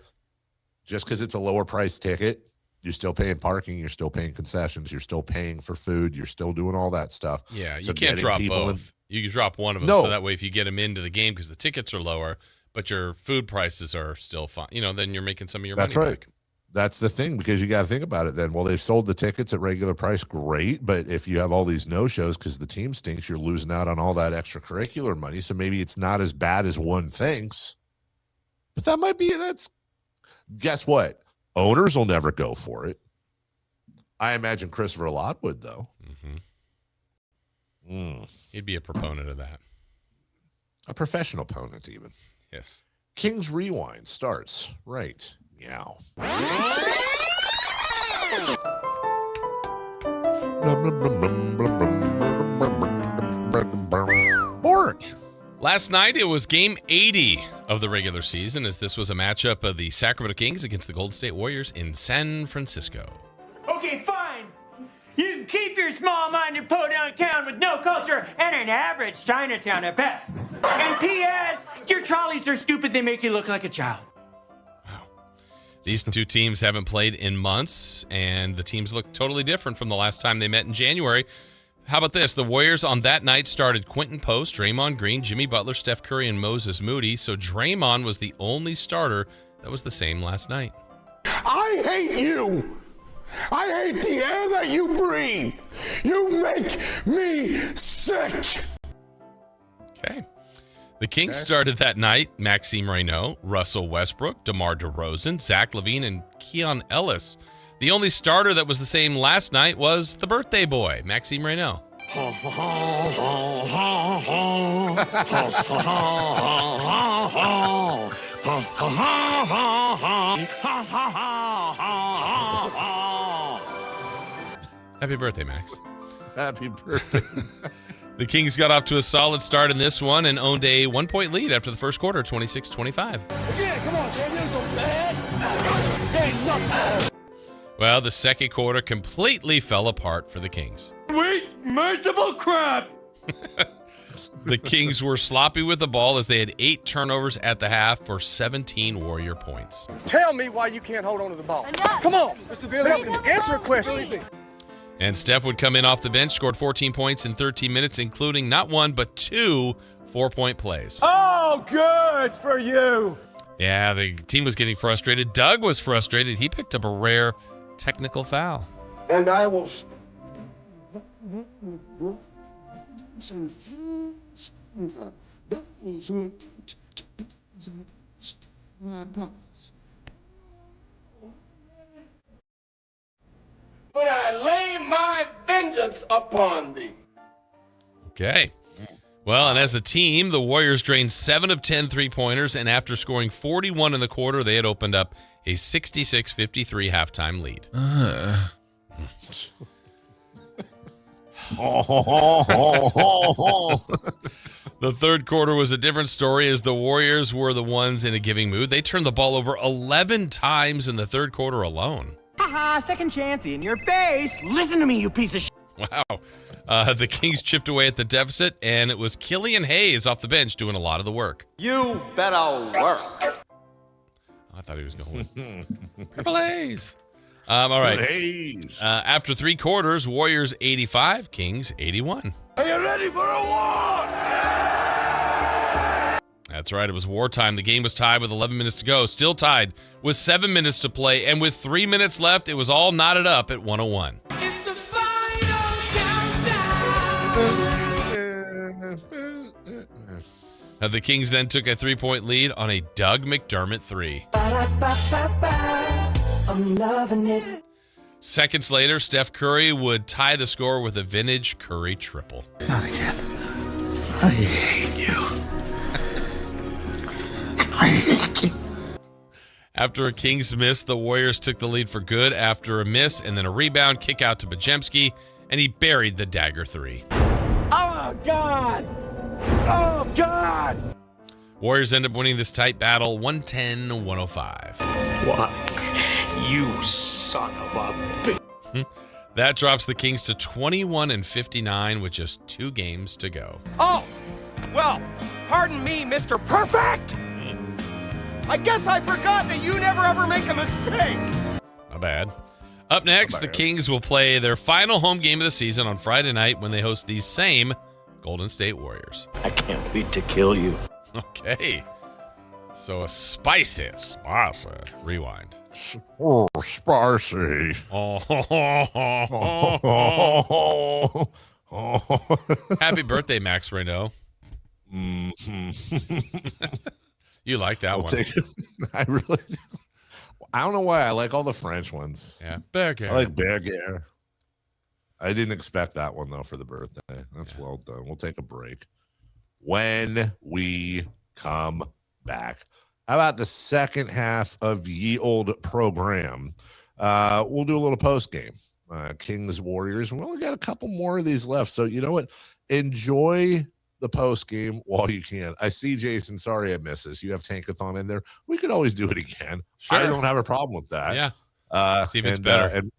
just because it's a lower price ticket, you're still paying parking, you're still paying concessions, you're still paying for food, you're still doing all that stuff. Yeah, you can't drop both. You can drop one of them, so that way if you get them into the game because the tickets are lower, but your food prices are still fine, then you're making some of your money back. That's the thing, because you got to think about it then. Well, they've sold the tickets at regular price, great, but if you have all these no-shows because the team stinks, you're losing out on all that extracurricular money, so maybe it's not as bad as one thinks. But guess what? Owners will never go for it. I imagine Christopher Lott would, though. He'd be a proponent of that. A professional opponent, even. Yes. King's Rewind starts right now. Bork. Last night, it was game 80 of the regular season, as this was a matchup of the Sacramento Kings against the Golden State Warriors in San Francisco. Okay, fine. You can keep your small-minded podunk town with no culture and an average Chinatown at best. And P.S., your trolleys are stupid. They make you look like a child. These two teams haven't played in months, and the teams look totally different from the last time they met in January. How about this? The Warriors on that night started Quentin Post, Draymond Green, Jimmy Butler, Steph Curry, and Moses Moody. So Draymond was the only starter that was the same last night. I hate you. I hate the air that you breathe. You make me sick. Okay. The Kings started that night Maxime Reynaud, Russell Westbrook, DeMar DeRozan, Zach LaVine, and Keon Ellis. The only starter that was the same last night was the birthday boy, Maxime Reynaud. Happy birthday, Max. Happy birthday. The Kings got off to a solid start in this one and owned a 1-point lead after the first quarter, 26-25. Yeah, come on, champions are bad. Well, the second quarter completely fell apart for the Kings. Wait, merciful crap! The Kings were sloppy with the ball as they had 8 turnovers at the half for 17 Warrior points. Tell me why you can't hold on to the ball. Come on, Mr. Billy, answer a question. And Steph would come in off the bench, scored 14 points in 13 minutes, including not one, but 2 4-point plays. Oh, good for you. Yeah, the team was getting frustrated. Doug was frustrated. He picked up a rare technical foul. And I will... But I lay my vengeance upon thee. Okay. Well, and as a team, the Warriors drained 7 of 10 three-pointers, and after scoring 41 in the quarter, they had opened up a 66-53 halftime lead. The third quarter was a different story as the Warriors were the ones in a giving mood. They turned the ball over 11 times in the third quarter alone. Haha, second chance in your face. Listen to me, you piece of shit. Wow. The Kings chipped away at the deficit, and it was Killian Hayes off the bench doing a lot of the work. You better work. I thought he was going. Purple Hayes. All right. Hayes. After 3 quarters, Warriors 85, Kings 81. Are you ready for a war? That's right. It was wartime. The game was tied with 11 minutes to go. Still tied with 7 minutes to play. And with 3 minutes left, it was all knotted up at 101. It's the final countdown. The Kings then took a 3-point lead on a Doug McDermott 3. I'm loving it. Seconds later, Steph Curry would tie the score with a vintage Curry triple. Not again. I hate you. I hate you. After a Kings miss, the Warriors took the lead for good after a miss and then a rebound kick out to Bajemski, and he buried the dagger 3. Oh, God. Oh, God. Warriors end up winning this tight battle 110-105. What? You son of a bitch. That drops the Kings to 21-59 with just 2 games to go. Oh, well, pardon me, Mr. Perfect. I guess I forgot that you never ever make a mistake. Not bad. Up next, the Kings will play their final home game of the season on Friday night when they host these same Golden State Warriors. I can't wait to kill you. Okay. So a spicy rewind. Oh, spicy. Happy birthday, Max Reno. You like that one. I really do. I don't know why. I like all the French ones. Yeah. Burger. I like burger. I didn't expect that one, though, for the birthday. That's well done. We'll take a break. When we come back, how about the second half of ye old program? We'll do a little post game. Kings, Warriors. We only got a couple more of these left. So you know what? Enjoy the post game while you can. I see, Jason. Sorry I missed this. You have Tankathon in there. We could always do it again. Sure. I don't have a problem with that. Yeah. See if it's better. And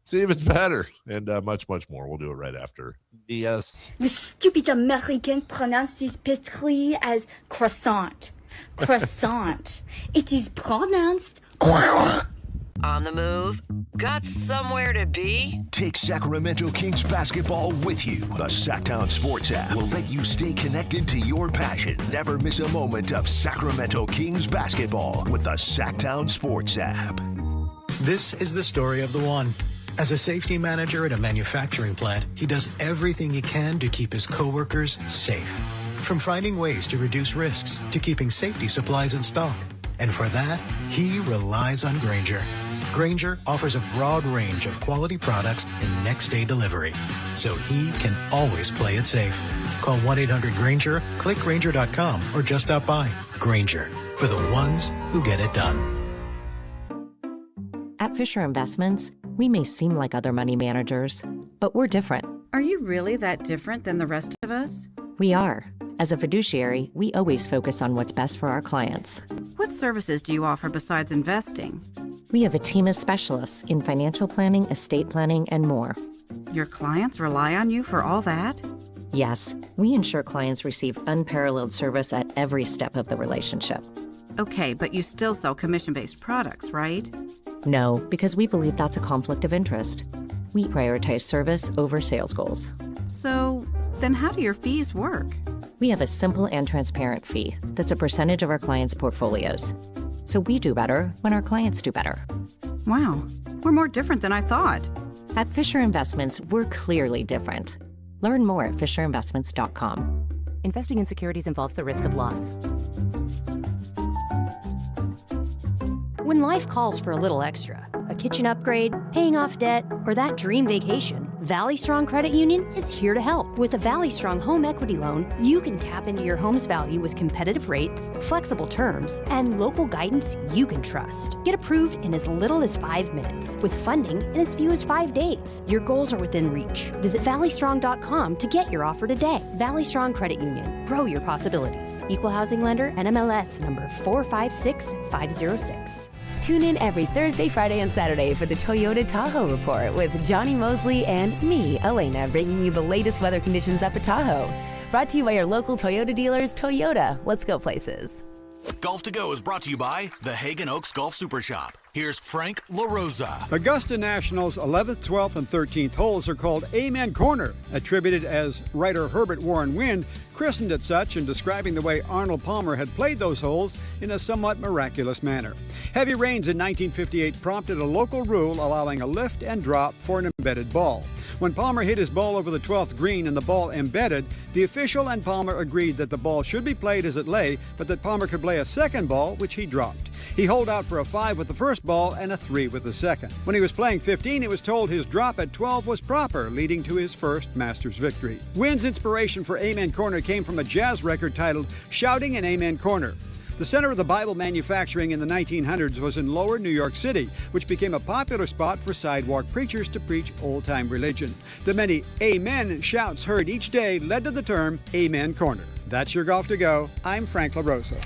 see if it's better. And much, much more. We'll do it right after. Yes. The stupid American pronounces pétri as croissant. Croissant. It is pronounced On the move? Got somewhere to be? Take Sacramento Kings basketball with you. The Sactown Sports app will let you stay connected to your passion. Never miss a moment of Sacramento Kings basketball with the Sactown Sports app. This is the story of the one. As a safety manager at a manufacturing plant, he does everything he can to keep his coworkers safe. From finding ways to reduce risks to keeping safety supplies in stock. And for that, he relies on Grainger. Grainger offers a broad range of quality products and next-day delivery, so he can always play it safe. Call 1-800-GRAINGER, click Grainger.com, or just stop by. Grainger, for the ones who get it done. At Fisher Investments, we may seem like other money managers, but we're different. Are you really that different than the rest of us? We are. As a fiduciary, we always focus on what's best for our clients. What services do you offer besides investing? We have a team of specialists in financial planning, estate planning, and more. Your clients rely on you for all that? Yes, we ensure clients receive unparalleled service at every step of the relationship. Okay, but you still sell commission-based products, right? No, because we believe that's a conflict of interest. We prioritize service over sales goals. So, then how do your fees work? We have a simple and transparent fee that's a percentage of our clients' portfolios. So we do better when our clients do better. Wow, we're more different than I thought. At Fisher Investments, we're clearly different. Learn more at fisherinvestments.com. Investing in securities involves the risk of loss. When life calls for a little extra, a kitchen upgrade, paying off debt, or that dream vacation, Valley Strong Credit Union is here to help. With a Valley Strong home equity loan, you can tap into your home's value with competitive rates, flexible terms, and local guidance you can trust. Get approved in as little as 5 minutes, with funding in as few as 5 days. Your goals are within reach. Visit valleystrong.com to get your offer today. Valley Strong Credit Union. Grow your possibilities. Equal housing lender, NMLS number 456506. Tune in every Thursday, Friday, and Saturday for the Toyota Tahoe Report with Johnny Mosley and me, Elena, bringing you the latest weather conditions up at Tahoe. Brought to you by your local Toyota dealers. Toyota, let's go places. Golf to Go is brought to you by the Hagen Oaks Golf Super Shop. Here's Frank LaRosa. Augusta National's 11th, 12th, and 13th holes are called Amen Corner, attributed as writer Herbert Warren Wind christened it such in describing the way Arnold Palmer had played those holes in a somewhat miraculous manner. Heavy rains in 1958 prompted a local rule allowing a lift and drop for an embedded ball. When Palmer hit his ball over the 12th green and the ball embedded, the official and Palmer agreed that the ball should be played as it lay, but that Palmer could play a second ball, which he dropped. He holed out for a 5 with the first ball and a 3 with the second. When he was playing 15, he was told his drop at 12 was proper, leading to his first Masters victory. Wynn's inspiration for Amen Corner came from a jazz record titled Shouting in Amen Corner. The center of the Bible manufacturing in the 1900s was in Lower New York City, which became a popular spot for sidewalk preachers to preach old-time religion. The many amen shouts heard each day led to the term Amen Corner. That's your Golf to Go. I'm Frank LaRosa.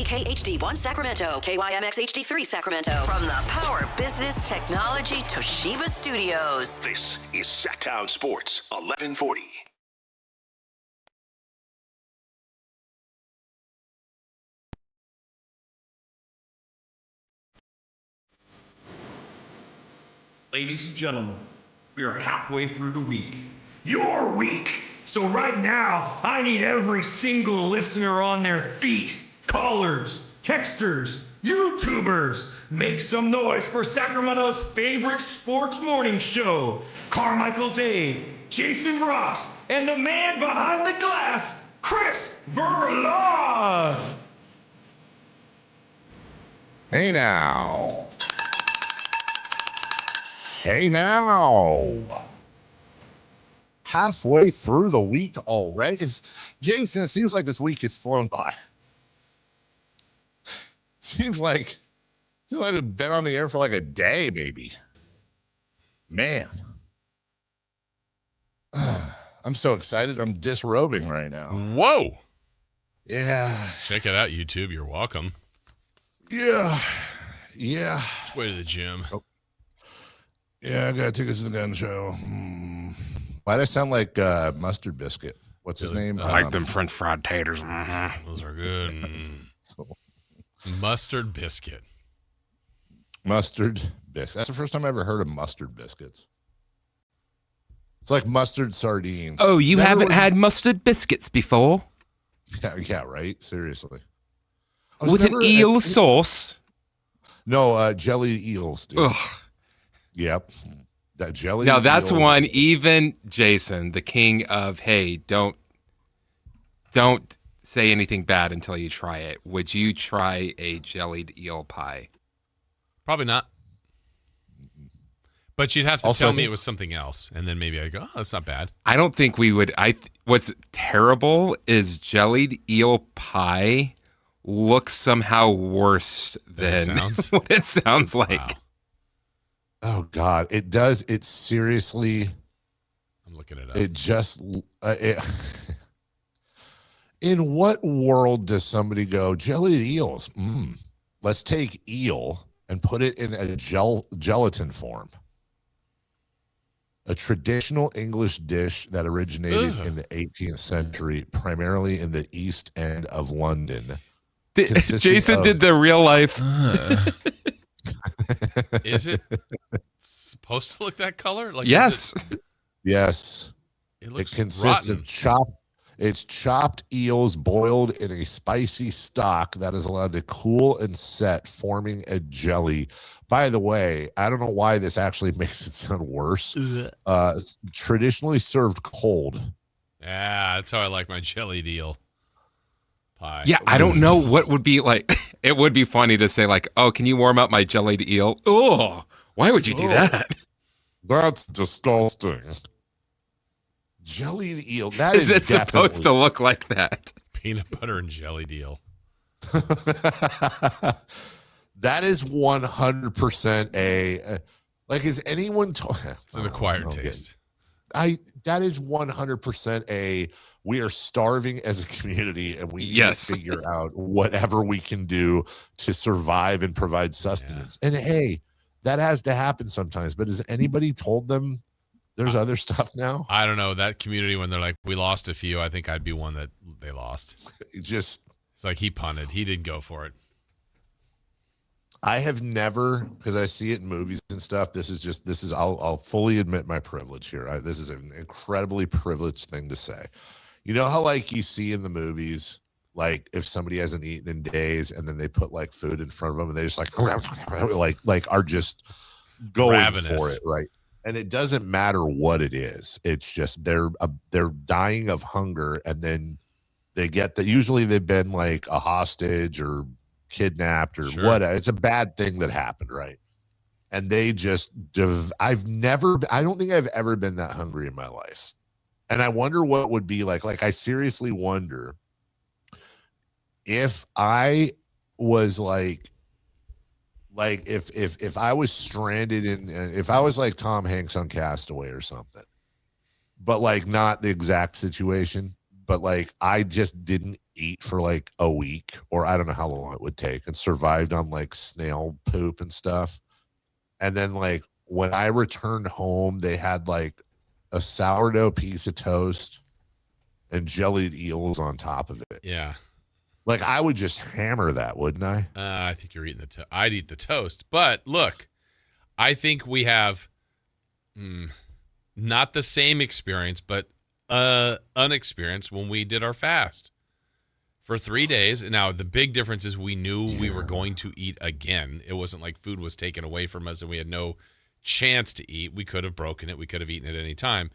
KHD1 Sacramento, KYMX HD3 Sacramento. From the Power Business Technology Toshiba Studios. This is Sactown Sports 1140. Ladies and gentlemen, we are halfway through the week. Your week! So right now, I need every single listener on their feet. Callers, texters, YouTubers. Make some noise for Sacramento's favorite sports morning show. Carmichael Dave, Jason Ross, and the man behind the glass, Chris Verla. Hey now. Hey now. Halfway through the week already. Jason, it seems like this week has flown by. Seems like I've been on the air for like a day, maybe. Man. I'm so excited. I'm disrobing right now. Whoa. Yeah. Check it out, YouTube. You're welcome. Yeah. Just way to the gym. Oh. Yeah, I got tickets to the gun show. Why do I sound like Mustard Biscuit? What's his name? I like them French fried taters. Those are good. Mustard biscuit. Mustard biscuit. That's the first time I ever heard of mustard biscuits. It's like mustard sardines. Oh, you haven't had mustard biscuits before? Yeah, right? Seriously. With an eel sauce? No, jelly eels, dude. Ugh. Yep. That jelly. Now that's one, even Jason, the king of, hey, don't say anything bad until you try it. Would you try a jellied eel pie? Probably not. But you'd have to tell me it was something else, and then maybe I'd go, oh, that's not bad. I don't think we would. What's terrible is jellied eel pie looks somehow worse than what it sounds like. Wow. Oh, God. It does. It seriously. I'm looking it up. It just. In what world does somebody go, jellied eels? Let's take eel and put it in a gelatin form. A traditional English dish that originated in the 18th century, primarily in the East End of London. Jason did the real life. Is it? supposed to look that color? Like, yes. Yes. It looks consists rotten. of chopped eels boiled in a spicy stock that is allowed to cool and set, forming a jelly. By the way, I don't know why this actually makes it sound worse. It's traditionally served cold. Yeah, that's how I like my jellied eel pie. Yeah, I don't know what would be like. It would be funny to say like, "Oh, can you warm up my jellied eel?" Oh, why would you do that? That's disgusting. Jellied eel. That is it supposed to look like that? Peanut butter and jellied eel. That is 100% a like. Is anyone? It's an acquired taste. That is 100% a. We are starving as a community, and we need to figure out whatever we can do to survive and provide sustenance. And hey, that has to happen sometimes. But has anybody told them there's other stuff now? I don't know. That community, when they're like, we lost a few, I think I'd be one that they lost. It's like he punted. He didn't go for it. I have never, because I see it in movies and stuff. I'll fully admit my privilege here. This is an incredibly privileged thing to say. You know how like you see in the movies, like if somebody hasn't eaten in days and then they put like food in front of them and they just like are just going ravenous for it, right? And it doesn't matter what it is. It's just they're dying of hunger, and then they get that. Usually they've been like a hostage or kidnapped or whatever. It's a bad thing that happened, right? And they just I don't think I've ever been that hungry in my life. And I wonder what would be like. Like, I seriously wonder if I was like if I was stranded if I was like Tom Hanks on Castaway or something, but like not the exact situation, but like I just didn't eat for like a week, or I don't know how long it would take, and survived on like snail poop and stuff. And then like when I returned home, they had like a sourdough piece of toast and jellied eels on top of it. Yeah. Like I would just hammer that, wouldn't I? I think you're eating the toast. I'd eat the toast. But look, I think we have not the same experience, but unexperienced when we did our fast for 3 days. Now, the big difference is we knew we were going to eat again. It wasn't like food was taken away from us and we had no chance to eat. We could have broken it. We could have eaten at any time.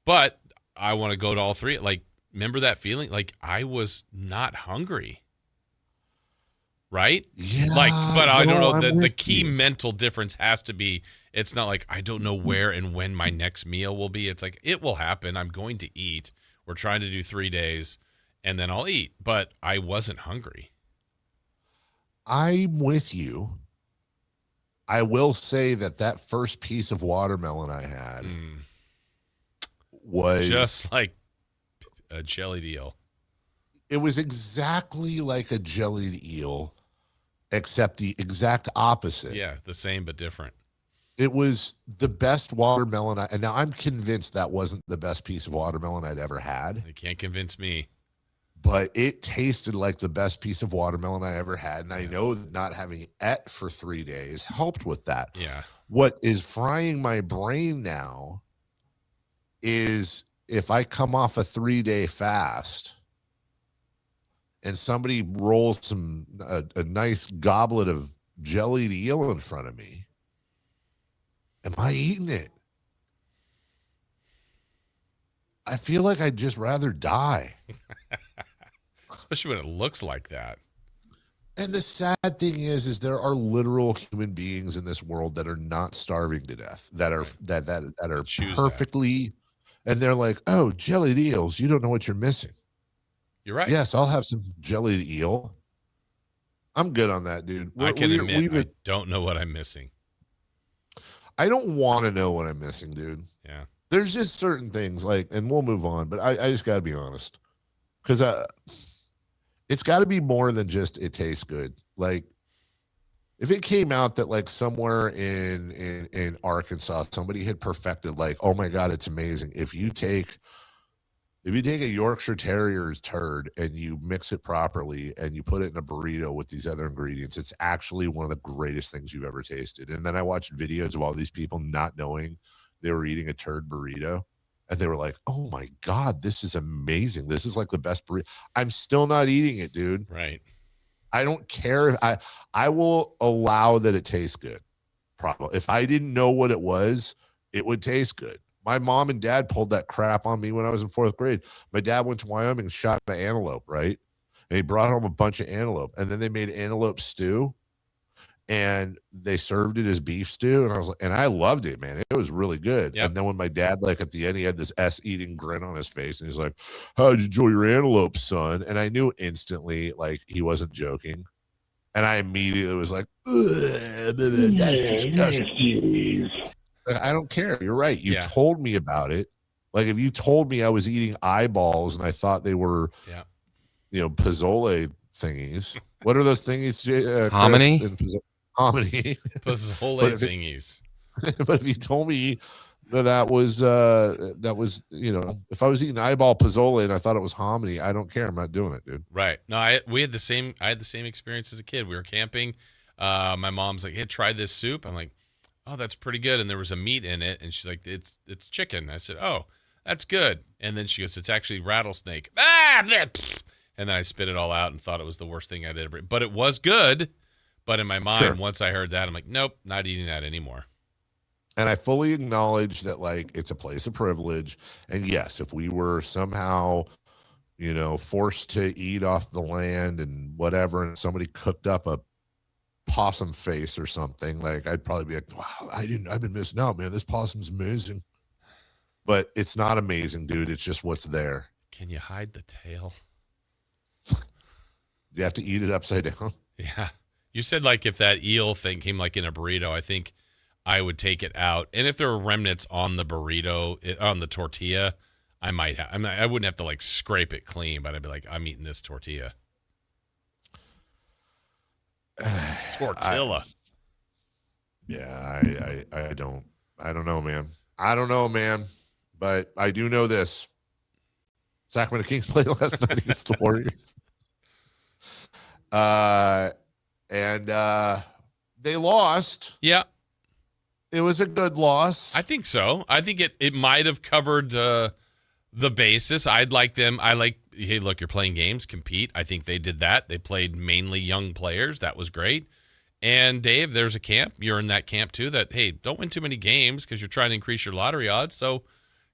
But I want to go to all three. Like, remember that feeling? Like, I was not hungry. Right? Yeah. Like, but I don't know. The key mental difference has to be, it's not like I don't know where and when my next meal will be. It's like, it will happen. I'm going to eat. We're trying to do 3 days and then I'll eat. But I wasn't hungry. I'm with you. I will say that first piece of watermelon I had was just like a jellied eel. It was exactly like a jellied eel, except the exact opposite. Yeah, the same but different. It was the best watermelon. And now I'm convinced that wasn't the best piece of watermelon I'd ever had. You can't convince me. But it tasted like the best piece of watermelon I ever had. And I know that not having et for 3 days helped with that. Yeah. What is frying my brain now is if I come off a 3-day fast and somebody rolls a nice goblet of jellied eel in front of me, am I eating it? I feel like I'd just rather die. Especially when it looks like that. And the sad thing is there are literal human beings in this world that are not starving to death, that are that are perfectly, and they're like, oh, jellied eels, you don't know what you're missing. You're right. Yes, I'll have some jellied eel. I'm good on that, dude. I can admit I don't know what I'm missing. I don't want to know what I'm missing, dude. Yeah. There's just certain things like, and we'll move on, but I just got to be honest. Because it's got to be more than just it tastes good. Like, if it came out that like somewhere in Arkansas somebody had perfected like, oh my God, it's amazing. If you If you take a Yorkshire Terrier's turd and you mix it properly and you put it in a burrito with these other ingredients, it's actually one of the greatest things you've ever tasted. And then I watched videos of all these people not knowing they were eating a turd burrito. And they were like, oh, my God, this is amazing. This is like the best burrito. I'm still not eating it, dude. Right. I don't care. I will allow that it tastes good. Probably. If I didn't know what it was, it would taste good. My mom and dad pulled that crap on me when I was in 4th grade. My dad went to Wyoming and shot an antelope, right? And he brought home a bunch of antelope. And then they made antelope stew. And they served it as beef stew. And I was like, and I loved it, man. It was really good. Yep. And then when my dad, like at the end, he had this eating grin on his face. And he's like, how'd you enjoy your antelope, son? And I knew instantly, like, he wasn't joking. And I immediately was like, that's disgusting. I don't care. You're right. You told me about it. Like if you told me I was eating eyeballs and I thought they were, pozole thingies. What are those thingies? Hominy? Hominy. Pozole thingies. But if you told me that was, if I was eating eyeball pozole and I thought it was hominy, I don't care. I'm not doing it, dude. Right. No, I had the same experience as a kid. We were camping. My mom's like, hey, try this soup. I'm like, oh, that's pretty good. And there was a meat in it. And she's like, it's chicken. I said, oh, that's good. And then she goes, it's actually rattlesnake. Ah! And then I spit it all out and thought it was the worst thing I'd ever. But it was good. But in my mind, once I heard that, I'm like, nope, not eating that anymore. And I fully acknowledge that, like, it's a place of privilege. And yes, if we were somehow, forced to eat off the land and whatever, and somebody cooked up a possum face or something, like I'd probably be like, wow, I've been missing out, man. This possum's amazing. But it's not amazing, dude. It's just what's there. Can you hide the tail? You have to eat it upside down. Yeah. You said like if that eel thing came like in a burrito, I think I would take it out. And if there were remnants on the burrito, on the tortilla, I might have. I wouldn't have to like scrape it clean, but I'd be like, I'm eating this tortilla. Tortilla. I don't know, man. I don't know, man. But I do know this. Sacramento Kings played last night against the Warriors. And they lost. Yeah. It was a good loss. I think so. I think it might have covered the basis. I'd like them. Hey, look, you're playing games, compete. I think they did that. They played mainly young players. That was great. And Dave, there's a camp. You're in that camp too that, hey, don't win too many games because you're trying to increase your lottery odds. So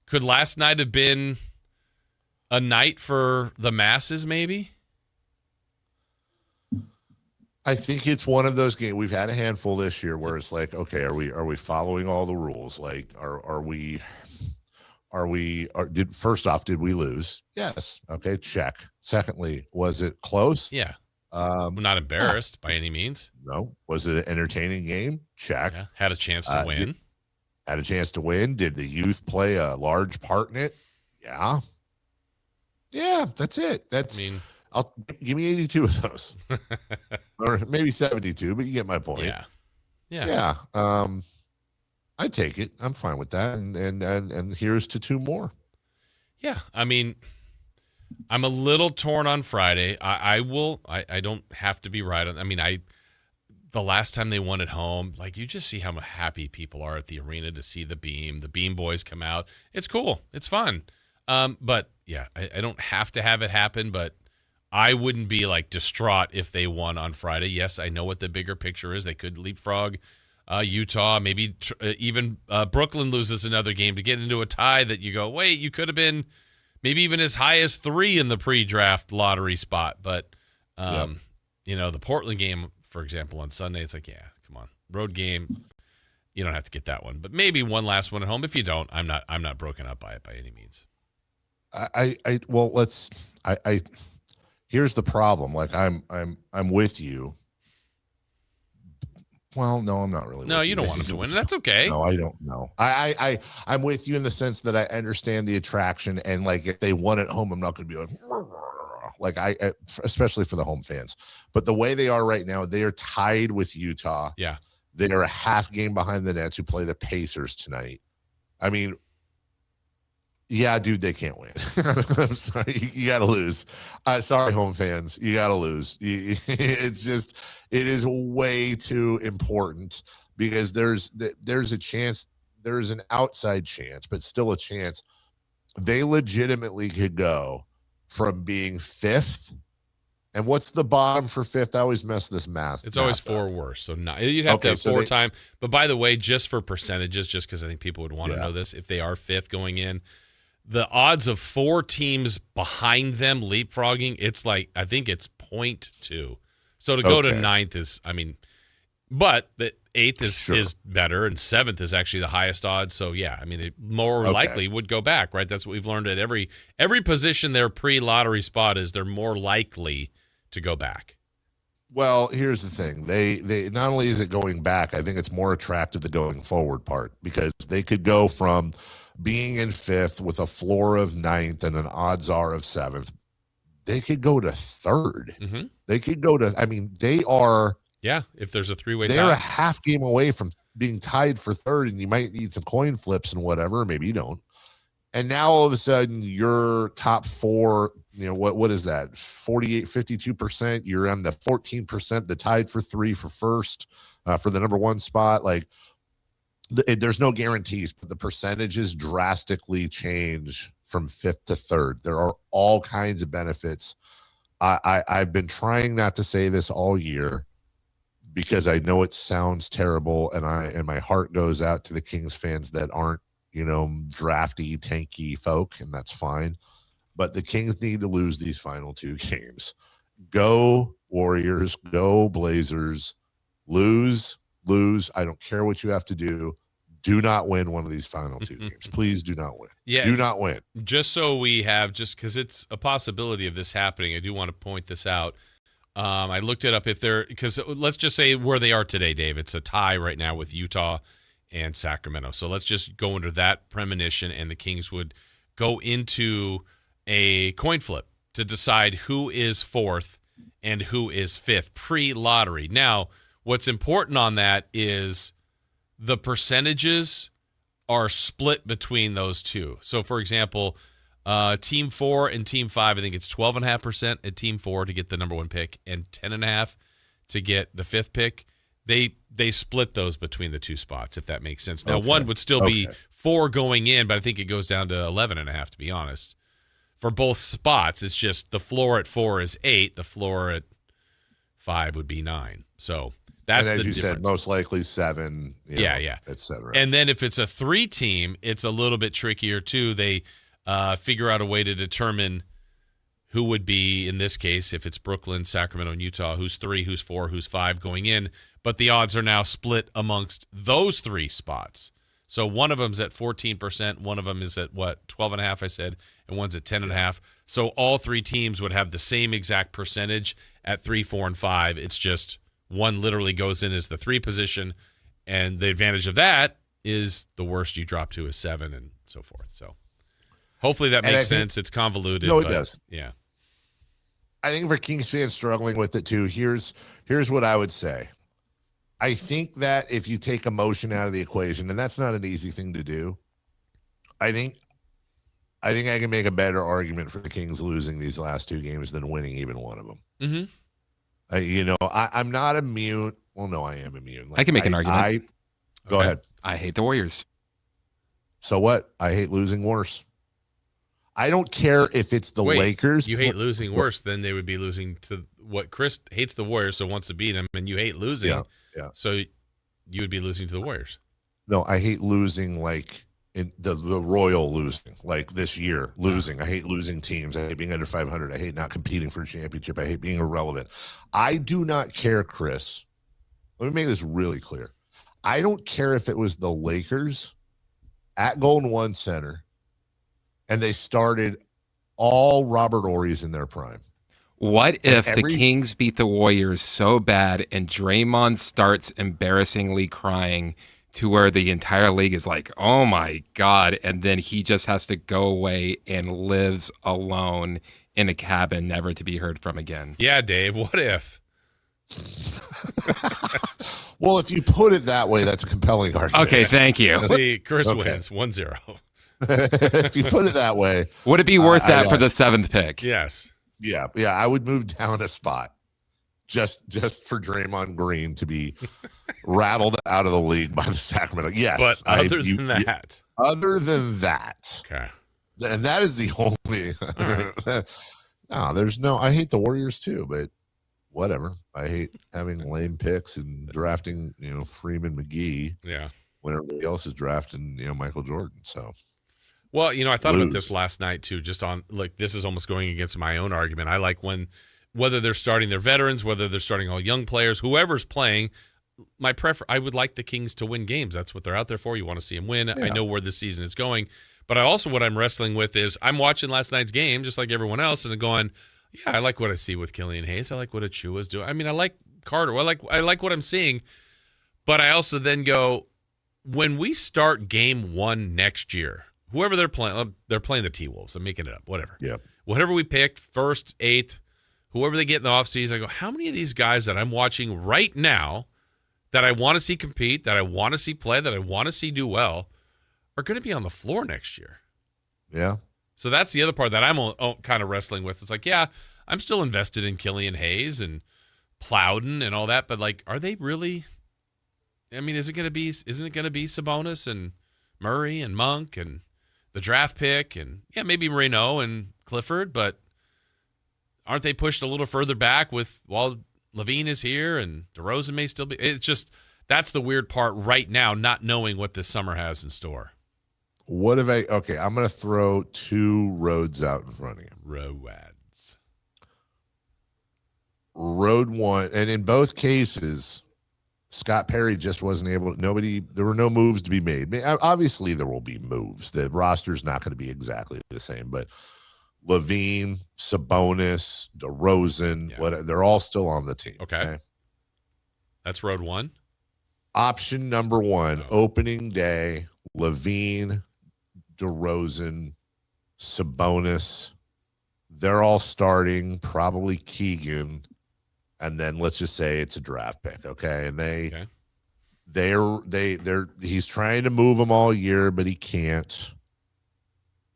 could last night have been a night for the masses maybe? I think it's one of those games. We've had a handful this year where it's like, okay, are we following all the rules? Like, first off, did we lose? Yes. Okay. Check. Secondly, was it close? Yeah. We're not embarrassed by any means. No. Was it an entertaining game? Check. Yeah. Had a chance to win. Had a chance to win. Did the youth play a large part in it? Yeah. Yeah. That's it. Give me 82 of those, or maybe 72, but you get my point. Yeah. I take it. I'm fine with that. And here's to 2 more. Yeah. I mean, I'm a little torn on Friday. I don't have to be right on. I mean, the last time they won at home, like you just see how happy people are at the arena to see the Beam Boys come out. It's cool. It's fun. But yeah, I don't have to have it happen, but I wouldn't be like distraught if they won on Friday. Yes, I know what the bigger picture is. They could leapfrog Utah. Maybe even Brooklyn loses another game to get into a tie that you go, wait, you could have been maybe even as high as 3 in the pre-draft lottery spot. But, the Portland game, for example, on Sunday, it's like, yeah, come on. Road game, you don't have to get that one. But maybe one last one at home. If you don't, I'm not broken up by it by any means. Here's the problem. Like I'm with you. Well, no, I'm not really. No, you don't want them to win. That's okay. No, I don't know. I'm with you in the sense that I understand the attraction, and like if they won at home, I'm not going to be like especially for the home fans. But the way they are right now, they are tied with Utah. Yeah, they are a half game behind the Nets, who play the Pacers tonight. I mean, Yeah, dude, they can't win. I'm sorry. You got to lose. Sorry, home fans. You got to lose. It's just, it is way too important because there's a chance, there's an outside chance, but still a chance. They legitimately could go from being fifth. And what's the bottom for fifth? I always mess this math. It's always four worse. So you'd have to have four time. But by the way, just for percentages, just because I think people would want to know this, if they are fifth going in, the odds of four teams behind them leapfrogging, it's like, I think it's 0.2. So to go to ninth is, I mean, but the eighth is better, and seventh is actually the highest odds. So yeah, I mean, they more likely would go back, right? That's what we've learned at every position their pre-lottery spot is, they're more likely to go back. Well, here's the thing. They not only is it going back, I think it's more attractive the going forward part, because they could go from being in fifth with a floor of ninth and an odds are of seventh. They could go to third. Mm-hmm. They could go to, I mean, they are. Yeah, if there's a three-way tie. They're a half game away from being tied for third, and you might need some coin flips and whatever. Maybe you don't. And now all of a sudden your top four, you know, what is that? 48, 52%. You're on the 14%, the tied for three for first, for the number one spot. Like, there's no guarantees, but the percentages drastically change from fifth to third. There are all kinds of benefits. I've been trying not to say this all year because I know it sounds terrible, and my heart goes out to the Kings fans that aren't, you know, drafty, tanky folk, and that's fine. But the Kings need to lose these final two games. Go Warriors, go Blazers, lose. I don't care what you have to do. Do not win one of these final two games. Please do not win. Yeah, do not win. Just so we have, just because it's a possibility of this happening, I do want to point this out. I looked it up because let's just say where they are today, Dave. It's a tie right now with Utah and Sacramento. So let's just go under that premonition, and the Kings would go into a coin flip to decide who is fourth and who is fifth pre-lottery. Now, what's important on that is the percentages are split between those two. So, for example, Team 4 and Team 5, I think it's 12.5% at Team 4 to get the number one pick and 10.5% to get the fifth pick. They split those between the two spots, if that makes sense. Now, one would still be 4 going in, but I think it goes down to 11.5, to be honest. For both spots, it's just the floor at 4 is 8. The floor at 5 would be 9. So that's the difference. Said, most likely 7. Yeah, et cetera. And then if it's a 3 team, it's a little bit trickier too. They figure out a way to determine who would be, in this case, if it's Brooklyn, Sacramento, and Utah, who's 3, who's 4, who's 5 going in. But the odds are now split amongst those 3 spots. So one of them's at 14%, one of them is at 12.5, I said, and one's at 10.5. So all 3 teams would have the same exact percentage at 3, 4, and 5. It's just one literally goes in as the 3 position, and the advantage of that is the worst you drop to is 7 and so forth. So hopefully that makes sense. It's convoluted. No, it does. Yeah. I think for Kings fans struggling with it too, here's what I would say. I think that if you take emotion out of the equation, and that's not an easy thing to do, I think I can make a better argument for the Kings losing these last 2 games than winning even one of them. Mm-hmm. I'm not immune. Well, no, I am immune. I can make an argument. Go ahead. I hate the Warriors. So what? I hate losing worse. I don't care if it's the Lakers. You hate losing worse, then they would be losing to what Chris hates the Warriors, so wants to beat them, and you hate losing. Yeah. So you would be losing to the Warriors. No, I hate losing like in the royal losing, like this year losing. I hate losing teams. I hate being under 500. I hate not competing for a championship. I hate being irrelevant. I do not care, Chris. Let me make this really clear. I don't care if it was the Lakers at Golden One Center and they started all Robert Ory's in their prime. What if the Kings beat the Warriors so bad and Draymond starts embarrassingly crying to where the entire league is like, oh my God, and then he just has to go away and lives alone in a cabin, never to be heard from again? Yeah, Dave, what if? Well, if you put it that way, that's a compelling argument. Okay, thank you. See, Chris wins 1-0. If you put it that way. Would it be worth that for the 7th pick? Yes. Yeah. I would move down a spot just for Draymond Green to be rattled out of the league by the Sacramento. Yes. But other than that. Okay. And that is the only. No, I hate the Warriors too, but whatever. I hate having lame picks and drafting, Freeman McGee. Yeah. When everybody else is drafting, Michael Jordan. So. Well, I thought about this last night too, just on this is almost going against my own argument. I like whether they're starting their veterans, whether they're starting all young players, whoever's playing, I would like the Kings to win games. That's what they're out there for. You want to see them win. Yeah. I know where this season is going. But what I'm wrestling with is I'm watching last night's game just like everyone else and going, yeah, I like what I see with Killian Hayes. I like what Achua's doing. I mean, I like Carter. I like what I'm seeing. But I also then go, when we start game 1 next year, whoever they're playing the T-Wolves. I'm making it up. Whatever. Yeah. Whatever we pick, 1st, 8th, whoever they get in the offseason, I go, how many of these guys that I'm watching right now that I want to see compete, that I want to see play, that I want to see do well, are going to be on the floor next year? Yeah. So that's the other part that I'm kind of wrestling with. It's yeah, I'm still invested in Killian Hayes and Plowden and all that, but are they really? I mean, isn't it going to be Sabonis and Murray and Monk and the draft pick and maybe Reno and Clifford, but aren't they pushed a little further back while Levine is here and DeRozan may still be? It's just that's the weird part right now, not knowing what this summer has in store. What if okay, I'm going to throw 2 roads out in front of you. Roads. Road 1, and in both cases, Scott Perry just wasn't able to, there were no moves to be made. Obviously, there will be moves. The roster's not going to be exactly the same, but Levine, Sabonis, DeRozan, they're all still on the team. Okay. That's road 1. Option number 1, opening day, Levine, DeRozan, Sabonis. They're all starting, probably Keegan. And then let's just say it's a draft pick, okay? And he's trying to move them all year, but he can't.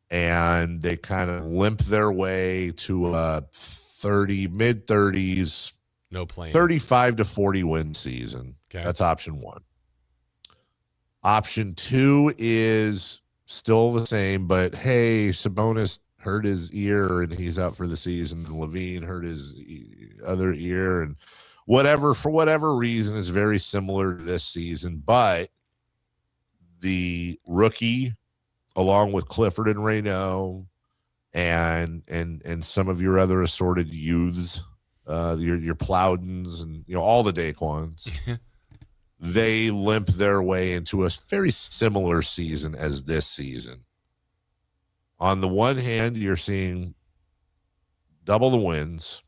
And they kind of limp their way to a mid-30s, no plan, 35 to 40 win season. Okay. That's option 1. Option 2 is still the same, but hey, Sabonis hurt his ear and he's out for the season. And Levine hurt his other ear and for whatever reason is very similar to this season. But the rookie, along with Clifford and Reno and some of your other assorted youths, your Plowdens and all the Daquans, they limp their way into a very similar season as this season. On the one hand, you're seeing double the wins.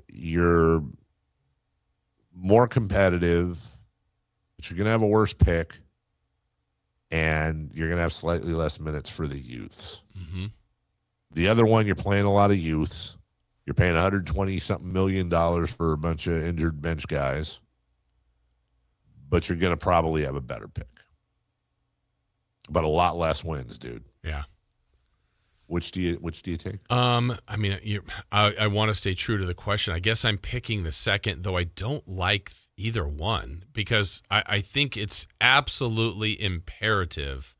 You're more competitive, but you're going to have a worse pick, and you're going to have slightly less minutes for the youths. Mm-hmm. The other one, you're playing a lot of youths. You're paying $120-something million for a bunch of injured bench guys, but you're going to probably have a better pick. But a lot less wins, dude. Yeah. Which do you take? I mean, I want to stay true to the question. I guess I'm picking the second, though I don't like either one because I think it's absolutely imperative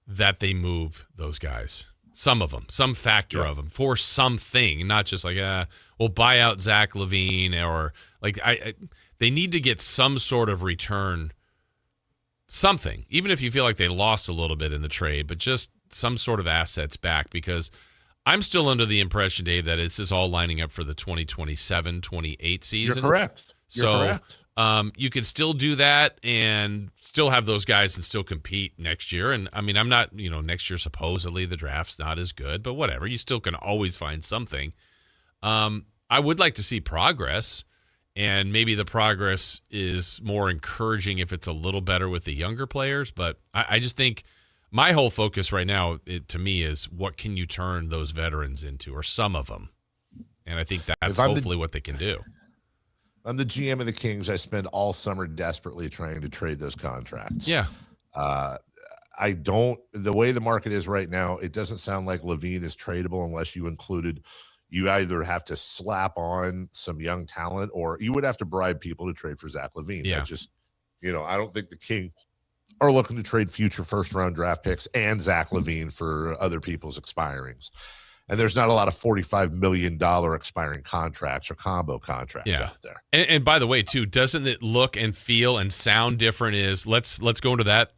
that they move those guys. Some of them, some factor of them for something, not just we'll buy out Zach LaVine or they need to get some sort of return, something, even if you feel like they lost a little bit in the trade, but just some sort of assets back because I'm still under the impression, Dave, that this is all lining up for the 2027-28 season. You're correct. You could still do that and still have those guys and still compete next year. And I mean, I'm not, next year supposedly the draft's not as good, but whatever. You still can always find something. I would like to see progress, and maybe the progress is more encouraging if it's a little better with the younger players. But I just think my whole focus right now, to me, is what can you turn those veterans into, or some of them. And I think that's hopefully what they can do. I'm the GM of the Kings. I spend all summer desperately trying to trade those contracts. Yeah. the way the market is right now, it doesn't sound like LaVine is tradable unless you either have to slap on some young talent or you would have to bribe people to trade for Zach LaVine. Yeah. That just, I don't think the Kings are looking to trade future first-round draft picks and Zach LaVine for other people's expirings. And there's not a lot of $45 million expiring contracts or combo contracts out there. And by the way, too, doesn't it look and feel and sound different? Let's go into that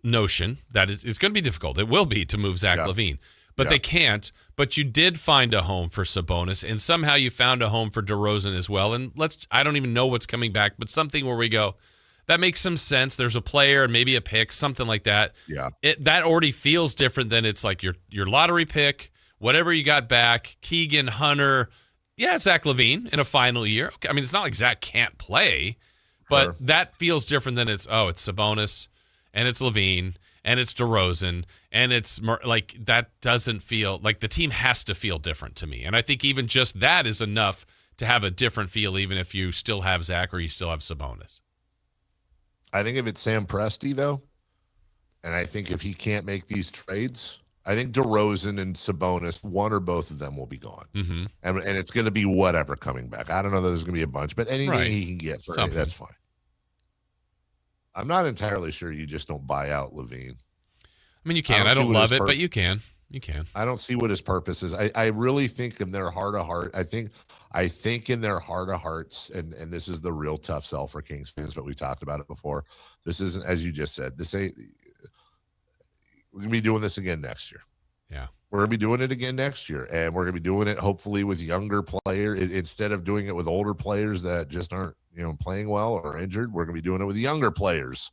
notion that it's going to be difficult. It will be to move Zach LaVine, but they can't. But you did find a home for Sabonis, and somehow you found a home for DeRozan as well. And I don't even know what's coming back, but something where we go, that makes some sense. There's a player and maybe a pick, something like that. Yeah. That already feels different than it's like your lottery pick, whatever you got back, Keegan, Hunter, Zach LaVine in a final year. Okay. I mean, it's not like Zach can't play, but that feels different than it's Sabonis and it's LaVine and it's DeRozan and it's like that doesn't feel like the team has to feel different to me. And I think even just that is enough to have a different feel, even if you still have Zach or you still have Sabonis. I think if it's Sam Presti, though, and I think if he can't make these trades, I think DeRozan and Sabonis, one or both of them will be gone. Mm-hmm. And it's going to be whatever coming back. I don't know that there's going to be a bunch, but anything he can get for me, that's fine. I'm not entirely sure you just don't buy out LaVine. I mean, you can. I don't love it, but you can. You can. I don't see what his purpose is. I really think in their heart of heart, I think in their heart of hearts, and this is the real tough sell for Kings fans, but we talked about it before. This isn't, as you just said, we're going to be doing this again next year. Yeah. We're going to be doing it again next year, and we're going to be doing it hopefully with younger players instead of doing it with older players that just aren't, playing well or injured. We're going to be doing it with younger players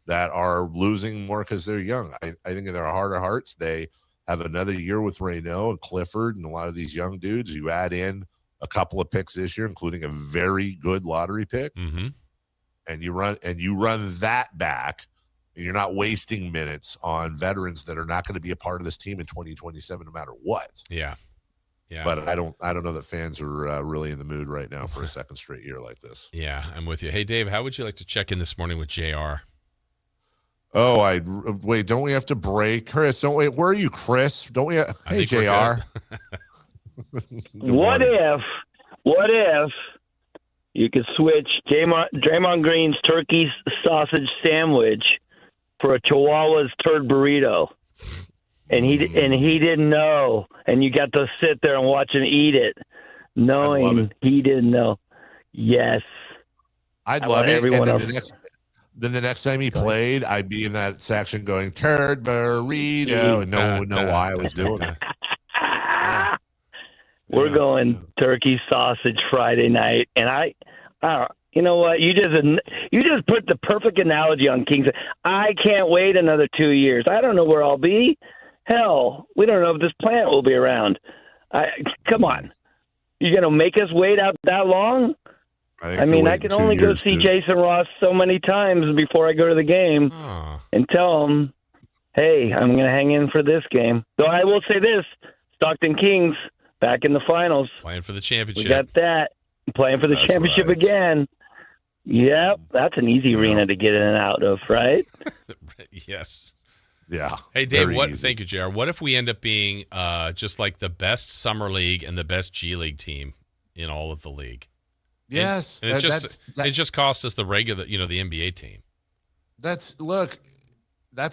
that are losing more because they're young. I think in their heart of hearts, they have another year with Reynaud and Clifford and a lot of these young dudes. You add in a couple of picks this year, including a very good lottery pick, and you run that back. And you're not wasting minutes on veterans that are not going to be a part of this team in 2027, no matter what. Yeah. But I don't know that fans are really in the mood right now for a second straight year like this. Yeah, I'm with you. Hey, Dave, how would you like to check in this morning with JR? Oh, wait. Don't we have to break, Chris? Where are you, Chris? Don't we? Hey, JR. What if you could switch Draymond Green's turkey sausage sandwich for a Chihuahua's turd burrito, and he didn't know, and you got to sit there and watch him eat it, knowing he didn't know. Yes, I'd love it. Then the next time he played, I'd be in that section going turd burrito, and no one would know why I was doing it. We're going turkey sausage Friday night, and I you know what? You just put the perfect analogy on Kings. I can't wait another 2 years. I don't know where I'll be. Hell, we don't know if this plant will be around. Come on. You're going to make us wait out that long? I can only go see Jason Ross so many times before I go to the game and tell him, hey, I'm going to hang in for this game. Though I will say this, Stockton Kings back in the finals. Playing for the championship. We got that. Playing for the championship again. Yep, that's an easy arena to get in and out of, right? Yes. Yeah. Hey, Dave, thank you, JR. What if we end up being just like the best summer league and the best G League team in all of the league? Yes. And it just cost us the regular, the NBA team. That's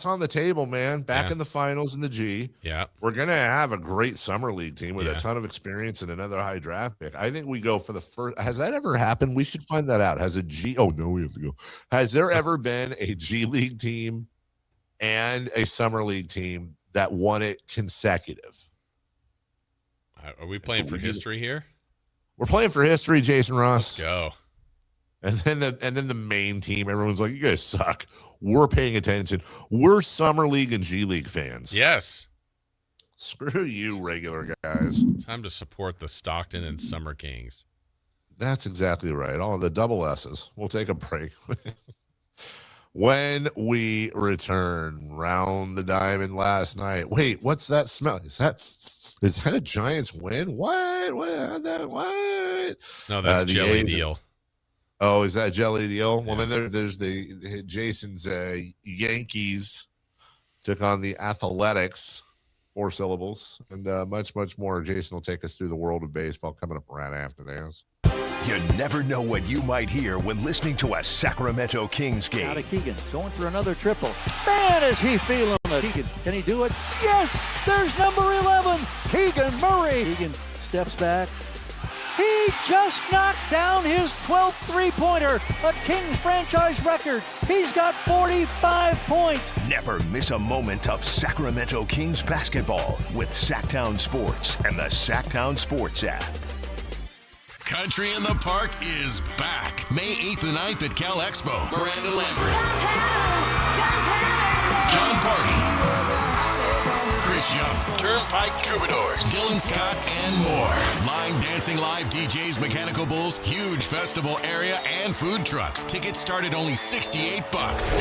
on the table, man. Back in the finals in the G. Yeah. We're going to have a great summer league team with a ton of experience and another high draft pick. I think we go for the first. Has that ever happened? We should find that out. We have to go. Has there ever been a G League team and a summer league team that won it consecutive? Are we playing for history here? We're playing for history, Jason Ross. Let's go. And then the main team, everyone's like, you guys suck. We're paying attention. We're Summer League and G League fans. Yes. Screw you, regular guys. Time to support the Stockton and Summer Kings. That's exactly right. All the double S's. We'll take a break. When we return, round the diamond last night. Wait, what's that smell? Is that a Giants win? What? No, that's Jelly Deal. Oh, is that Jelly Deal? Well, then there's the Jason's Yankees took on the Athletics, 4 syllables, and much, much more. Jason will take us through the world of baseball coming up right after this. You never know what you might hear when listening to a Sacramento Kings game. Out of Keegan, going for another triple. Man, is he feeling it. Keegan, can he do it? Yes, there's number 11, Keegan Murray. Keegan steps back. He just knocked down his 12th three-pointer, a Kings franchise record. He's got 45 points. Never miss a moment of Sacramento Kings basketball with Sactown Sports and the Sactown Sports app. Country in the Park is back. May 8th and 9th at Cal Expo. Miranda Lambert. John Party. Chris Young. Turnpike Troubadours. Dylan Scott and more. Line dancing live DJs, Mechanical Bulls, huge festival area, and food trucks. Tickets start at only $68.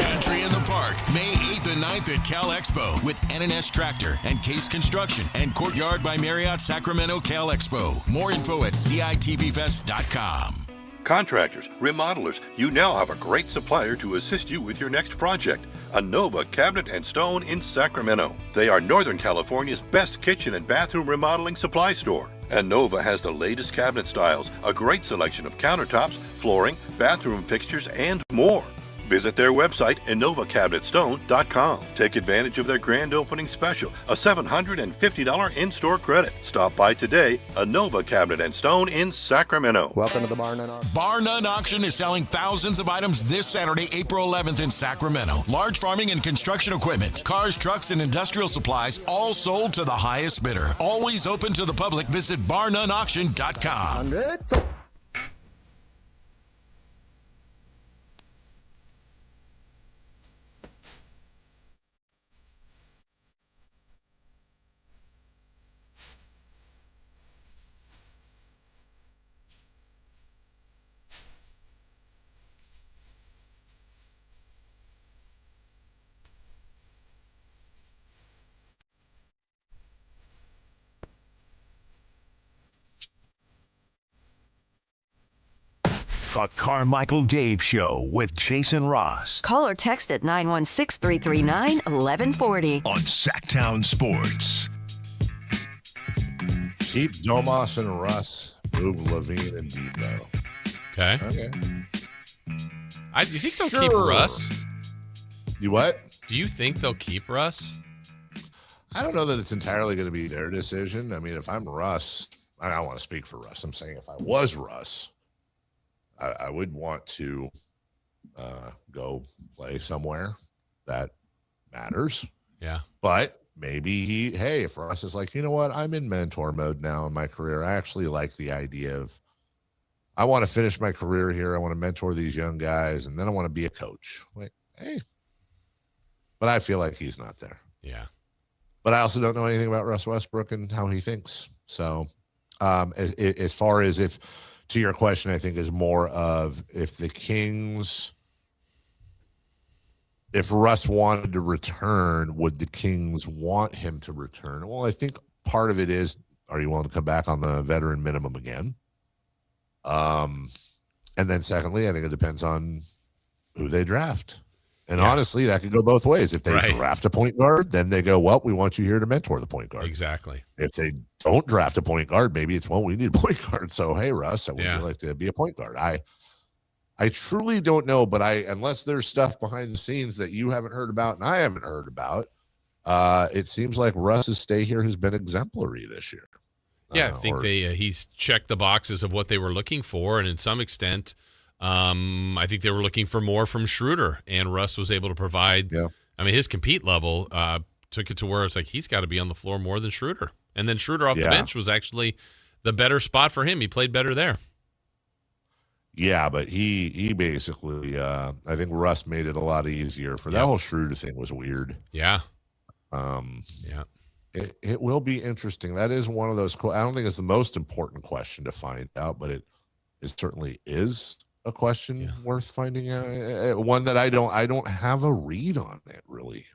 Country in the Park. May 8th and 9th at Cal Expo with N&S Tractor and Case Construction and Courtyard by Marriott Sacramento Cal Expo. More info at citvfest.com. Contractors, remodelers, you now have a great supplier to assist you with your next project. Anova Cabinet and Stone in Sacramento. They are Northern California's best kitchen and bathroom remodeling supply store. Anova has the latest cabinet styles, a great selection of countertops, flooring, bathroom fixtures, and more. Visit their website, InnovaCabinetStone.com. Take advantage of their grand opening special, a $750 in-store credit. Stop by today, Innova Cabinet and Stone in Sacramento. Welcome to the Bar None Auction. Bar None Auction is selling thousands of items this Saturday, April 11th in Sacramento. Large farming and construction equipment, cars, trucks, and industrial supplies, all sold to the highest bidder. Always open to the public. Visit BarNoneAuction.com. The Carmichael Dave Show with Jason Ross. Call or text at 916-339-1140. On Sactown Sports. Keep Domas and Russ. Move Levine and Depot. Okay. Do you think they'll keep Russ? You what? Do you think they'll keep Russ? I don't know that it's entirely going to be their decision. I mean, if I'm Russ, I don't want to speak for Russ. I'm saying if I was Russ, I would want to go play somewhere that matters. Yeah. But maybe if Russ is like, you know what, I'm in mentor mode now in my career. I actually like the idea of, I want to finish my career here. I want to mentor these young guys, and then I want to be a coach. Like, hey. But I feel like he's not there. Yeah. But I also don't know anything about Russ Westbrook and how he thinks. So as far as if, to your question, I think is more of if the Kings, if Russ wanted to return, would the Kings want him to return? Well, I think part of it is, are you willing to come back on the veteran minimum again? And then secondly, I think it depends on who they draft. And honestly, that could go both ways. If they draft a point guard, then they go, well, we want you here to mentor the point guard. Exactly. If they don't draft a point guard, maybe it's, well, we need a point guard. So, hey, Russ, would you like to be a point guard? I truly don't know, but unless there's stuff behind the scenes that you haven't heard about and I haven't heard about, it seems like Russ's stay here has been exemplary this year. Yeah, I think he's checked the boxes of what they were looking for, and in some extent, I think they were looking for more from Schroeder, and Russ was able to provide. Yeah. I mean, his compete level took it to where it's like he's got to be on the floor more than Schroeder. And then Schroeder off the bench was actually the better spot for him. He played better there. Yeah, but he basically, I think Russ made it a lot easier for that whole Schroeder thing was weird. Yeah. It will be interesting. That is one of those, I don't think it's the most important question to find out, but it certainly is a question worth finding out. One that I don't have a read on it really.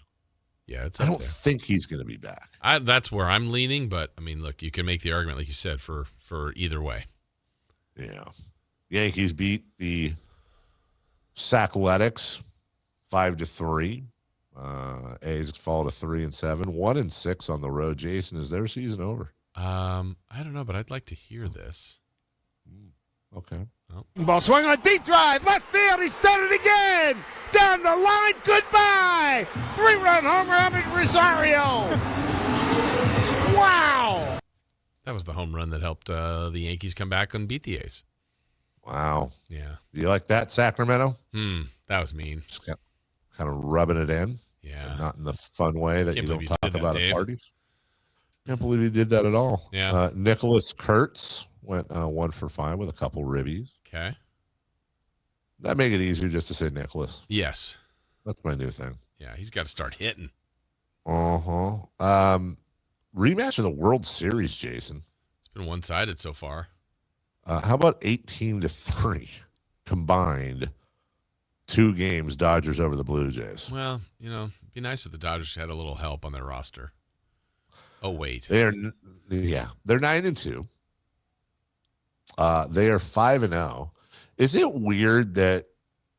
Yeah, I don't think he's going to be back. That's where I'm leaning, but I mean, look, you can make the argument, like you said, for either way. Yeah, Yankees beat the Sacletics 5-3. A's fall to 3-7, 1-6 on the road. Jason, is their season over? I don't know, but I'd like to hear this. Okay. Oh. Ball swung on a deep drive. Left field. He's done it again. Down the line. Goodbye. 3-run home run at Rosario. Wow. That was the home run that helped the Yankees come back and beat the A's. Wow. Yeah. You like that, Sacramento? That was mean. Just kind of rubbing it in. Yeah. Not in the fun way that you don't talk about at Dave. parties. Can't believe he did that at all. Yeah. Nicholas Kurtz went 1 for 5 with a couple ribbies. Okay. That make it easier just to say Nicholas. Yes. That's my new thing. Yeah, he's got to start hitting. Rematch of the World Series, Jason. It's been one-sided so far. How about 18-3 combined? 2 games, Dodgers over the Blue Jays. Well, it'd be nice if the Dodgers had a little help on their roster. Oh, wait. They're 9-2. They are 5-0. Is it weird that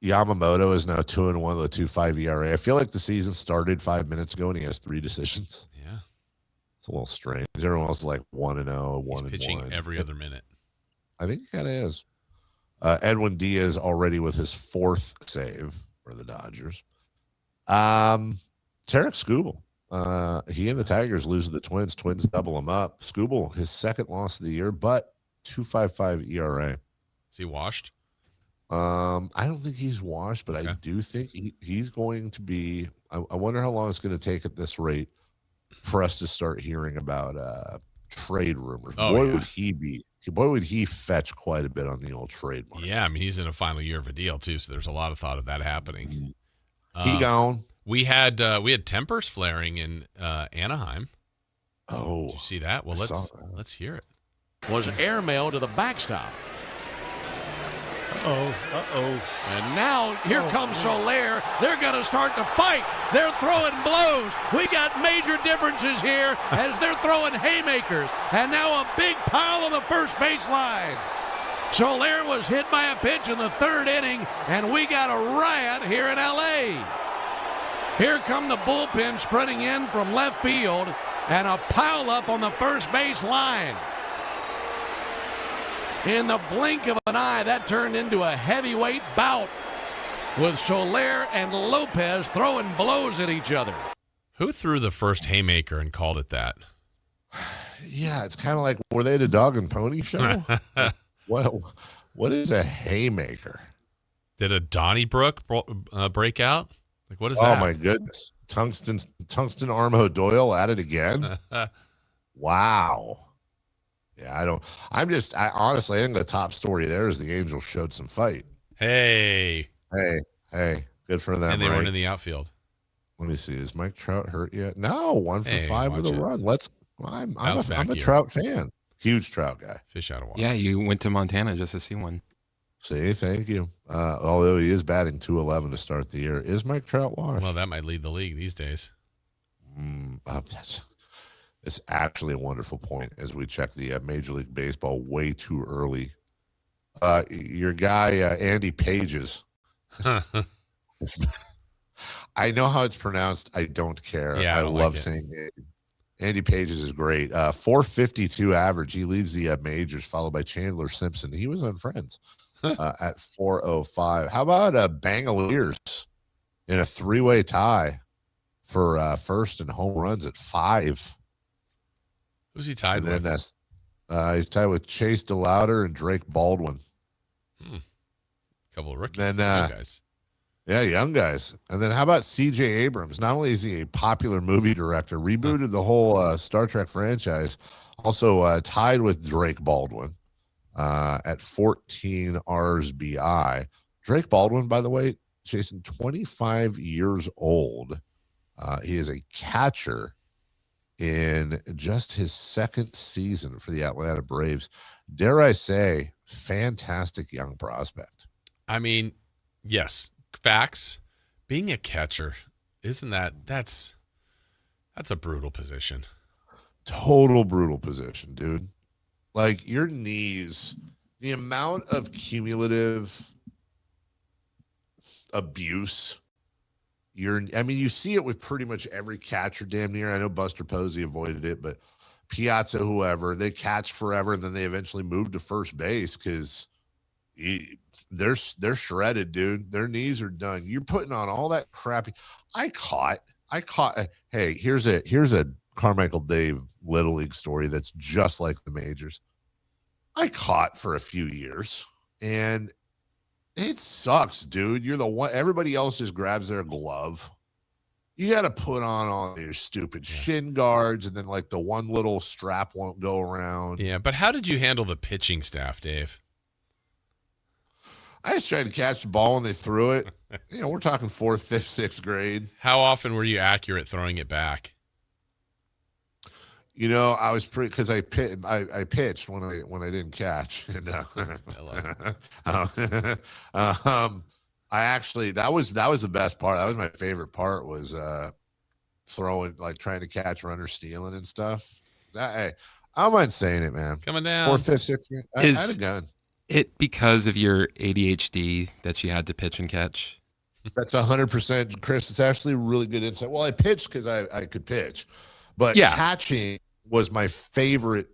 Yamamoto is now 2-1 with a 2.5 ERA? I feel like the season started 5 minutes ago and he has 3 decisions. Yeah. It's a little strange. Everyone else is like 1-0, 1-1. He's pitching every other minute. I think he kind of is. Edwin Diaz already with his 4th save for the Dodgers. Tarek Skubal. He and the Tigers lose to the Twins. Twins double him up. Skubal, his 2nd loss of the year, but 2.55 ERA. Is he washed? I don't think he's washed, but I do think he's going to be. I wonder how long it's going to take at this rate for us to start hearing about trade rumors. Would he be? Boy, would he fetch quite a bit on the old trade market. Yeah, I mean, he's in a final year of a deal, too, so there's a lot of thought of that happening. He gone. We had tempers flaring in Anaheim. Oh. Did you see that? Well, let's hear it. Was airmail to the backstop. Uh-oh. And now here comes Soler. They're going to start to fight. They're throwing blows. We got major differences here as they're throwing haymakers. And now a big pile on the first baseline. Soler was hit by a pitch in the 3rd inning, and we got a riot here in L.A. Here come the bullpen spreading in from left field, and a pile up on the first base line. In the blink of an eye, that turned into a heavyweight bout with Soler and Lopez throwing blows at each other. Who threw the first haymaker and called it that? Yeah, it's kind of like, were they the Dog and Pony Show? What is a haymaker? Did a Donnybrook break out? Like, what is that? Oh, my goodness. Tungsten Armo Doyle at it again? Wow. Yeah, I honestly think the top story there is the Angels showed some fight. Hey. Good for them. And they weren't in the outfield. Let me see. Is Mike Trout hurt yet? No, 1 for 5 with a run. I'm a Trout fan. Huge Trout guy. Fish out of water. Yeah, you went to Montana just to see one. See, thank you. Although he is batting .211 to start the year. Is Mike Trout washed? Well, that might lead the league these days. It's actually a wonderful point as we check the Major League Baseball way too early. Your guy, Andy Pages. I know how it's pronounced. I don't care. Yeah, I love saying it. Andy Pages is great. 452 average. He leads the majors, followed by Chandler Simpson. He was on Friends at 405. How about Bangaliers in a 3-way tie for first and home runs at 5? Who's he tied with? He's tied with Chase DeLauder and Drake Baldwin. Couple of rookies. Then, guys. Yeah, young guys. And then how about C.J. Abrams? Not only is he a popular movie director, rebooted the whole Star Trek franchise, also tied with Drake Baldwin at 14 RBI. Drake Baldwin, by the way, Jason, 25 years old. He is a catcher in just his 2nd season for the Atlanta Braves. Dare I say, fantastic young prospect. I mean, yes, facts. Being a catcher, that's a brutal position. Total brutal position, dude. Like your knees, the amount of cumulative abuse you see it with pretty much every catcher damn near. I know Buster Posey avoided it, but Piazza, whoever, they catch forever, and then they eventually move to first base because they're shredded, dude. Their knees are done. You're putting on all that crappy. I caught. Hey, here's a Carmichael Dave Little League story that's just like the majors. I caught for a few years, and it sucks, dude. You're the one. Everybody else just grabs their glove. You got to put on all your stupid shin guards, and then like the one little strap won't go around. Yeah, but how did you handle the pitching staff, Dave? I just tried to catch the ball when they threw it. We're talking 4th, 5th, 6th grade. How often were you accurate throwing it back? I was pretty because I pitched when I didn't catch. I actually that was the best part. That was my favorite part was throwing, like trying to catch runners stealing and stuff. I don't mind saying it, man. Coming down 4th, 5th, 6th grade. I had a gun. It because of your ADHD that you had to pitch and catch? That's 100%, Chris. It's actually really good insight. Well, I pitched because I could pitch, but catching was my favorite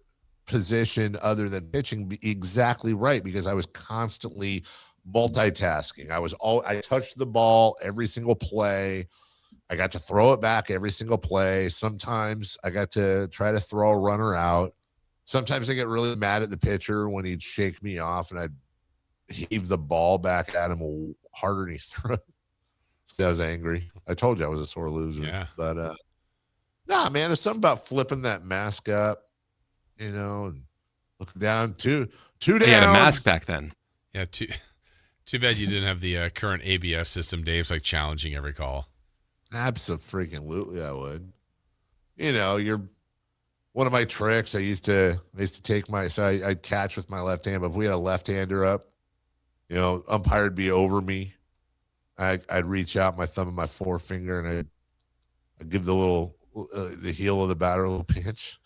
position other than pitching. Exactly right, because I was constantly multitasking. I touched the ball every single play. I got to throw it back every single play. Sometimes I got to try to throw a runner out. Sometimes I get really mad at the pitcher when he'd shake me off and I'd heave the ball back at him harder than he threw it. I was angry. I told you I was a sore loser. Yeah. But nah, man, there's something about flipping that mask up, and looking down two down. You had a mask back then. Yeah, too bad you didn't have the current ABS system. Dave's like challenging every call. Absolutely, I would. You're one of my tricks. I used to take I'd catch with my left hand, but if we had a left-hander up, umpire would be over me. I'd reach out my thumb and my forefinger, and I'd give the little the heel of the batter a little pinch,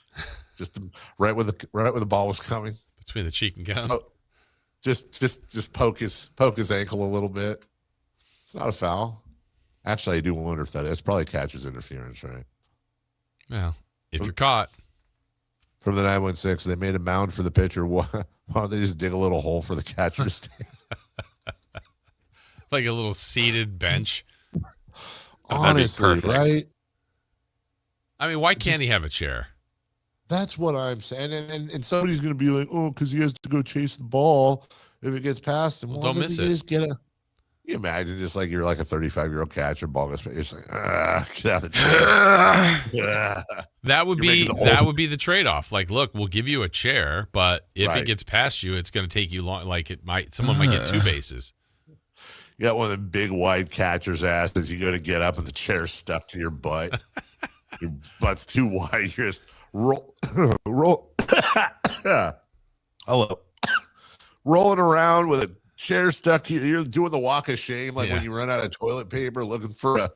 just right where the ball was coming, between the cheek and gum. Just poke his ankle a little bit. It's not a foul. Actually, I do wonder if that is probably catcher's interference, right? Well, if you're caught. From the 916, they made a mound for the pitcher. Why don't they just dig a little hole for the catcher to stand? Like a little seated bench. Honestly, right? I mean, why can't he have a chair? That's what I'm saying. And somebody's going to be like, oh, because he has to go chase the ball if it gets past him. Well, don't miss it. You imagine just like you're like a 35-year-old catcher, ball goes, you're just like, get out of the chair. That would be the trade-off. Like, look, we'll give you a chair, but if it gets past you, it's going to take you long. Like someone might get 2 bases. You got one of them big wide catcher's asses. You go to get up and the chair's stuck to your butt. Your butt's too wide. You just roll. Hello. Rolling around with a chair stuck to you. You're doing the walk of shame, like when you run out of toilet paper, looking for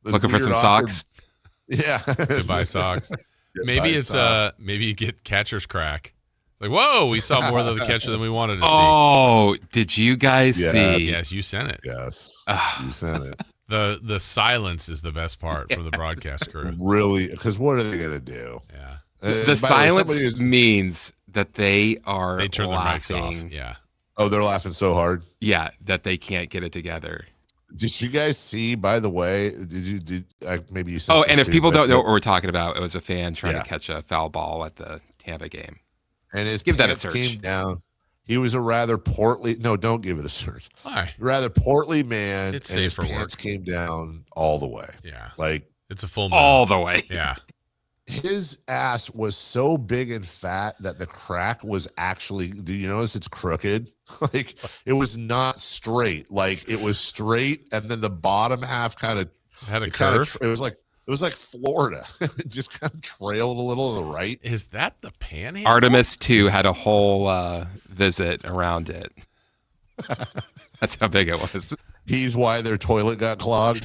some socks. Yeah, goodbye socks. Maybe you get catcher's crack. Like, whoa, we saw more of the catcher than we wanted to see. Oh, did you guys see? Yes, you sent it. Yes, you sent it. The silence is the best part from the broadcast crew. Really, because what are they going to do? Yeah. The silence means that they are turn laughing. their mics off. Yeah. Oh, they're laughing so hard. Yeah, that they can't get it together. Did you guys see, by the way, maybe you said. Oh, and if people don't know what we're talking about, it was a fan trying to catch a foul ball at the Tampa game. And his give that a pants search. Came down. He was a rather portly. No, don't give it a search. Why? Rather portly man. It's and safe his for pants work. Came down all the way. Yeah, like it's a full all the way. Yeah. His ass was so big and fat that the crack was actually. Do you notice it's crooked? Like it was not straight. Like it was straight, and then the bottom half kind of had a curve. It was like Florida. It just kind of trailed a little to the right. Is that the panhandle? Artemis 2 had a whole visit around it. That's how big it was. He's why their toilet got clogged.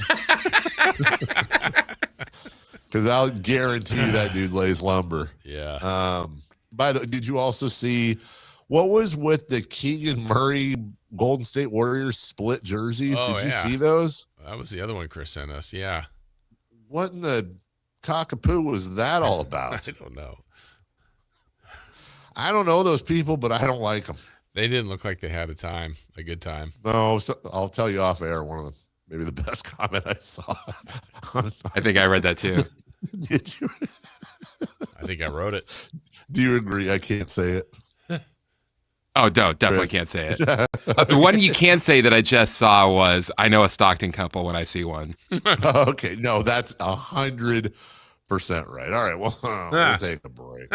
Because I'll guarantee you that dude lays lumber. Yeah. Did you also see what was with the Keegan Murray Golden State Warriors split jerseys? Did you see those? That was the other one Chris sent us. Yeah. What in the cockapoo was that all about? I don't know. I don't know those people, but I don't like them. They didn't look like they had a good time. No, so I'll tell you off air. One of the maybe the best comment I saw. I think I read that too. Did you? I think I wrote it. Do you agree? I can't say it. Oh, no, definitely can't say it. The one you can say that I just saw was, I know a Stockton couple when I see one. Okay. No, that's 100% right. All right. Well, we'll take a break.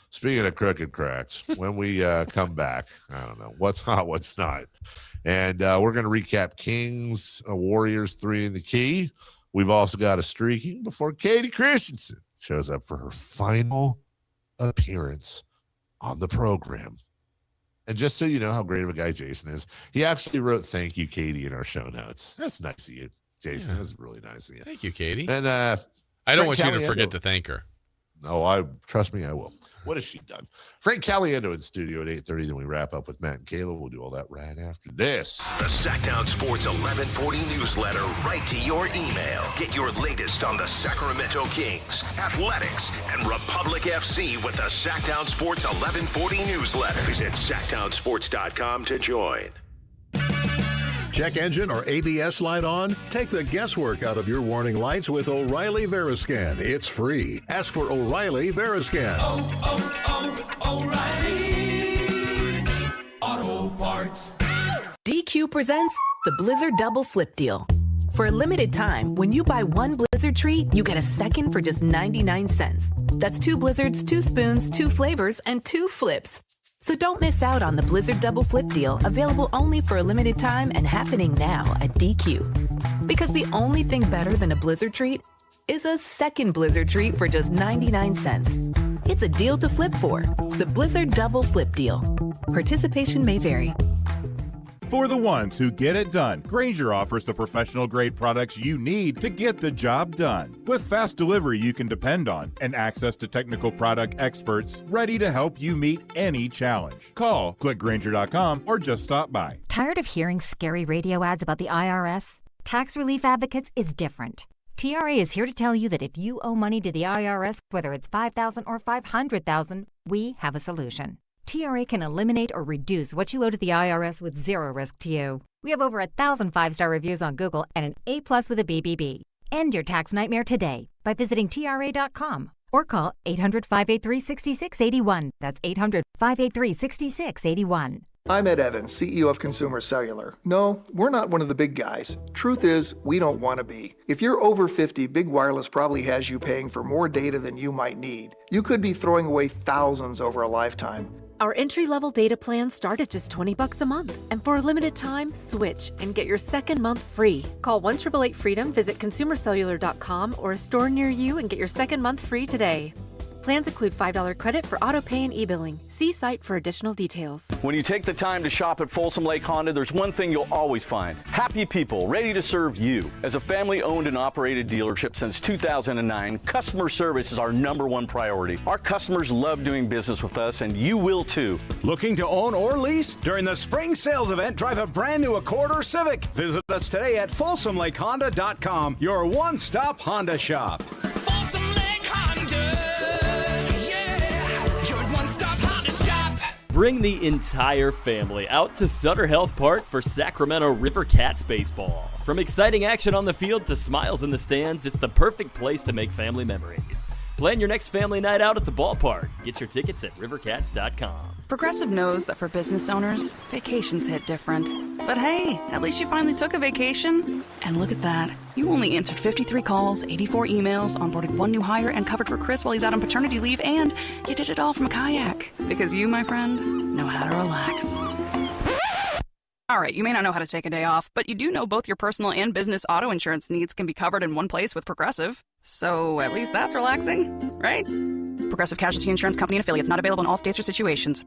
Speaking of crooked cracks, when we come back, I don't know what's hot, what's not. And we're going to recap Kings, Warriors 3 in the key. We've also got a streaking before Katie Christensen shows up for her final appearance on the program. And just so you know how great of a guy Jason is, he actually wrote "Thank you, Katie" in our show notes. That's nice of you, Jason. Yeah. That's really nice of you. Thank you, Katie. And I don't want you to forget to thank her. No, trust me, I will. What has she done? Frank Caliendo in studio at 8:30. Then we wrap up with Matt and Kayla. We'll do all that right after this. The Sactown Sports 1140 newsletter right to your email. Get your latest on the Sacramento Kings, athletics, and Republic FC with the Sactown Sports 1140 newsletter. Visit SactownSports.com to join. Check engine or ABS light on? Take the guesswork out of your warning lights with O'Reilly Veriscan. It's free. Ask for O'Reilly Veriscan. O'Reilly Auto Parts. DQ presents the Blizzard Double Flip Deal. For a limited time, when you buy one Blizzard treat, you get a second for just 99 cents. That's 2 Blizzards, 2 spoons, 2 flavors, and 2 flips. So don't miss out on the Blizzard Double Flip Deal, available only for a limited time and happening now at DQ. Because the only thing better than a Blizzard treat is a second Blizzard treat for just 99 cents. It's a deal to flip for. The Blizzard Double Flip Deal. Participation may vary. For the ones who get it done, Grainger offers the professional-grade products you need to get the job done. With fast delivery you can depend on and access to technical product experts ready to help you meet any challenge. Call, click Grainger.com, or just stop by. Tired of hearing scary radio ads about the IRS? Tax Relief Advocates is different. TRA is here to tell you that if you owe money to the IRS, whether it's $5,000 or $500,000, we have a solution. TRA can eliminate or reduce what you owe to the IRS with zero risk to you. We have over 1,000 5-star reviews on Google and an A+ with a BBB. End your tax nightmare today by visiting TRA.com or call 800-583-6681. That's 800-583-6681. I'm Ed Evans, CEO of Consumer Cellular. No, we're not one of the big guys. Truth is, we don't want to be. If you're over 50, Big Wireless probably has you paying for more data than you might need. You could be throwing away thousands over a lifetime. Our entry-level data plans start at just $20 a month. And for a limited time, switch and get your second month free. Call 1-888-FREEDOM, visit consumercellular.com or a store near you and get your second month free today. Plans include $5 credit for auto pay and e-billing. See site for additional details. When you take the time to shop at Folsom Lake Honda, there's one thing you'll always find. Happy people ready to serve you. As a family-owned and operated dealership since 2009, customer service is our #1 priority. Our customers love doing business with us, and you will too. Looking to own or lease? During the spring sales event, drive a brand new Accord or Civic. Visit us today at FolsomLakeHonda.com, your one-stop Honda shop. Folsom Lake Honda. Bring the entire family out to Sutter Health Park for Sacramento River Cats baseball. From exciting action on the field to smiles in the stands, it's the perfect place to make family memories. Plan your next family night out at the ballpark. Get your tickets at rivercats.com. Progressive knows that for business owners, vacations hit different. But hey, at least you finally took a vacation. And look at that. You only answered 53 calls, 84 emails, onboarded 1 new hire, and covered for Chris while he's out on paternity leave, and you did it all from a kayak. Because you, my friend, know how to relax. All right, you may not know how to take a day off, but you do know both your personal and business auto insurance needs can be covered in one place with Progressive. So at least that's relaxing, right? Progressive Casualty Insurance Company and affiliates, not available in all states or situations.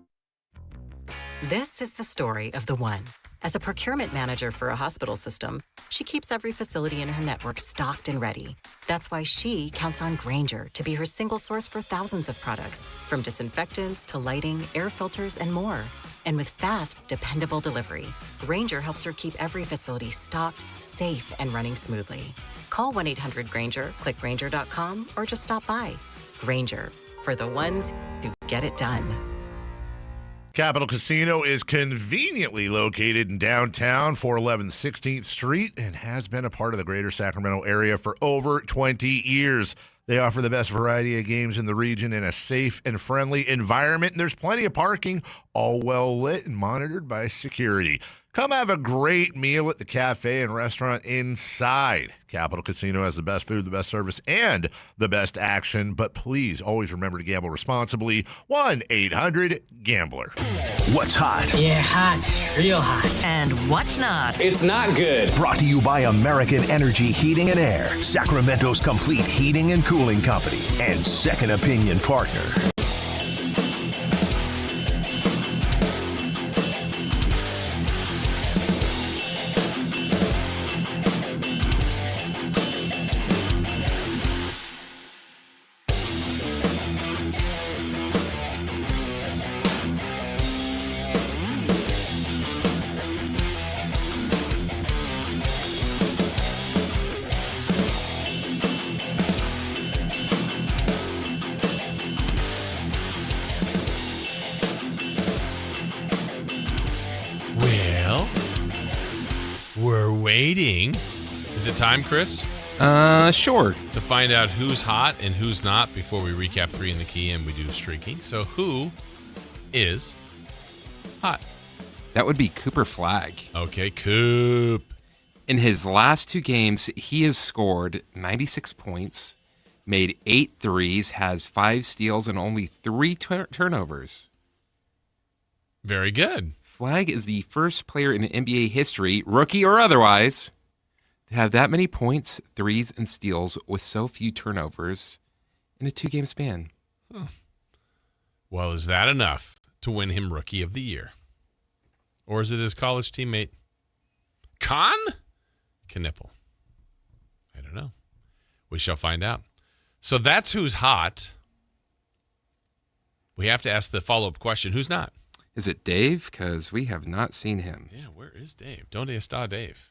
This is the story of the one. As a procurement manager for a hospital system, she keeps every facility in her network stocked and ready. That's why she counts on Grainger to be her single source for thousands of products, from disinfectants to lighting, air filters, and more. And with fast, dependable delivery, Grainger helps her keep every facility stocked, safe, and running smoothly. Call 1-800-GRAINGER, click Grainger.com, or just stop by. Grainger, for the ones who get it done. Capital Casino is conveniently located in downtown, 411 16th Street, and has been a part of the greater Sacramento area for over 20 years. They offer the best variety of games in the region in a safe and friendly environment, and there's plenty of parking, all well lit and monitored by security. Come have a great meal at the cafe and restaurant inside. Capital Casino has the best food, the best service, and the best action. But please always remember to gamble responsibly. 1-800-GAMBLER. What's hot? Yeah, hot. Real hot. And what's not? It's not good. Brought to you by American Energy Heating and Air, Sacramento's complete heating and cooling company, and second opinion partner. Waiting. Is it time, Chris? Sure. To find out who's hot and who's not before we recap 3 in the key and we do streaking. So who is hot? That would be Cooper Flagg. Okay, Coop. In his last 2 games, he has scored 96 points, made 8 threes, has 5 steals, and only 3 turnovers. Very good. Flagg is the first player in NBA history, rookie or otherwise, to have that many points, threes, and steals with so few turnovers in a 2-game span. Huh. Well, is that enough to win him Rookie of the Year? Or is it his college teammate, Knipple? I don't know. We shall find out. So that's who's hot. We have to ask the follow-up question, who's not? Is it Dave? Because we have not seen him. Yeah, where is Dave? Donde está Dave?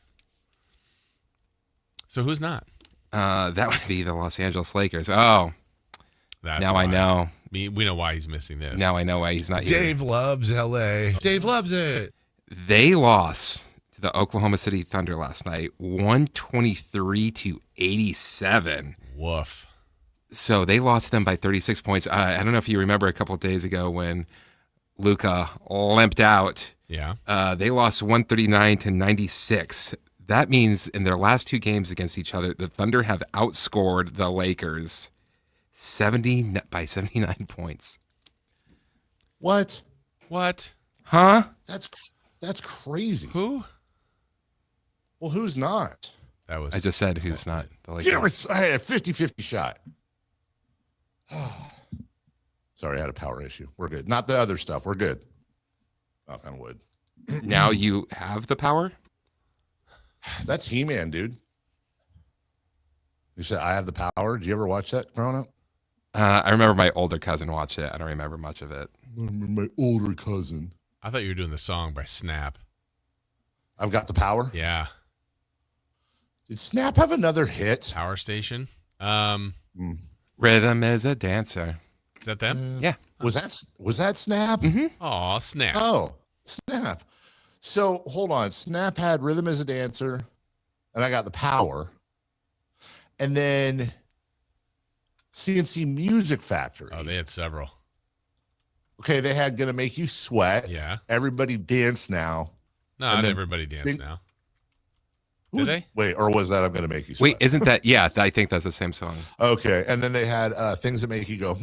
So who's not? That would be the Los Angeles Lakers. Oh, that's now why. I know. We know why he's missing this. Now I know why he's not here. Dave loves L.A. Dave loves it. They lost to the Oklahoma City Thunder last night, 123-87. Woof. So they lost them by 36 points. I don't know if you remember a couple of days ago when Luka limped out. Yeah. They lost 139-96. That means in their last 2 games against each other, the Thunder have outscored the Lakers 79 points. What? Huh? That's crazy. Who? Well, who's not? That was. I just said who's not the Lakers. I had a 50-50 shot. Sorry, I had a power issue. We're good. Not the other stuff. We're good. Knock on wood. Now you have the power? That's He-Man, dude. You said I have the power. Did you ever watch that growing up? I remember my older cousin watched it. I don't remember much of it. I remember my older cousin. I thought you were doing the song by Snap. I've got the power? Yeah. Did Snap have another hit? Power Station. Rhythm is a dancer. Is that them? Yeah. Was that Snap? Mm-hmm. Aw, Snap. Oh, Snap. So hold on. Snap had Rhythm as a Dancer, and I got the power. And then CNC Music Factory. Oh, they had several. Okay, they had Gonna Make You Sweat. Yeah. Everybody Dance Now. No, not everybody dance now. Did they? Wait, or was that I'm Gonna Make You Sweat? Wait, isn't that? Yeah, I think that's the same song. Okay, and then they had Things That Make You Go,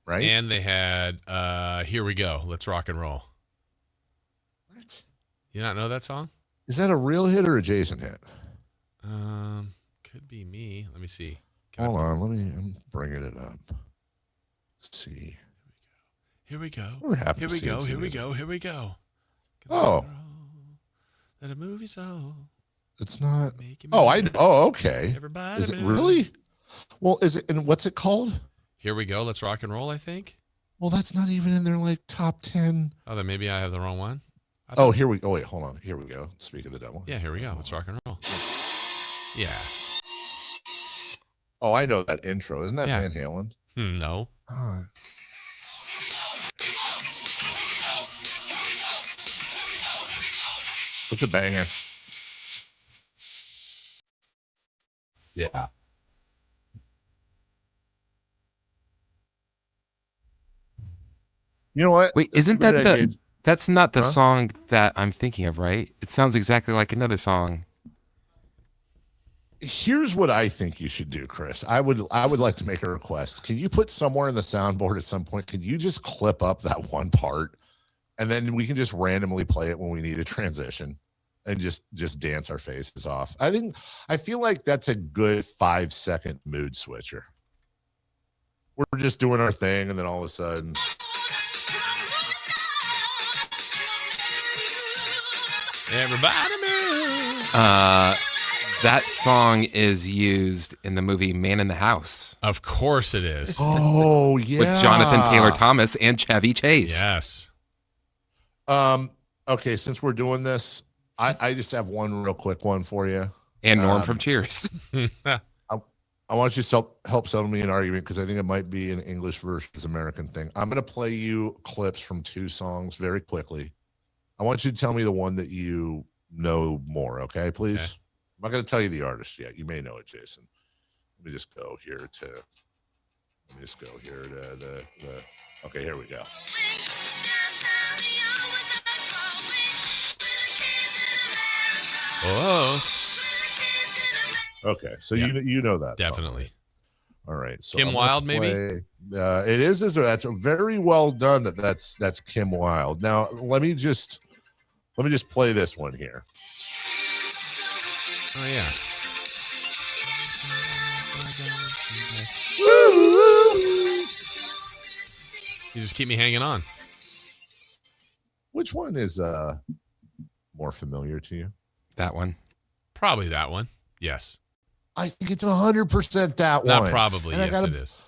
right? And they had Here We Go, Let's Rock and Roll. What? You not know that song? Is that a real hit or a Jason hit? Could be me. Let me see. Hold on, I'm bringing it up. Let's see. Here we go. What happened Here we to go. CNC Here we Music? go. Here we go. Oh. That a movie's all. It's not. Oh, okay. Everybody Is it move. really? Well, is it? And what's it called? Here we go. Let's rock and roll. I think. Well, that's not even in their like top 10. Oh, then maybe I have the wrong one. Here we go. Oh, wait, hold on. Here we go. Speak of the devil. Yeah, here we go. Let's rock and roll. Yeah. Oh, I know that intro. Isn't that Yeah. Van Halen? No. Oh. It's a banger. Yeah. You know what? Wait, isn't that that's not the song that I'm thinking of, right? It sounds exactly like another song. Here's what I think you should do, Chris. I would like to make a request. Can you put somewhere in the soundboard at some point? Can you just clip up that one part, and then we can just randomly play it when we need a transition, and just dance our faces off? I feel like that's a good 5-second mood switcher. We're just doing our thing, and then all of a sudden. Everybody move. That song is used in the movie Man in the House. Of course it is. Oh, yeah. With Jonathan Taylor Thomas and Chevy Chase. Yes. Okay, since we're doing this, I just have one real quick one for you. And Norm from Cheers. I want you to help settle me an argument because I think it might be an English versus American thing. I'm going to play you clips from 2 songs very quickly. I want you to tell me the one that you know more, okay, please? Okay. I'm not going to tell you the artist yet. You may know it, Jason. Let me just go here to the okay, here we go. Oh. Okay, so you know that definitely. Song. All right, so Kim Wilde, maybe. It is. That's very well done. That's Kim Wilde. Now let me just play this one here. Oh yeah. You just keep me hanging on. Which one is more familiar to you? That one. Probably that one. Yes. I think it's 100% that one. Not probably. And yes, it is.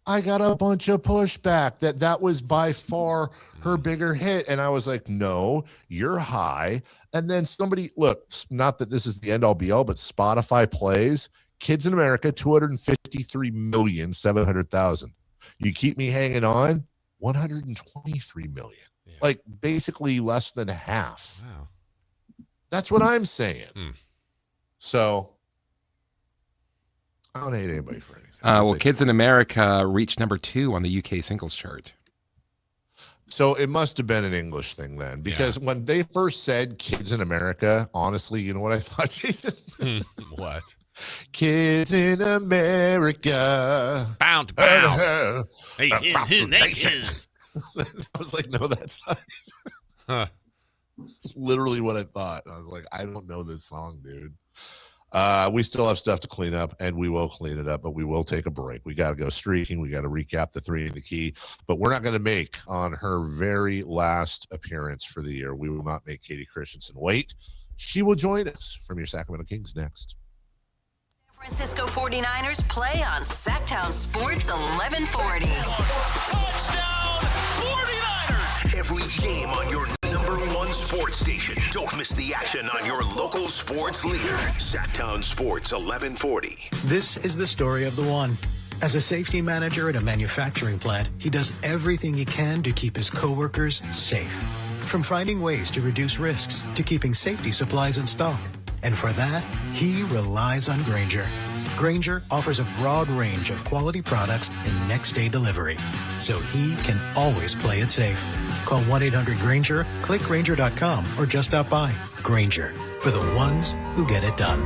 I got a bunch of pushback that was by far her bigger hit. And I was like, no, you're high. And then somebody, look, not that this is the end all be all, but Spotify plays Kids in America, 253,700,000. You keep me hanging on, 123 million. Yeah. Like basically less than half. Wow. That's what I'm saying. So I don't hate anybody for anything. Well, Kids in America reached number 2 on the UK singles chart. So it must have been an English thing then, because when they first said Kids in America, honestly, you know what I thought, Jason? What? Kids in America. Bound. I was like, no, that's not it. Huh. It's literally what I thought. I was like, I don't know this song, dude. We still have stuff to clean up, and we will clean it up, but we will take a break. We got to go streaking. We got to recap the 3 in the key, but we're not going to make on her very last appearance for the year. We will not make Katie Christensen wait. She will join us from your Sacramento Kings next. San Francisco 49ers play on Sactown Sports 1140. Touchdown 49ers! Every game on your #1 sports station. Don't miss the action on your local sports leader. Sactown Sports 1140. This is the story of the one. As a safety manager at a manufacturing plant, he does everything he can to keep his coworkers safe. From finding ways to reduce risks to keeping safety supplies in stock. And for that, he relies on Grainger. Grainger offers a broad range of quality products and next-day delivery, so he can always play it safe. Call 1-800-GRAINGER, click Grainger.com, or just stop by. Grainger, for the ones who get it done.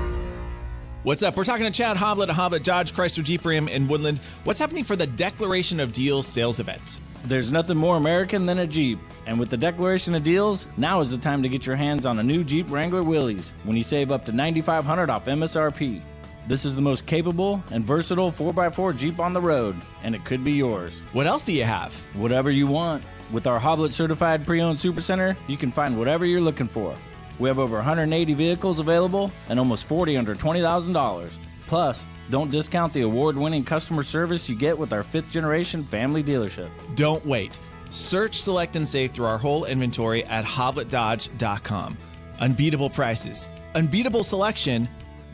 What's up? We're talking to Chad Hoblet of Hoblet Dodge Chrysler Jeep Ram in Woodland. What's happening for the Declaration of Deals sales event? There's nothing more American than a Jeep. And with the Declaration of Deals, now is the time to get your hands on a new Jeep Wrangler Willys when you save up to $9,500 off MSRP. This is the most capable and versatile 4x4 Jeep on the road, and it could be yours. What else do you have? Whatever you want. With our Hoblet Certified Pre-Owned Supercenter, you can find whatever you're looking for. We have over 180 vehicles available and almost 40 under $20,000. Plus, Don't discount the award-winning customer service you get with our 5th-generation family dealership. Don't wait. Search, select, and save through our whole inventory at HobletDodge.com. Unbeatable prices, unbeatable selection.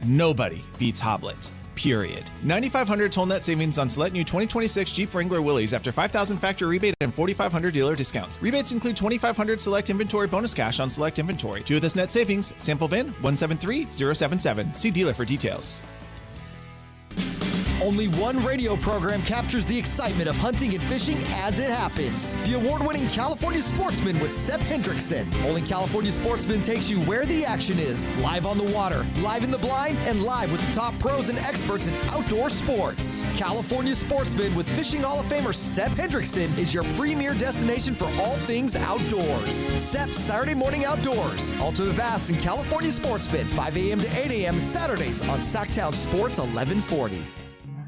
Nobody beats Hoblet. Period. $9,500 total net savings on select new 2026 Jeep Wrangler Willys after $5,000 factory rebate and $4,500 dealer discounts. Rebates include $2,500 select inventory bonus cash on select inventory. Due with this net savings, sample VIN 173077. See dealer for details. Only one radio program captures the excitement of hunting and fishing as it happens. The award-winning California Sportsman with Sep Hendrickson. Only California Sportsman takes you where the action is. Live on the water, live in the blind, and live with the top pros and experts in outdoor sports. California Sportsman with Fishing Hall of Famer Sep Hendrickson is your premier destination for all things outdoors. Sep's Saturday Morning Outdoors. Ultimate Bass and California Sportsman, 5 a.m. to 8 a.m. Saturdays on Sactown Sports 1140.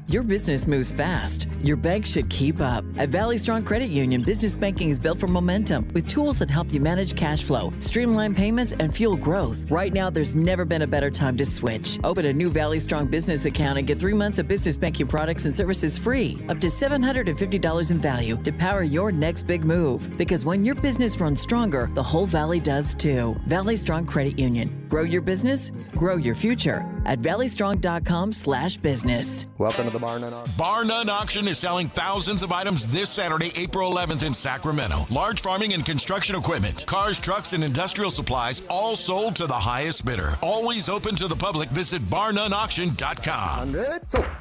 Your business moves fast. Your bank should keep up. At Valley Strong Credit Union, business banking is built for momentum with tools that help you manage cash flow, streamline payments, and fuel growth. Right now, there's never been a better time to switch. Open a new Valley Strong business account and get 3 months of business banking products and services free, up to $750 in value to power your next big move. Because when your business runs stronger, the whole Valley does too. Valley Strong Credit Union. Grow your business, grow your future at valleystrong.com/business. Welcome to the Bar None Auction. Bar None Auction is selling thousands of items this Saturday, April 11th in Sacramento. Large farming and construction equipment, cars, trucks, and industrial supplies, all sold to the highest bidder. Always open to the public. Visit barnoneauction.com.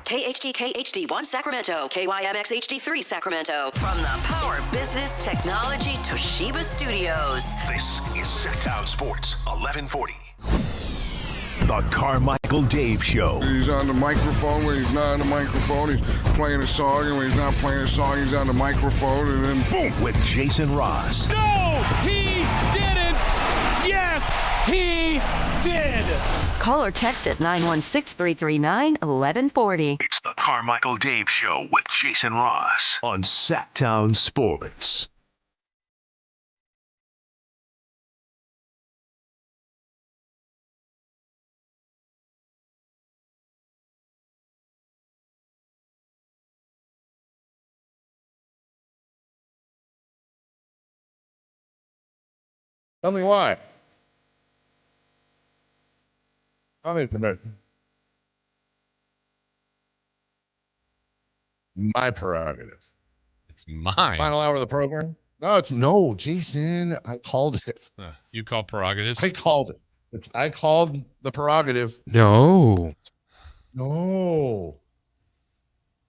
KHD HD1 Sacramento, KYMX HD3 Sacramento. From the Power Business Technology Toshiba Studios. This is Sactown Sports 1140. The Carmichael Dave Show. He's on the microphone when he's not on the microphone. He's playing a song, and when he's not playing a song, he's on the microphone, and then boom. With Jason Ross. No, he didn't. Yes, he did. Call or text at 916-339-1140. It's the Carmichael Dave Show with Jason Ross on Sactown Sports. Tell me why. I'll need permission. My prerogative. It's mine. Final hour of the program? No, Jason. I called it. You call prerogatives? I called it. I called the prerogative. No.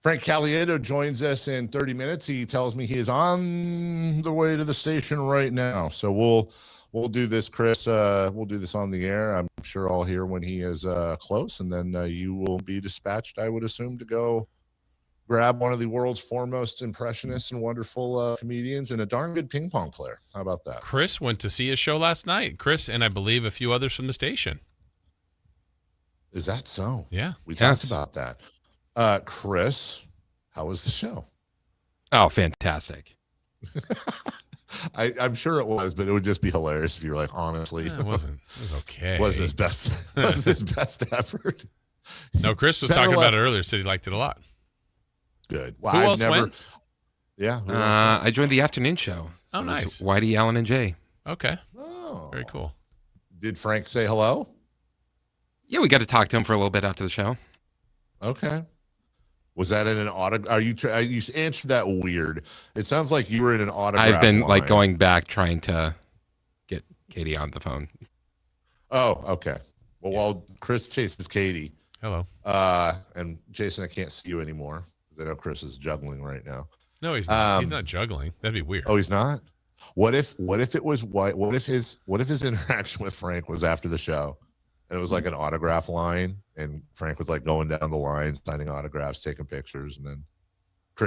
Frank Caliendo joins us in 30 minutes. He tells me he is on the way to the station right now. So we'll do this, Chris. We'll do this on the air. I'm sure I'll hear when he is close, and then you will be dispatched, I would assume, to go grab one of the world's foremost impressionists and wonderful comedians and a darn good ping pong player. How about that? Chris went to see a show last night. Chris and I believe a few others from the station. Is that so? Yeah. We talked about that. Chris, how was the show? Oh, fantastic. I'm sure it was, but it would just be hilarious if you were like, honestly. It wasn't. It was okay. Wasn't his best. Wasn't his best effort. No, Chris was talking about it earlier. Said he liked it a lot. Good. Well, Who else went? Yeah. I joined the afternoon show. Oh, nice. Whitey, Allen, and Jay. Okay. Oh, very cool. Did Frank say hello? Yeah, we got to talk to him for a little bit after the show. Okay. Was that in an autograph? You answered that weird. It sounds like you were in an autograph. I've been line. going back trying to get Katie on the phone. Oh, okay. Well, while Chris chases Katie. Hello. And Jason, I can't see you anymore. I know Chris is juggling right now. No, he's not. He's not juggling. That'd be weird. Oh, he's not? What if it was what if his interaction with Frank was after the show? And it was like an autograph line, and Frank was like going down the line, signing autographs, taking pictures, and then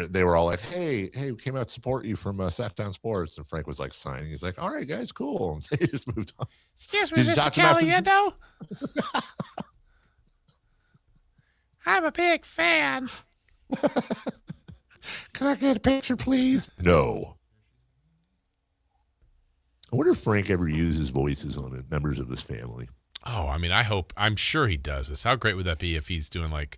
they were all like, "Hey, we came out to support you from Sactown Sports," and Frank was like signing. He's like, "All right, guys, cool." And they just moved on. Excuse me, Mr. Caliendo. I'm a big fan. Can I get a picture, please? No. I wonder if Frank ever uses voices on members of his family. Oh, I mean, I'm sure he does this. How great would that be if he's doing like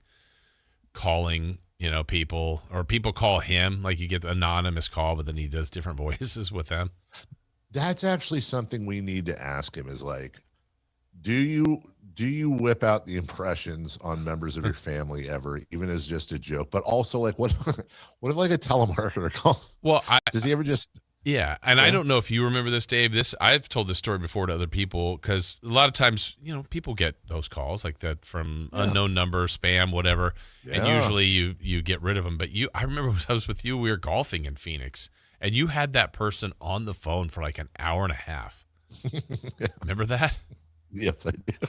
calling, people, or people call him, like you get the anonymous call, but then he does different voices with them. That's actually something we need to ask him is like, do you whip out the impressions on members of your family ever, even as just a joke? But also, like, what if like a telemarketer calls? Well, does he ever just? Yeah, and I don't know if you remember this, Dave. I've told this story before to other people because a lot of times, people get those calls like that from unknown number, spam, whatever, and usually you get rid of them. But I remember when I was with you, we were golfing in Phoenix, and you had that person on the phone for like an hour and a half. Remember that? Yes, I do.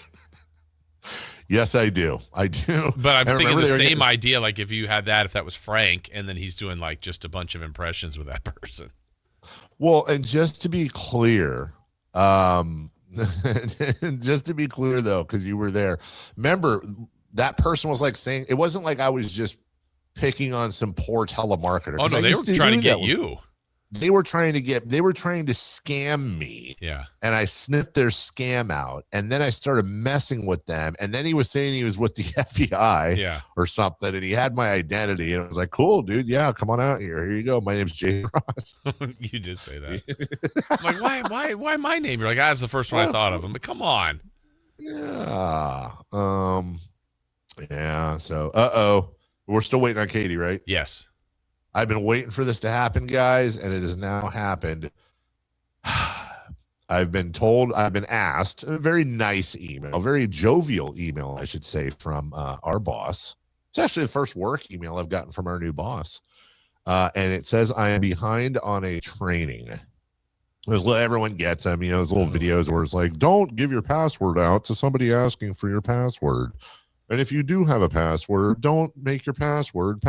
Yes, I do. I do. But I'm thinking the same idea, like if you had that, if that was Frank, and then he's doing like just a bunch of impressions with that person. Well, and just to be clear, though, because you were there, remember that person was like saying, it wasn't like I was just picking on some poor telemarketer. Oh no, they were trying to get you. They were trying to scam me. Yeah. And I sniffed their scam out. And then I started messing with them. And then he was saying he was with the FBI or something. And he had my identity. And I was like, cool, dude. Yeah, come on out here. Here you go. My name's Jason Ross. You did say that. I'm like, why my name? You're like, that's the first one I thought of. But come on. Yeah. Yeah. So, we're still waiting on Katie, right? Yes. I've been waiting for this to happen, guys, and it has now happened. I've been asked a very nice email, a very jovial email, I should say, from our boss. It's actually the first work email I've gotten from our new boss. And it says, I am behind on a training. Everyone gets them, those little videos where it's like, don't give your password out to somebody asking for your password. And if you do have a password, don't make your password.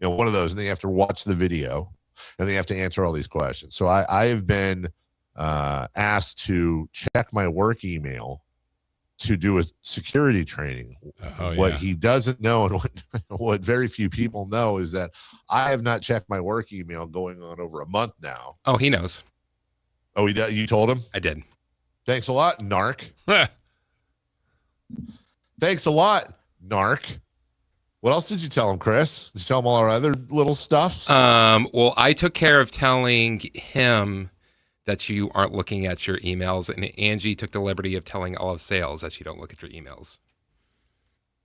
One of those, and they have to watch the video and they have to answer all these questions. So I have been asked to check my work email to do a security training. What he doesn't know, and what very few people know, is that I have not checked my work email going on over a month now. Oh, he knows. Oh, he does? You told him? I did. Thanks a lot, narc. Thanks a lot, narc. What else did you tell him, Chris? Did you tell him all our other little stuff? Well, I took care of telling him that you aren't looking at your emails, and Angie took the liberty of telling all of sales that you don't look at your emails.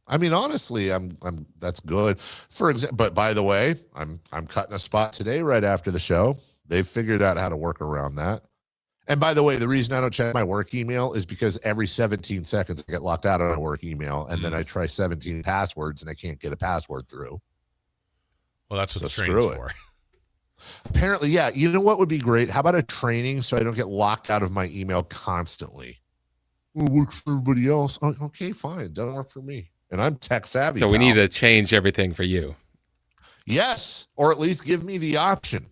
I mean, honestly, I'm that's good. For example, but by the way, I'm cutting a spot today right after the show. They've figured out how to work around that. And by the way, the reason I don't check my work email is because every 17 seconds I get locked out on a work email, and then I try 17 passwords and I can't get a password through. Well, that's what the training's for. Apparently, yeah. You know what would be great? How about a training so I don't get locked out of my email constantly? It works for everybody else. Oh, okay, fine. Doesn't work for me. And I'm tech savvy. So we need to change everything for you. Yes, or at least give me the option.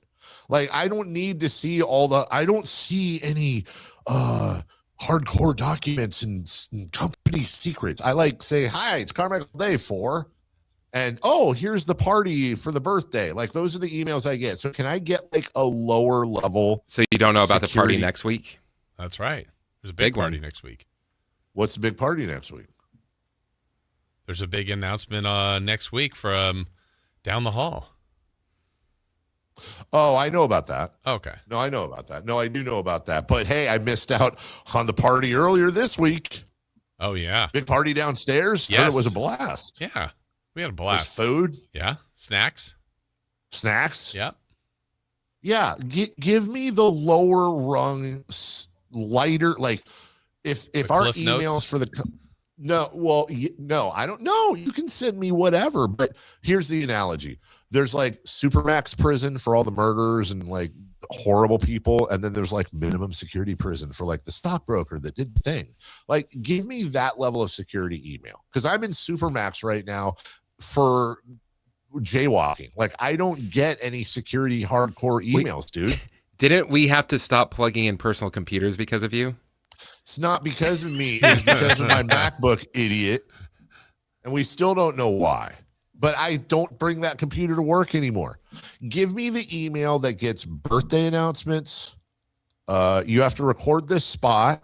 Like, I don't need to see I don't see any hardcore documents and company secrets. I like say, hi, it's Carmichael Dave 4. And, here's the party for the birthday. Like, those are the emails I get. So can I get like a lower level? So you don't know about the party next week? That's right. There's a big party next week. What's the big party next week? There's a big announcement next week from down the hall. Oh, I know about that. Okay. No, I know about that. No, I do know about that. But hey, I missed out on the party earlier this week. Oh, yeah. Big party downstairs. Yes. It was a blast. Yeah. We had a blast. There's food. Yeah. Snacks. Yep. Yeah. Give me the lower rung, lighter, like if our emails notes for the no, I don't know. You can send me whatever, but here's the analogy. There's like Supermax prison for all the murderers and like horrible people, and then there's like minimum security prison for like the stockbroker that did the thing. Like, give me that level of security email, because I'm in Supermax right now for jaywalking. Like, I don't get any security hardcore emails, dude. Didn't we have to stop plugging in personal computers because of you? It's not because of me. It's because of my MacBook, idiot. And we still don't know why. But I don't bring that computer to work anymore. Give me the email that gets birthday announcements. You have to record this spot.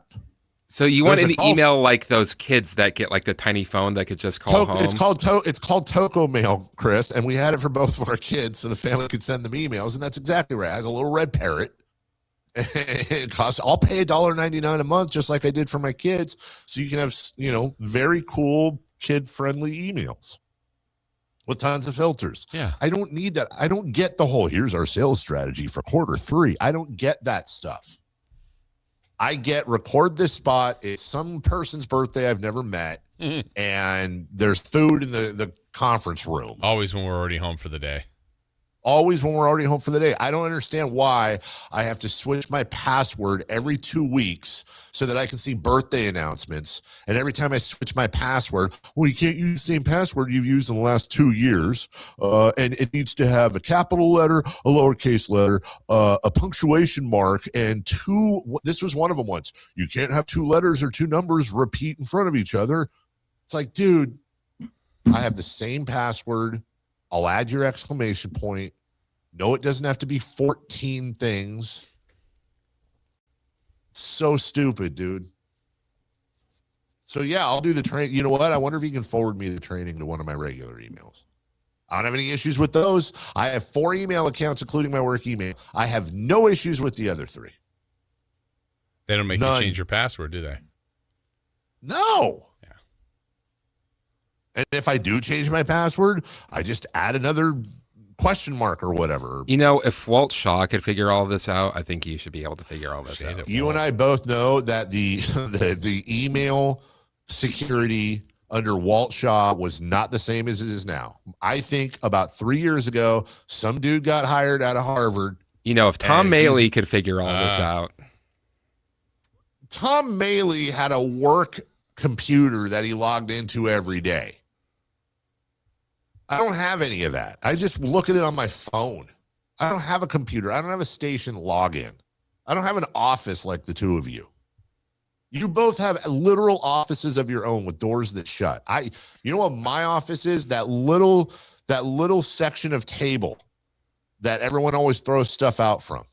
So you want an email like those kids that get like the tiny phone that could just call home? It's called Toco Mail, Chris, and we had it for both of our kids so the family could send them emails, and that's exactly right. It has a little red parrot. It costs. I'll pay $1.99 a month, just like I did for my kids, so you can have very cool kid-friendly emails with tons of filters. Yeah, I don't need that. I don't get the whole here's our sales strategy for Q3. I don't get that stuff. I get record this spot. It's some person's birthday I've never met, and there's food in the conference room. Always when we're already home for the day. Always when we're already home for the day. I don't understand why I have to switch my password every 2 weeks so that I can see birthday announcements. And every time I switch my password, well, you can't use the same password you've used in the last 2 years. And it needs to have a capital letter, a lowercase letter, a punctuation mark, and this was one of them once. You can't have 2 letters or 2 numbers repeat in front of each other. It's like, dude, I have the same password. I'll add your exclamation point. No, it doesn't have to be 14 things. So stupid, dude. So, yeah, I'll do the training. You know what? I wonder if you can forward me the training to one of my regular emails. I don't have any issues with those. I have 4 email accounts, including my work email. I have no issues with the other 3. They don't make you change your password, do they? No. And if I do change my password, I just add another question mark or whatever. If Walt Shaw could figure all this out, I think you should be able to figure all this out. You and I both know that the email security under Walt Shaw was not the same as it is now. I think about 3 years ago, some dude got hired out of Harvard. If Tom Maley could figure all this out. Tom Maley had a work computer that he logged into every day. I don't have any of that. I just look at it on my phone. I don't have a computer. I don't have a station login. I don't have an office like the two of you. You both have literal offices of your own with doors that shut. You know what my office is? That little section of table that everyone always throws stuff out from.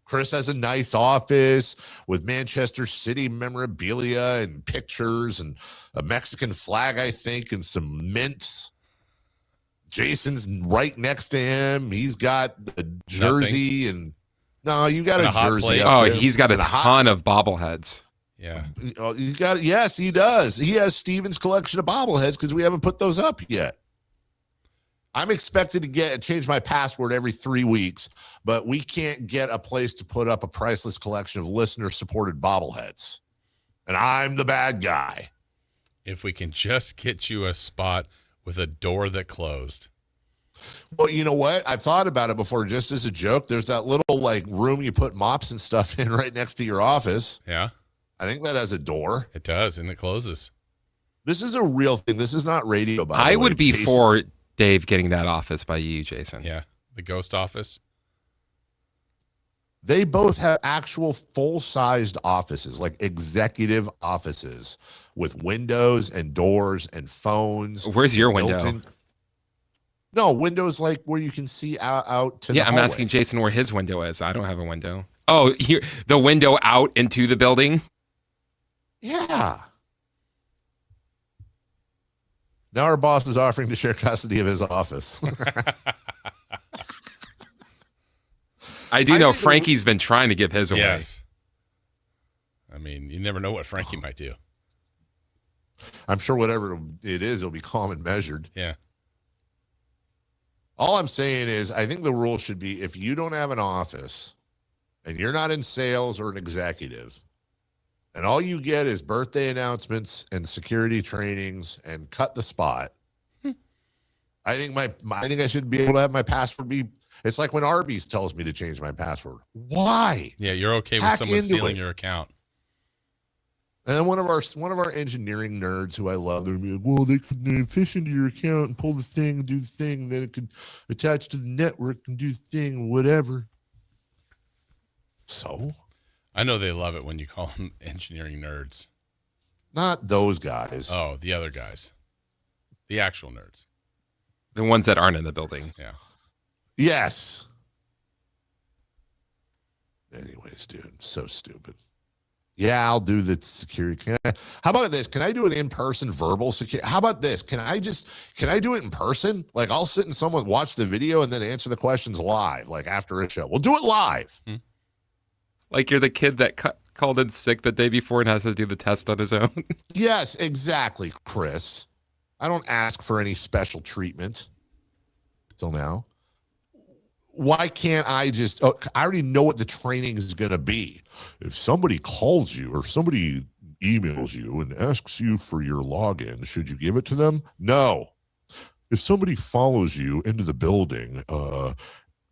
Chris has a nice office with Manchester City memorabilia and pictures and a Mexican flag, I think, and some mints. Jason's right next to him. He's got a jersey and you got a jersey. He's got a ton of bobbleheads. Yeah. Yes, he does. He has Steven's collection of bobbleheads because we haven't put those up yet. I'm expected to change my password every 3 weeks, but we can't get a place to put up a priceless collection of listener-supported bobbleheads. And I'm the bad guy. If we can just get you a spot with a door that closed. Well, you know what? I've thought about it before, just as a joke. There's that little room you put mops and stuff in right next to your office. Yeah. I think that has a door. It does, and it closes. This is a real thing. This is not radio, by the way. I would be for Dave getting that office by you, Jason. Yeah, the ghost office. They both have actual full-sized offices, like executive offices with windows and doors and phones. Where's your window? No, windows like where you can see out to the hallway. I'm asking Jason where his window is. I don't have a window. Oh, here, the window out into the building? Yeah. Now our boss is offering to share custody of his office. I do know Frankie's been trying to give his away. Yes. I mean, you never know what Frankie might do. I'm sure whatever it is, it'll be calm and measured. Yeah. All I'm saying is I think the rule should be if you don't have an office and you're not in sales or an executive, and all you get is birthday announcements and security trainings and cut the spot, I think I should be able to have my password be. It's like when Arby's tells me to change my password. Why? Yeah, you're okay with someone stealing your account. And then one of our engineering nerds who I love, they're like, well, they could fish into your account and pull the thing, do the thing, and then it could attach to the network and do the thing, whatever. So? I know they love it when you call them engineering nerds. Not those guys. Oh, the other guys. The actual nerds. The ones that aren't in the building. Yeah. Yes. Anyways, dude, so stupid. Yeah, I'll do the security. How about this? Can I do an in-person verbal security? How about this? Can I do it in person? Like I'll sit and someone watch the video and then answer the questions live, like after a show. We'll do it live. Like you're the kid that called in sick the day before and has to do the test on his own. Yes, exactly, Chris. I don't ask for any special treatment till now. Why can't I just, I already know what the training is going to be. If somebody calls you or somebody emails you and asks you for your login, should you give it to them? No. If somebody follows you into the building,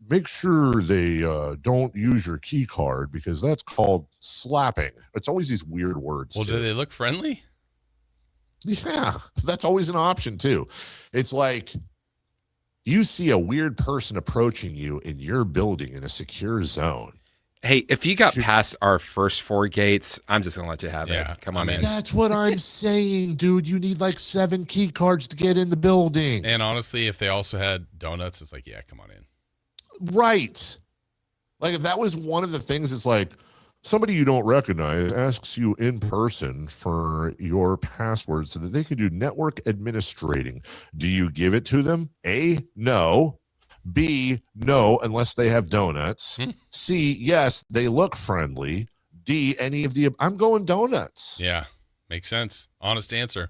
make sure they don't use your key card because that's called slapping. It's always these weird words. Well, do they look friendly? Yeah, that's always an option too. It's like, you see a weird person approaching you in your building in a secure zone. Hey, if you got past our first 4 gates, I'm just going to let you have it. Come on in. That's what I'm saying, dude. You need like 7 key cards to get in the building. And honestly, if they also had donuts, it's like, yeah, come on in. Right. Like if that was one of the things, it's like somebody you don't recognize asks you in person for your password so that they can do network administrating. Do you give it to them? A, no. B, no, unless they have donuts. C, yes, they look friendly. D, any of the, I'm going donuts. Yeah, makes sense. Honest answer.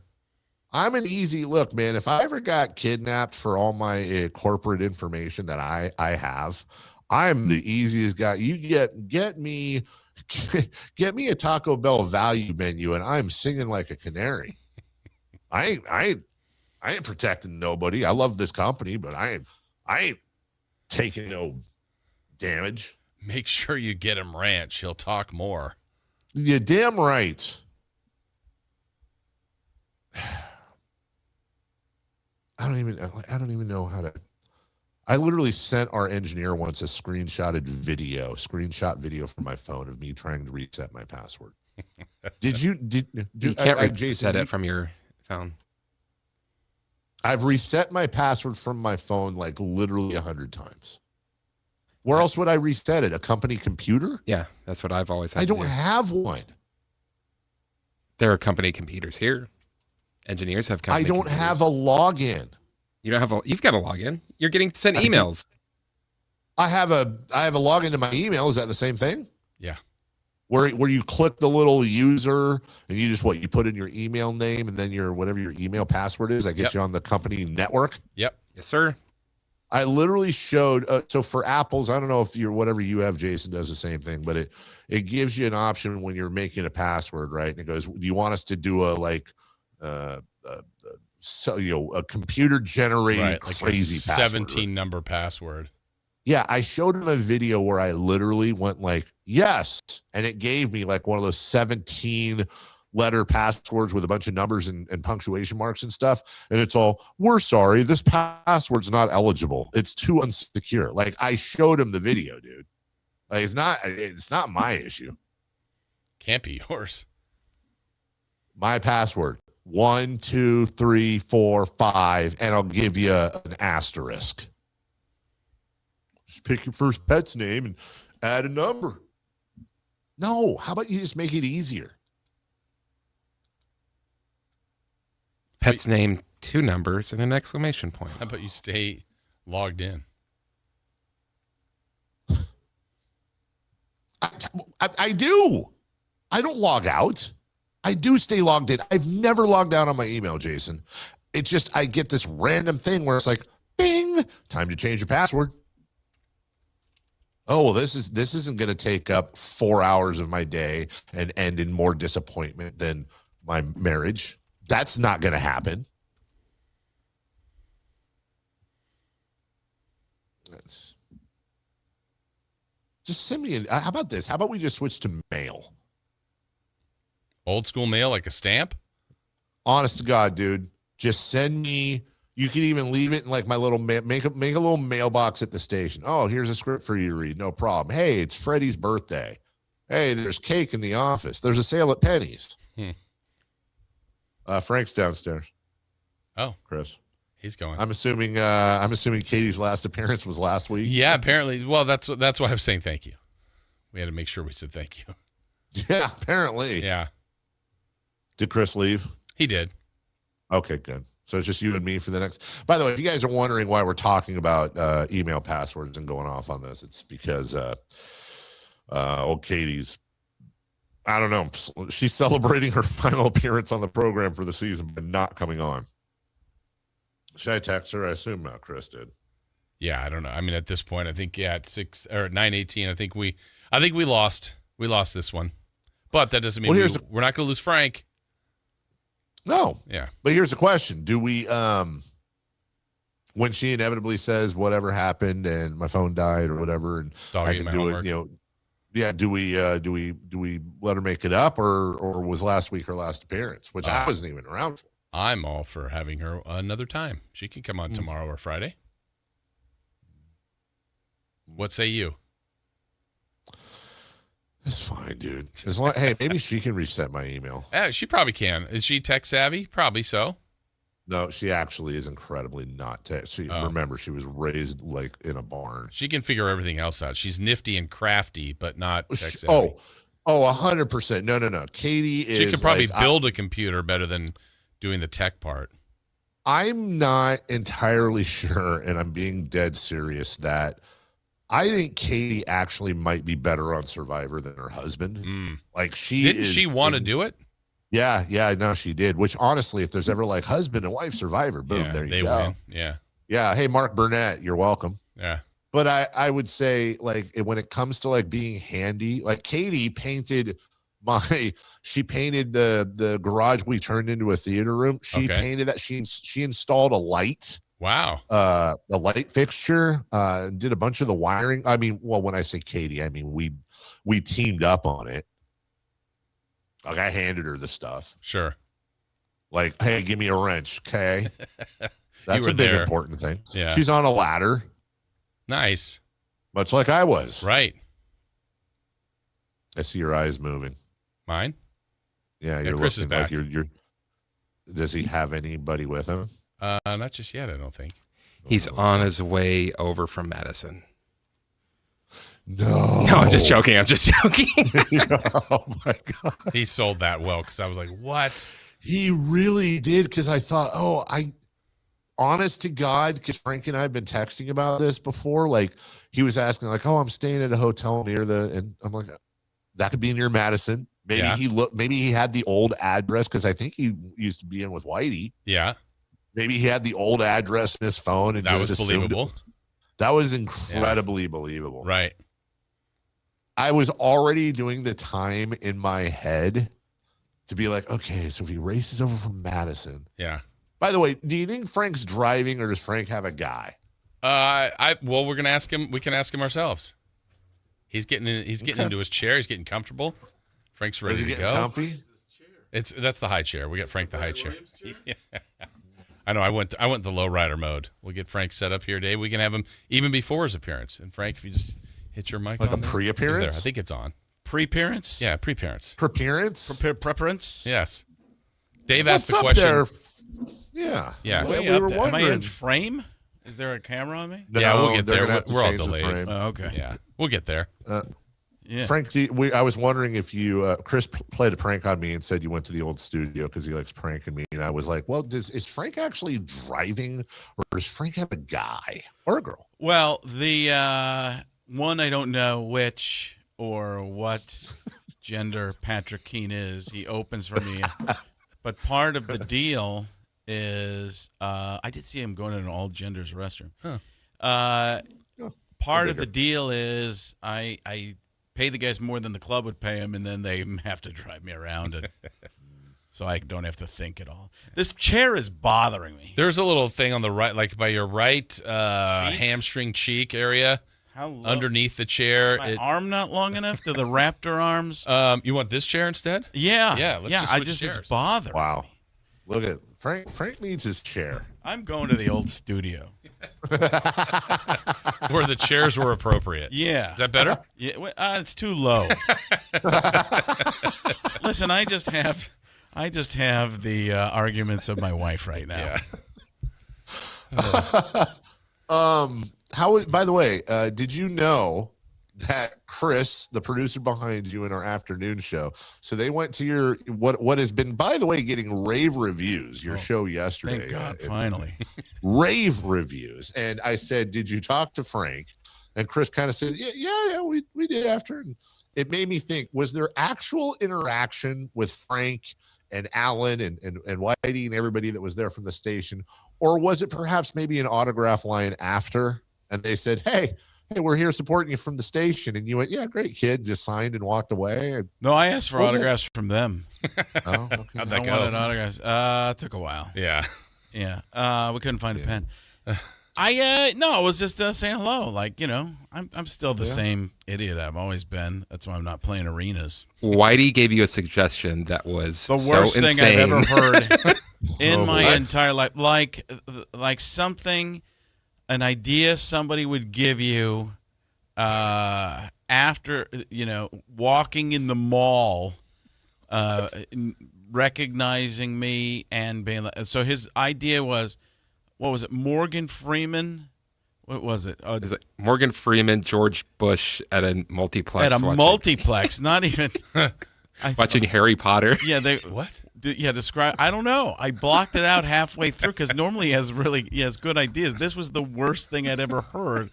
I'm an easy look, man. If I ever got kidnapped for all my corporate information that I have, I'm the easiest guy. You get me a Taco Bell value menu and I'm singing like a canary. I ain't protecting nobody. I love this company, but I ain't taking no damage. Make sure you get him ranch. He'll talk more. You're damn right. I don't even know how to. I literally sent our engineer once a screenshot video from my phone of me trying to reset my password. You can't reset it from your phone. I've reset my password from my phone like literally 100 times. Where else would I reset it? A company computer? Yeah, that's what I've always had. I don't have one. There are company computers here. Engineers have company computers. I don't have a login. You don't have you've got a login. You're getting sent emails. I have a login to my email. Is that the same thing? Yeah. Where you click the little user and you just you put in your email name and then whatever your email password is, that gets you on the company network. Yep. Yes, sir. I literally showed so for Apples, I don't know if whatever you have, Jason, does the same thing, but it gives you an option when you're making a password, right? And it goes, do you want us to do a computer generated crazy like password, 17 number password. Yeah, I showed him a video where I literally went like, yes, and it gave me like one of those 17 letter passwords with a bunch of numbers and punctuation marks and stuff, and it's all, we're sorry, this password's not eligible, it's too unsecure. Like I showed him the video, dude. Like it's not my issue. Can't be yours. My password 1, 2, 3, 4, 5, and I'll give you an asterisk. Just pick your first pet's name and add a number. No, how about you just make it easier? Pet's name, 2 numbers and an exclamation point. How about you stay logged in? I do. I don't log out. I do stay logged in. I've never logged out on my email, Jason. It's just I get this random thing where it's like, bing, time to change your password. Oh, well, this isn't going to take up 4 hours of my day and end in more disappointment than my marriage. That's not going to happen. Just send me how about this? How about we just switch to mail? Old school mail, like a stamp? Honest to God, dude. Just send me. You can even leave it in like my little make a little mailbox at the station. Oh, here's a script for you to read. No problem. Hey, it's Freddie's birthday. Hey, there's cake in the office. There's a sale at Penny's. Frank's downstairs. Oh, Chris, he's going. I'm assuming Katie's last appearance was last week. Yeah, apparently. Well, that's why I was saying thank you. We had to make sure we said thank you. Yeah, apparently. Yeah. Did Chris leave? He did. Okay, good. So it's just you and me for the next. By the way, if you guys are wondering why we're talking about email passwords and going off on this, it's because old Katie's, I don't know, she's celebrating her final appearance on the program for the season, but not coming on. Should I text her? I assume Chris did. Yeah, I don't know. I mean, at this point, I think at 9:18, I think we lost. We lost this one, but that doesn't mean we're not going to lose Frank. No. Yeah. But here's the question. Do we, when she inevitably says whatever happened and my phone died or whatever, and I can do it, do we let her make it up or was last week her last appearance, which I wasn't even around for? I'm all for having her another time. She can come on tomorrow or Friday. What say you? It's fine, dude. As long, hey, maybe she can reset my email. She probably can. Is she tech savvy? Probably so. No, she actually is incredibly not tech. Remember, she was raised like in a barn. She can figure everything else out. She's nifty and crafty, but not tech savvy. 100%. No. Katie is. She could probably build a computer better than doing the tech part. I'm not entirely sure, and I'm being dead serious, that I think Katie actually might be better on Survivor than her husband. Like Didn't she want to do it? Yeah, no, she did. Which honestly, if there's ever like husband and wife Survivor, boom, there you go. Win. Yeah. Hey, Mark Burnett, you're welcome. Yeah. But I would say, like, when it comes to like being handy, like Katie painted she painted the garage we turned into a theater room. She painted that. She installed a light. Wow. A light fixture, did a bunch of the wiring. I mean, well, when I say Katie, I mean we teamed up on it. Like, I handed her the stuff. Sure. Like, hey, give me a wrench, okay? That's a big important thing. Yeah. She's on a ladder. Nice. Much like I was. Right. I see your eyes moving. Mine? Yeah, you're Chris looking is back. like you're. Does he have anybody with him? Not just yet, I don't think. He's on his way over from Madison. No, I'm just joking. Oh my God. He sold that well, because I was like, what? He really did, because I thought, honest to God, because Frank and I have been texting about this before. Like, he was asking, like, I'm staying at a hotel near and I'm like, that could be near Madison. Maybe maybe he had the old address, because I think he used to be in with Whitey. Yeah. Maybe he had the old address in his phone, and that was believable. That was incredibly believable. Right. I was already doing the time in my head to be like, okay, so if he races over from Madison. Yeah. By the way, do you think Frank's driving, or does Frank have a guy? We're gonna ask him. We can ask him ourselves. He's getting into his chair. He's getting comfortable. Frank's ready to go. Comfy? That's the high chair. We got Frank the high chair. Yeah. I know. I went the low rider mode. We'll get Frank set up here, Dave. We can have him even before his appearance. And Frank, if you just hit your mic, like on a pre-appearance. I think it's on. Pre-appearance? Yeah, pre-appearance. Preference? Preference? Yes. Dave What's asked the up question. There? Yeah. Yeah. We were wondering. Am I in frame? Is there a camera on me? No, yeah, we'll get there. We're all delayed. Oh, okay. Yeah, we'll get there. Yeah. Frank, I was wondering if you, Chris played a prank on me and said you went to the old studio because he likes pranking me. And I was like, well, is Frank actually driving, or does Frank have a guy or a girl? Well, the one, I don't know which or what gender Patrick Keene is. He opens for me. But part of the deal is I did see him going to an all genders restroom. Huh. Part of the deal is I pay the guys more than the club would pay them, and then they have to drive me around it. So I don't have to think at all. This chair is bothering me. There's a little thing on the right, like by your right hamstring cheek area. How low? Underneath the chair. Is my arm not long enough to the raptor arms? You want this chair instead? Yeah. Yeah, let's just switch chairs. It's bothering me. Look at Frank. Frank needs his chair. I'm going to the old studio. Where the chairs were appropriate. Yeah. Is that better? Yeah, it's too low. Listen, I just have the arguments of my wife right now. Yeah. By the way, did you know that Chris, the producer behind you in our afternoon show, so they went to your what has been, by the way, getting rave reviews, your show yesterday. Thank God, finally. Rave reviews. And I said, did you talk to Frank? And Chris kind of said, yeah, we did after. And it made me think, was there actual interaction with Frank and Alan and Whitey and everybody that was there from the station? Or was it perhaps maybe an autograph line after? And they said, hey, we're here supporting you from the station. And you went, yeah, great, kid, just signed and walked away. No, I asked for autographs from them. Oh, okay. How'd that I go? wanted autographs. It took a while. Yeah. Yeah. We couldn't find a pen. No, it was just saying hello. Like, I'm still the same idiot I've always been. That's why I'm not playing arenas. Whitey gave you a suggestion that was the worst thing insane. I've ever heard in my entire life. Like something, an idea somebody would give you after, walking in the mall, recognizing me and being like, so his idea was, what was it, Morgan Freeman? What was it? Is it Morgan Freeman, George Bush at a multiplex? At a multiplex, not even watching Harry Potter. Yeah, what? Yeah, describe. I don't know. I blocked it out halfway through because normally he has good ideas. This was the worst thing I'd ever heard.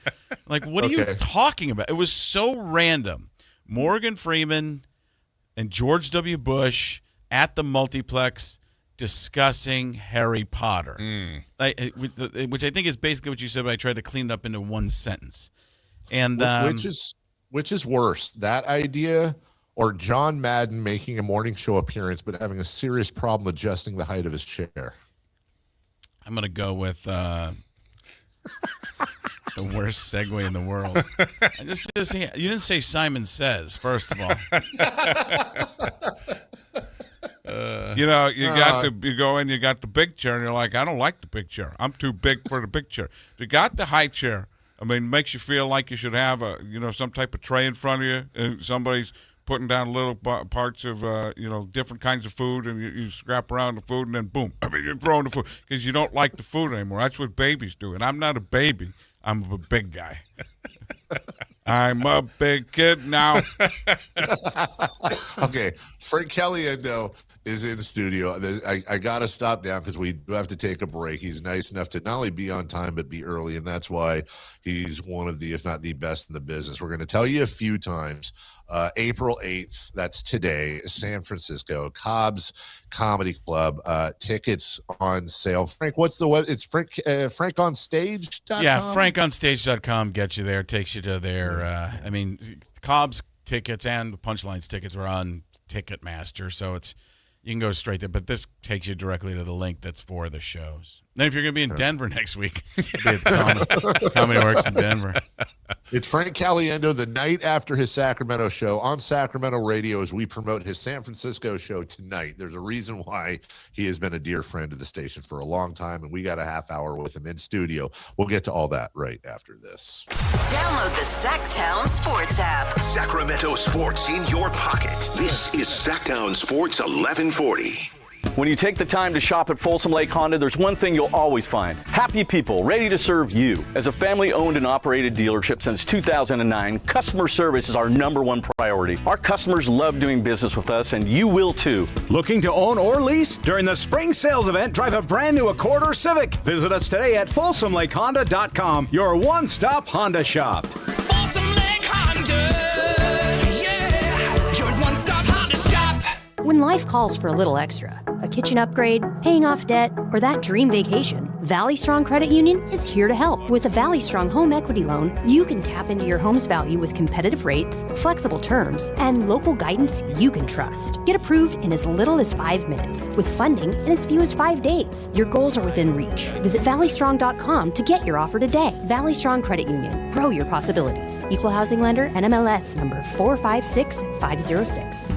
Like, what are you talking about? It was so random. Morgan Freeman and George W. Bush at the multiplex discussing Harry Potter, which I think is basically what you said, but I tried to clean it up into one sentence. And which is worse, that idea or John Madden making a morning show appearance but having a serious problem adjusting the height of his chair? I'm going to go with the worst segue in the world. You didn't say Simon Says, first of all. You go in, you got the big chair, and you're like, I don't like the big chair. I'm too big for the big chair. If you got the high chair, I mean, it makes you feel like you should have some type of tray in front of you, and somebody's putting down little parts of, different kinds of food, and you scrap around the food, and then boom, you're throwing the food because you don't like the food anymore. That's what babies do, and I'm not a baby. I'm a big guy. I'm a big kid now. Okay, Frank Caliendo is in the studio. I got to stop now because we do have to take a break. He's nice enough to not only be on time but be early, and that's why he's one of the, if not the best in the business. We're going to tell you a few times. April 8th, that's today, San Francisco, Cobb's Comedy Club. Tickets on sale. Frank, what's the web? It's frankonstage.com? Yeah, frankonstage.com gets you there, takes you to their, Cobb's tickets and Punchline's tickets are on Ticketmaster, so you can go straight there, but this takes you directly to the link that's for the shows. Then if you're going to be in Denver next week, be at the Comedy Works in Denver. It's Frank Caliendo the night after his Sacramento show on Sacramento radio as we promote his San Francisco show tonight. There's a reason why he has been a dear friend of the station for a long time, and we got a half hour with him in studio. We'll get to all that right after this. Download the Sactown Sports app. Sacramento sports in your pocket. This is Sactown Sports 1140. When you take the time to shop at Folsom Lake Honda, there's one thing you'll always find. Happy people ready to serve you. As a family-owned and operated dealership since 2009, customer service is our #1 priority. Our customers love doing business with us, and you will too. Looking to own or lease? During the spring sales event, drive a brand new Accord or Civic. Visit us today at FolsomLakeHonda.com, your one-stop Honda shop. Folsom Lake Honda, yeah, your one-stop Honda shop. When life calls for a little extra, a kitchen upgrade, paying off debt, or that dream vacation, Valley Strong Credit Union is here to help. With a Valley Strong home equity loan, you can tap into your home's value with competitive rates, flexible terms, and local guidance you can trust. Get approved in as little as 5 minutes, with funding in as few as 5 days. Your goals are within reach. Visit valleystrong.com to get your offer today. Valley Strong Credit Union. Grow your possibilities. Equal housing lender, NMLS number 456506.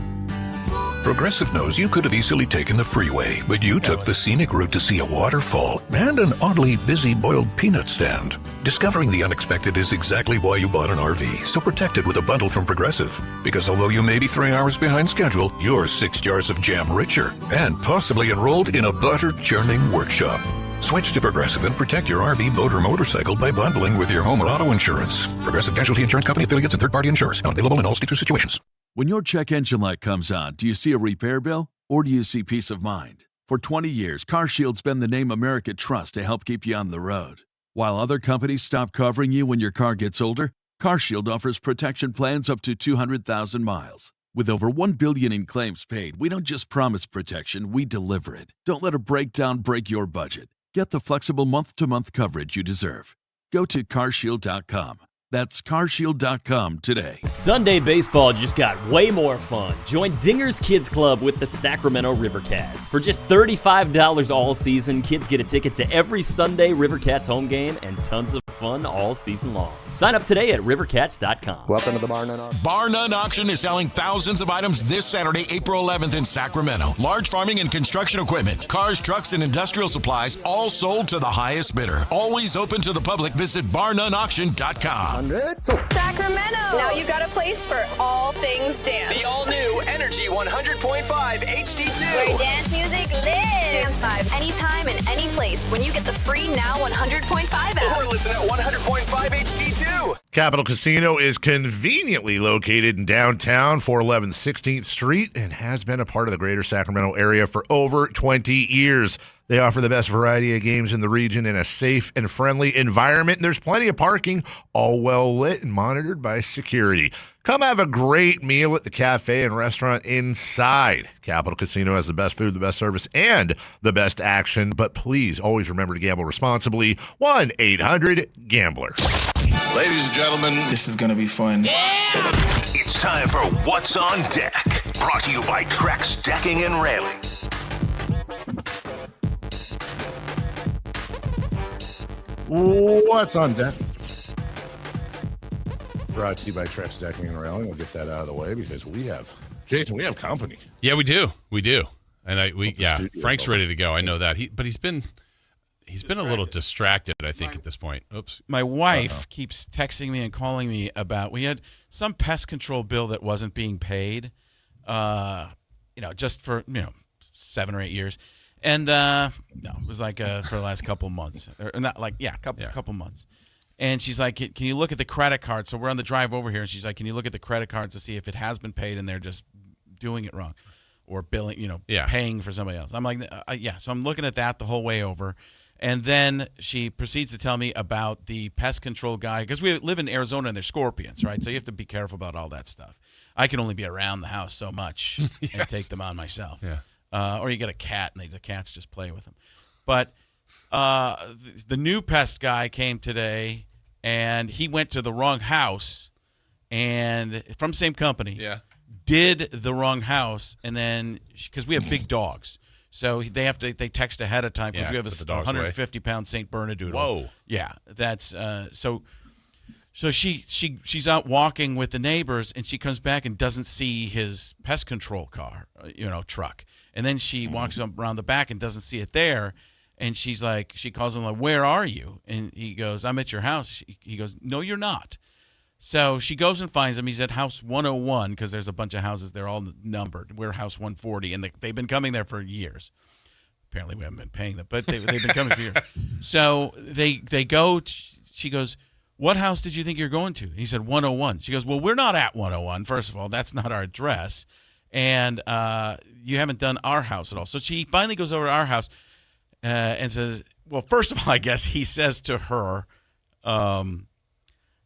Progressive knows you could have easily taken the freeway, but you took the scenic route to see a waterfall and an oddly busy boiled peanut stand. Discovering the unexpected is exactly why you bought an RV, so protect it with a bundle from Progressive. Because although you may be 3 hours behind schedule, you're 6 jars of jam richer and possibly enrolled in a butter churning workshop. Switch to Progressive and protect your RV, boat, or motorcycle by bundling with your home or auto insurance. Progressive Casualty Insurance Company, affiliates, and third-party insurers. Not available in all states or situations. When your check engine light comes on, do you see a repair bill or do you see peace of mind? For 20 years, CarShield's been the name America trusts to help keep you on the road. While other companies stop covering you when your car gets older, CarShield offers protection plans up to 200,000 miles. With over $1 billion in claims paid, we don't just promise protection, we deliver it. Don't let a breakdown break your budget. Get the flexible month-to-month coverage you deserve. Go to carshield.com. That's carshield.com today. Sunday baseball just got way more fun. Join Dinger's Kids Club with the Sacramento Rivercats. For just $35 all season, kids get a ticket to every Sunday Rivercats home game and tons of fun all season long. Sign up today at rivercats.com. Welcome to the Bar None Auction. Bar None Auction is selling thousands of items this Saturday, April 11th in Sacramento. Large farming and construction equipment, cars, trucks, and industrial supplies, all sold to the highest bidder. Always open to the public. Visit barnoneauction.com. Sacramento! Now you got a place for all things dance. The all-new Energy 100.5 HD2. Where dance music lives. Dance vibes anytime and any place when you get the free Now 100.5 app. Or listen at 100.5 HD2. Capital Casino is conveniently located in downtown, 411 16th Street, and has been a part of the greater Sacramento area for over 20 years. They offer the best variety of games in the region in a safe and friendly environment. And there's plenty of parking, all well lit and monitored by security. Come have a great meal at the cafe and restaurant inside. Capital Casino has the best food, the best service, and the best action. But please always remember to gamble responsibly. 1-800-GAMBLER. Ladies and gentlemen, this is going to be fun. Yeah! It's time for What's on Deck. Brought to you by Trex Decking and Railing. What's on deck? Brought to you by Trex Decking and Railing. We'll get that out of the way because we have company. Yeah, we do. And Frank's ready to go. I know that. He's been a little distracted, I think, at this point. Oops. My wife keeps texting me and calling me about, we had some pest control bill that wasn't being paid, just for, 7 or 8 years. And it was like for the last couple months, or not couple months. And she's like, "Can you look at the credit card?" So we're on the drive over here, and she's like, "Can you look at the credit cards to see if it has been paid and they're just doing it wrong, or billing, paying for somebody else?" I'm like, "Yeah." So I'm looking at that the whole way over, and then she proceeds to tell me about the pest control guy, because we live in Arizona and there's scorpions, right? So you have to be careful about all that stuff. I can only be around the house so much and take them on myself. Yeah. Or you get a cat, and the cats just play with them. But the new pest guy came today, and he went to the wrong house, and from the same company, did the wrong house, and then because we have big dogs, so they text ahead of time because we have a 150-pound St. Bernedoodle. Whoa, yeah, that's so. So she's out walking with the neighbors, and she comes back and doesn't see his pest control car, truck. And then she walks up around the back and doesn't see it there. And she calls him like, "Where are you?" And he goes, "I'm at your house." He goes, "No, you're not." So she goes and finds him. He's at house 101 because there's a bunch of houses. They're all numbered. We're house 140, and they've been coming there for years. Apparently we haven't been paying them, but they've been coming for years. So they go. She goes, "What house did you think you're going to?" He said 101. She goes, "Well, we're not at 101. First of all, that's not our address. And you haven't done our house at all." So she finally goes over to our house and says, well, first of all, I guess he says to her,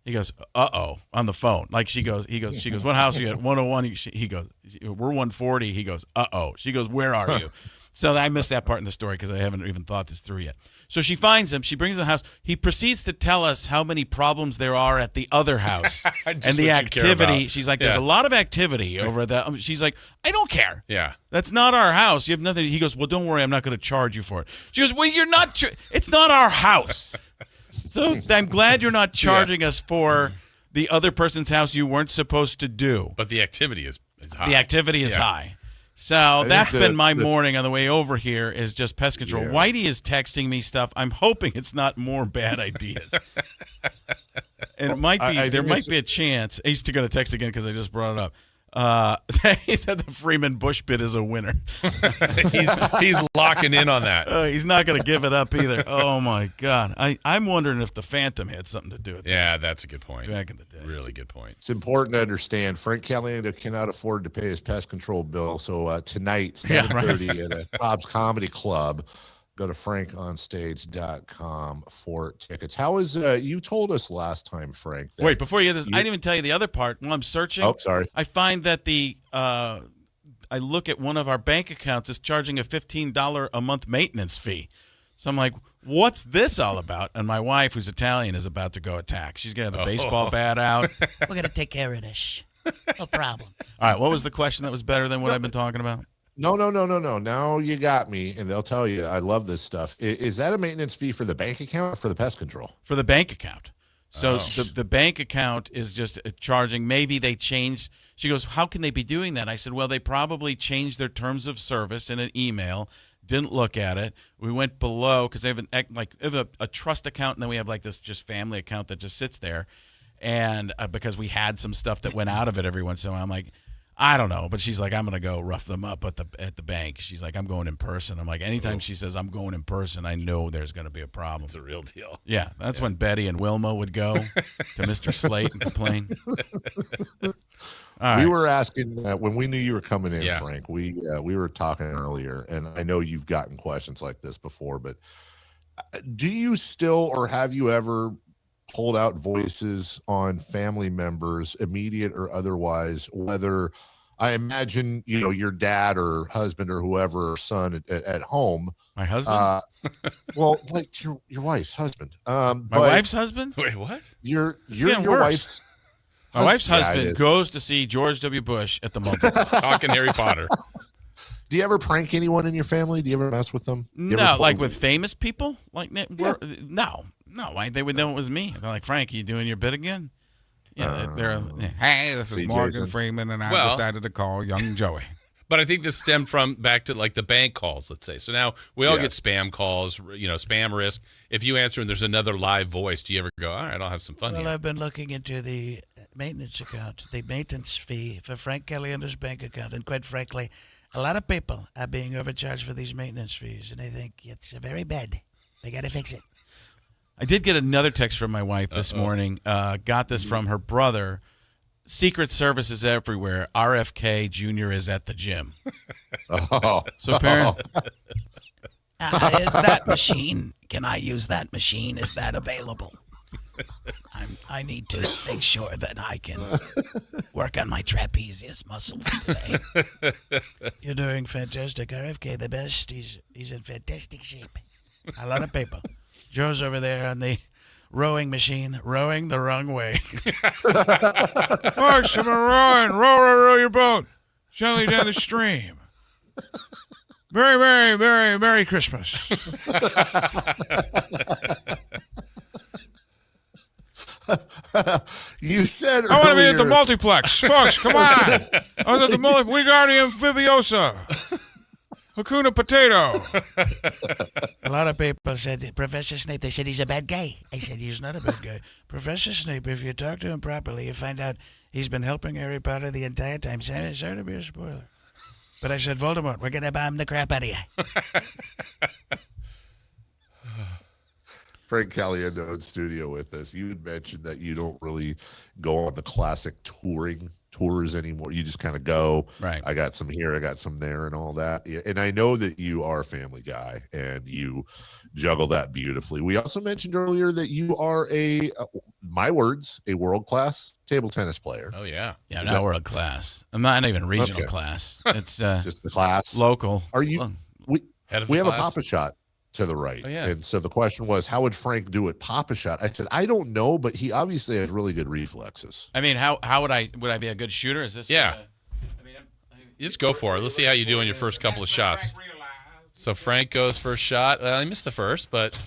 he goes, "Uh-oh," on the phone. Like she goes, "What house are you at?" 101. He goes, "We're 140. He goes, "Uh-oh." She goes, "Where are you?" So I missed that part in the story because I haven't even thought this through yet. So she finds him. She brings him to the house. He proceeds to tell us how many problems there are at the other house and the activity. She's like, "There's a lot of activity over that." She's like, "I don't care. Yeah, that's not our house. You have nothing." He goes, "Well, don't worry. I'm not going to charge you for it." She goes, "Well, you're not. It's not our house. So I'm glad you're not charging us for the other person's house you weren't supposed to do." But the activity is high. The activity is high. So that's been my morning on the way over here is just pest control. Yeah. Whitey is texting me stuff. I'm hoping it's not more bad ideas. And it might be. There might be a chance. He's going to text again because I just brought it up. He said the Freeman Bush bid is a winner. he's locking in on that. He's not going to give it up either. Oh, my God. I'm wondering if the Phantom had something to do with it. Yeah, that's a good point. Back in the day. Really good point. It's important to understand Frank Caliendo cannot afford to pay his pest control bill. So tonight, 7:30 at a Cobb's Comedy Club. Go to frankonstage.com for tickets. How is you told us last time, Frank? Wait, before you get this, I didn't even tell you the other part. While I'm searching, sorry. I find that I look at one of our bank accounts is charging a $15 a month maintenance fee. So I'm like, what's this all about? And my wife, who's Italian, is about to go attack. She's going to have a baseball bat out. We're going to take care of this. No problem. All right, what was the question that was better than what I've been talking about? No. Now you got me, and they'll tell you I love this stuff. Is that a maintenance fee for the bank account or for the pest control? For the bank account. So the bank account is just charging. Maybe they changed. She goes, how can they be doing that? I said, well, they probably changed their terms of service in an email. Didn't look at it. We went below because they have a trust account, and then we have like this just family account that just sits there. And because we had some stuff that went out of it every once in a while, I'm like, I don't know, but she's like, I'm gonna go rough them up at the bank. She's like, I'm going in person. I'm like, anytime she says I'm going in person, I know there's gonna be a problem. It's a real deal. Yeah, that's when Betty and Wilma would go to Mr. Slate and complain. All right. We were asking when we knew you were coming in, Frank. We were talking earlier, and I know you've gotten questions like this before, but do you still, or have you ever pulled out voices on family members, immediate or otherwise, whether I imagine, your dad or husband or whoever, or son at home. My husband? Well, like your wife's husband. My wife's husband? Wait, what? Your wife's My wife's husband goes to see George W. Bush at the multiplex. Talking Harry Potter. Do you ever prank anyone in your family? Do you ever mess with them? No, like with famous people? Like no. They would know it was me. They're like, Frank, you doing your bit again? Yeah, hey, this is Morgan Jason. Freeman, and I decided to call young Joey. But I think this stemmed from back to like the bank calls, let's say. So now we all get spam calls, spam risk. If you answer and there's another live voice, do you ever go, all right, I'll have some fun here? I've been looking into the maintenance account, the maintenance fee for Frank Caliendo's bank account. And quite frankly, a lot of people are being overcharged for these maintenance fees, and I think it's very bad. They got to fix it. I did get another text from my wife this morning. Got this from her brother. Secret Service is everywhere. RFK Jr. is at the gym. So apparently, is that machine? Can I use that machine? Is that available? I need to make sure that I can work on my trapezius muscles today. You're doing fantastic, RFK. The best. He's in fantastic shape. A lot of people. Joe's over there on the rowing machine, rowing the wrong way. Folks, I'm rowing. Row your boat. Gently down the stream. Very, very, very Merry Christmas. You said I want to be at the multiplex. Folks, come on. I was at the multiplex. Wingardium Fiviosa. Hakuna Potato. A lot of people said, Professor Snape, they said he's a bad guy. I said, he's not a bad guy. Professor Snape, if you talk to him properly, you find out he's been helping Harry Potter the entire time. Sorry to be a spoiler. But I said, Voldemort, we're going to bomb the crap out of you. Frank Caliendo in studio with us. You had mentioned that you don't really go on the classic tours anymore. You just kind of go, right? I got some here, I got some there, and all that. And I know that you are a family guy and you juggle that beautifully. We also mentioned earlier that you are my words, a world-class table tennis player. Oh yeah. Yeah, not world class. I'm not even regional class. It's just the class. Local. Are you we have class? A Papa Shot to the right. Oh, yeah. And so the question was, how would Frank do it Papa Shot? I said, I don't know, but he obviously has really good reflexes. I mean, how would I be a good shooter? Is this you just go for it. Let's see how you do on your first couple of shots. So Frank goes first shot. Well, he missed the first, but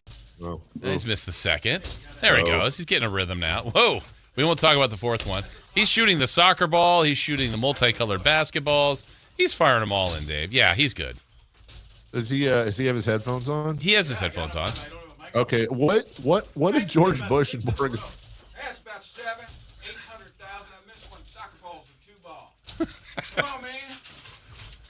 he's missed the second. There he goes. He's getting a rhythm now. Whoa. We won't talk about the fourth one. He's shooting the soccer ball. He's shooting the multicolored basketballs. He's firing them all in, Dave. Yeah, he's good. Does he have his headphones on? He has his headphones on. Okay. What if George Bush and Morgan? That's about 800,000. I missed one. Soccer balls and 2 balls. on, man.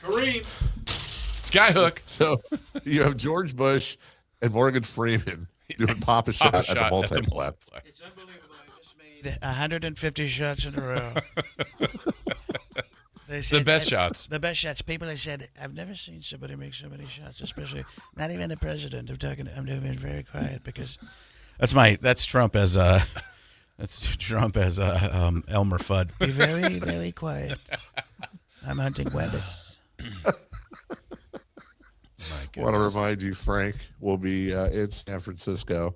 Kareem. Skyhook. So you have George Bush and Morgan Freeman doing Papa Shot at the multiplex. It's unbelievable. I just made 150 shots in a row. They said, The best shots. The best shots. People have said, I've never seen somebody make so many shots, especially not even the president. I'm doing very quiet because that's Trump as Elmer Fudd. Be very, very quiet. I'm hunting rabbits. I want to remind you, Frank will be in San Francisco.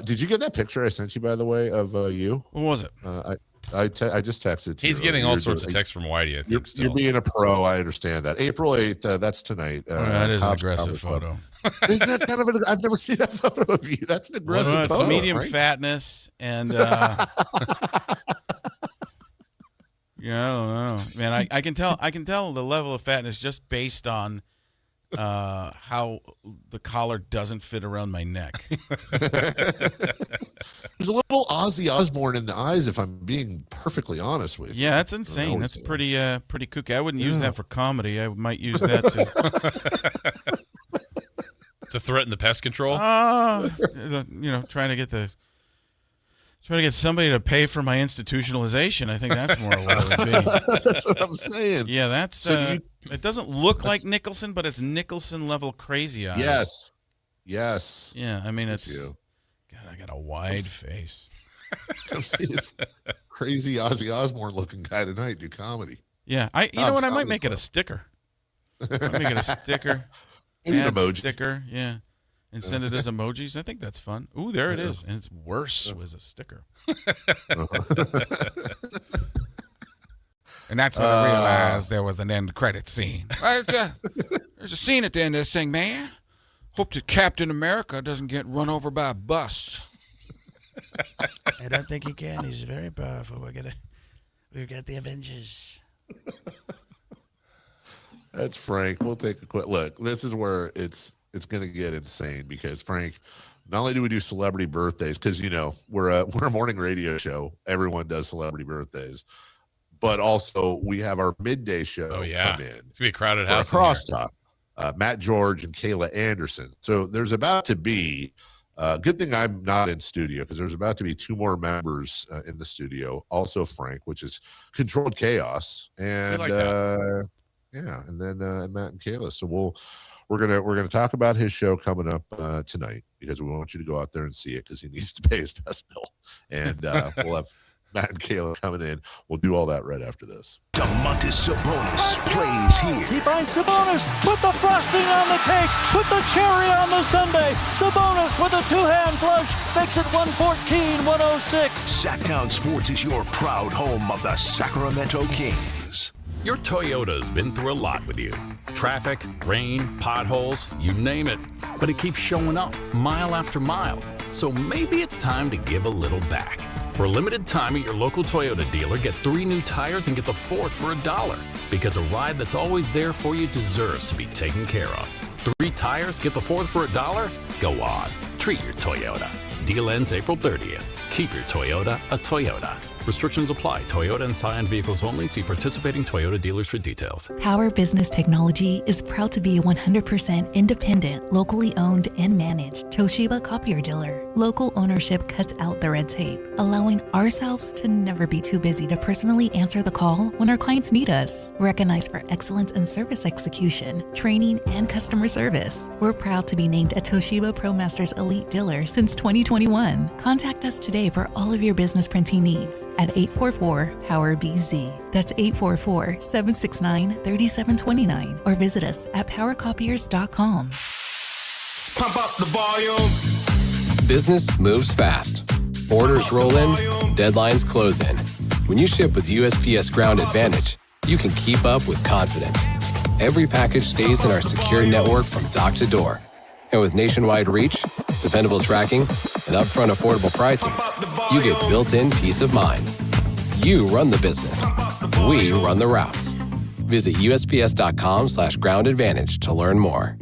Did you get that picture I sent you, by the way, of you? What was it? I just texted to you. He's getting all sorts of texts from Whitey, I think. You're being a pro. I understand that. April 8th, that's tonight. That is an aggressive photo. Isn't that kind of I've never seen that photo of you. That's an aggressive photo. It's medium fatness and I don't know. Man, I can tell the level of fatness just based on how the collar doesn't fit around my neck. There's a little Ozzy Osbourne in the eyes, if I'm being perfectly honest with you. Yeah, that's insane. That's pretty kooky. I wouldn't use that for comedy. I might use that to threaten the pest control. Trying to get somebody to pay for my institutionalization. I think that's more what it would be. That's what I'm saying. Yeah, that's it doesn't look like Nicholson, but it's Nicholson level crazy eyes. Yes. Yeah, I mean it's God, I got a wide face. Come see this crazy Ozzy Osbourne looking guy tonight do comedy. Yeah, I might make it a sticker. I'll make it a sticker. Maybe an emoji. Sticker, yeah. And send it as emojis. I think that's fun. Ooh, there it is. And it's worse as a sticker. And that's when I realized there was an end credit scene. There's a scene at the end of this thing, man. Hope that Captain America doesn't get run over by a bus. I don't think he can. He's very powerful. We've got the Avengers. That's Frank. We'll take a quick look. This is where it's going to get insane because Frank, not only do we do celebrity birthdays, because we're a morning radio show. Everyone does celebrity birthdays, but also we have our midday show. Oh yeah, come in. It's gonna be a crowded house. Crosstalk. Matt George and Kayla Anderson. So there's about to be. Good thing I'm not in studio because there's about to be 2 more members in the studio. Also Frank, which is Controlled Chaos, and like that. yeah, and then Matt and Kayla. So we're gonna talk about his show coming up tonight because we want you to go out there and see it because he needs to pay his pest bill, and we'll have Matt and Kayla coming in. We'll do all that right after this. Domantas Sabonis plays here. He finds Sabonis. Put the frosting on the cake. Put the cherry on the sundae. Sabonis with a 2-hand flush makes it 114-106. Sactown Sports is your proud home of the Sacramento Kings. Your Toyota's been through a lot with you. Traffic, rain, potholes, you name it. But it keeps showing up mile after mile. So maybe it's time to give a little back. For a limited time at your local Toyota dealer, get 3 new tires and get the 4th for $1. Because a ride that's always there for you deserves to be taken care of. 3 tires, get the 4th for $1? Go on. Treat your Toyota. Deal ends April 30th. Keep your Toyota a Toyota. Restrictions apply. Toyota and Scion vehicles only. See participating Toyota dealers for details. Power Business Technology is proud to be a 100% independent, locally owned and managed Toshiba copier dealer. Local ownership cuts out the red tape, allowing ourselves to never be too busy to personally answer the call when our clients need us. Recognized for excellence in service execution, training, and customer service, we're proud to be named a Toshiba ProMasters Elite Dealer since 2021. Contact us today for all of your business printing needs at 844-POWER-BZ. That's 844-769-3729. Or visit us at powercopiers.com. Pump up the volume. Business moves fast. Orders roll in, deadlines close in. When you ship with USPS Ground Advantage, you can keep up with confidence. Every package stays in our secure network from dock to door. And with nationwide reach, dependable tracking, and upfront affordable pricing, you get built-in peace of mind. You run the business. We run the routes. Visit USPS.com/groundadvantage to learn more.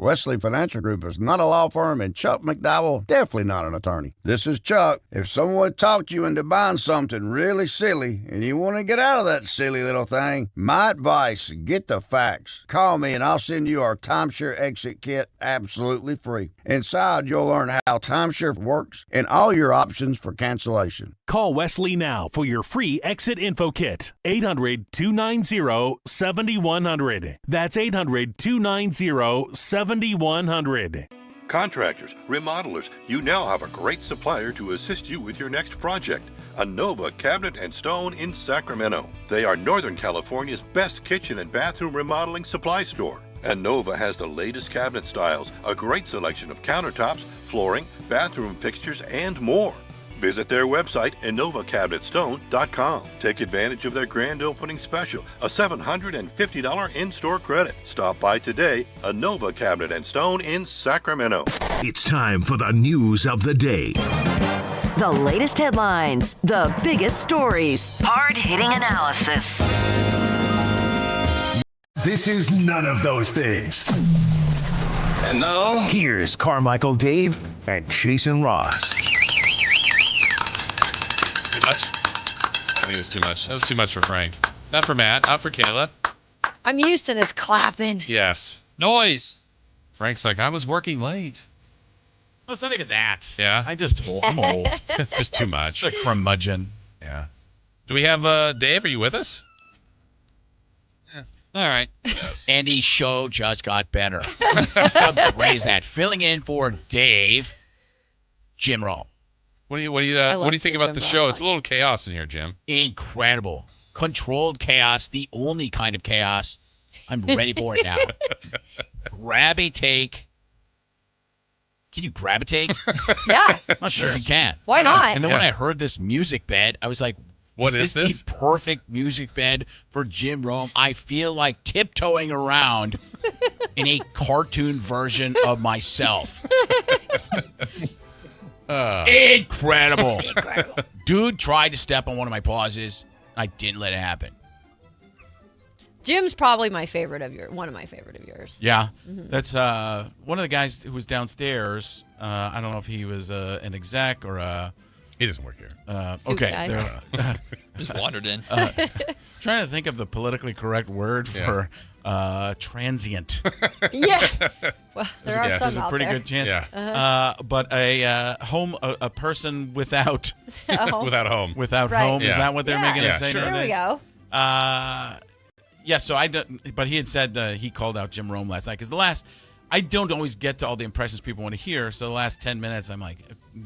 Wesley Financial Group is not a law firm, and Chuck McDowell definitely not an attorney. This is Chuck. If someone talked you into buying something really silly and you want to get out of that silly little thing, my advice, get the facts. Call me and I'll send you our timeshare exit kit absolutely free. Inside, you'll learn how timeshare works and all your options for cancellation. Call Wesley now for your free exit info kit. 800-290-7100. That's 800-290-7100. Contractors, remodelers, you now have a great supplier to assist you with your next project. Anova Cabinet and Stone in Sacramento. They are Northern California's best kitchen and bathroom remodeling supply store. Anova has the latest cabinet styles, a great selection of countertops, flooring, bathroom fixtures, and more. Visit their website, InnovaCabinetStone.com. Take advantage of their grand opening special, a $750 in-store credit. Stop by today, Anova Cabinet and Stone in Sacramento. It's time for the news of the day. The latest headlines, the biggest stories, hard-hitting analysis. This is none of those things. And now, here's Carmichael Dave and Jason Ross. Too much? I think it was too much. That was too much for Frank. Not for Matt, not for Kayla. I'm used to this clapping. Yes. Noise. Frank's like, I was working late. Well, it's not even that. Yeah? I'm old. It's just too much. It's a curmudgeon. Yeah. Do we have Dave? Are you with us? All right. Yes. Andy's show just got better. Raise that. Filling in for Dave, Jim Rome. What do you think about the show? It's a little chaos in here, Jim. Incredible. Controlled chaos, the only kind of chaos. I'm ready for it now. Grab a take. Can you grab a take? Yeah. I'm not sure you can. Why not? And then when I heard this music bed, I was like, what is this? The perfect music bed for Jim Rome. I feel like tiptoeing around in a cartoon version of myself. Incredible. Dude tried to step on one of my pauses. I didn't let it happen. Jim's probably one of my favorite of yours. Yeah. Mm-hmm. That's one of the guys who was downstairs. I don't know if he was an exec or a... He doesn't work here. Okay. Just wandered in. Trying to think of the politically correct word for transient. Yeah. Well, there are some out there. There's a pretty good chance. Yeah. But a person without without home. Without Right. home. Is that what they're making it say? Sure. There we go. Yeah, so but he had said he called out Jim Rome last night because I don't always get to all the impressions people want to hear. So the last 10 minutes, I'm like,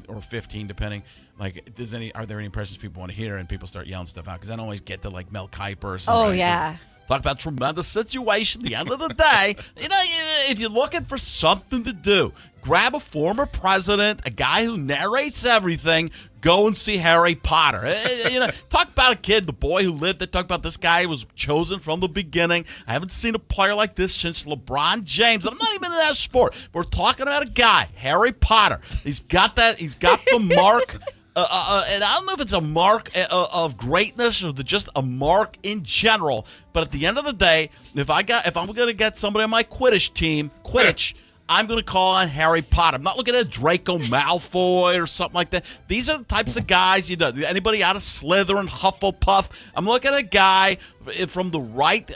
or 15, depending. Like, are there any impressions people want to hear? And people start yelling stuff out because I don't always get to like Mel Kiper or something. Oh yeah. Talk about tremendous situation. The end of the day, if you're looking for something to do, grab a former president, a guy who narrates everything. Go and see Harry Potter. Talk about a kid, the boy who lived it. Talk about this guy who was chosen from the beginning. I haven't seen a player like this since LeBron James. I'm not even in that sport. We're talking about a guy, Harry Potter. He's got the mark. And I don't know if it's a mark of greatness or just a mark in general. But at the end of the day, if I'm going to get somebody on my Quidditch team, I'm going to call on Harry Potter. I'm not looking at Draco Malfoy or something like that. These are the types of guys, anybody out of Slytherin, Hufflepuff. I'm looking at a guy from the right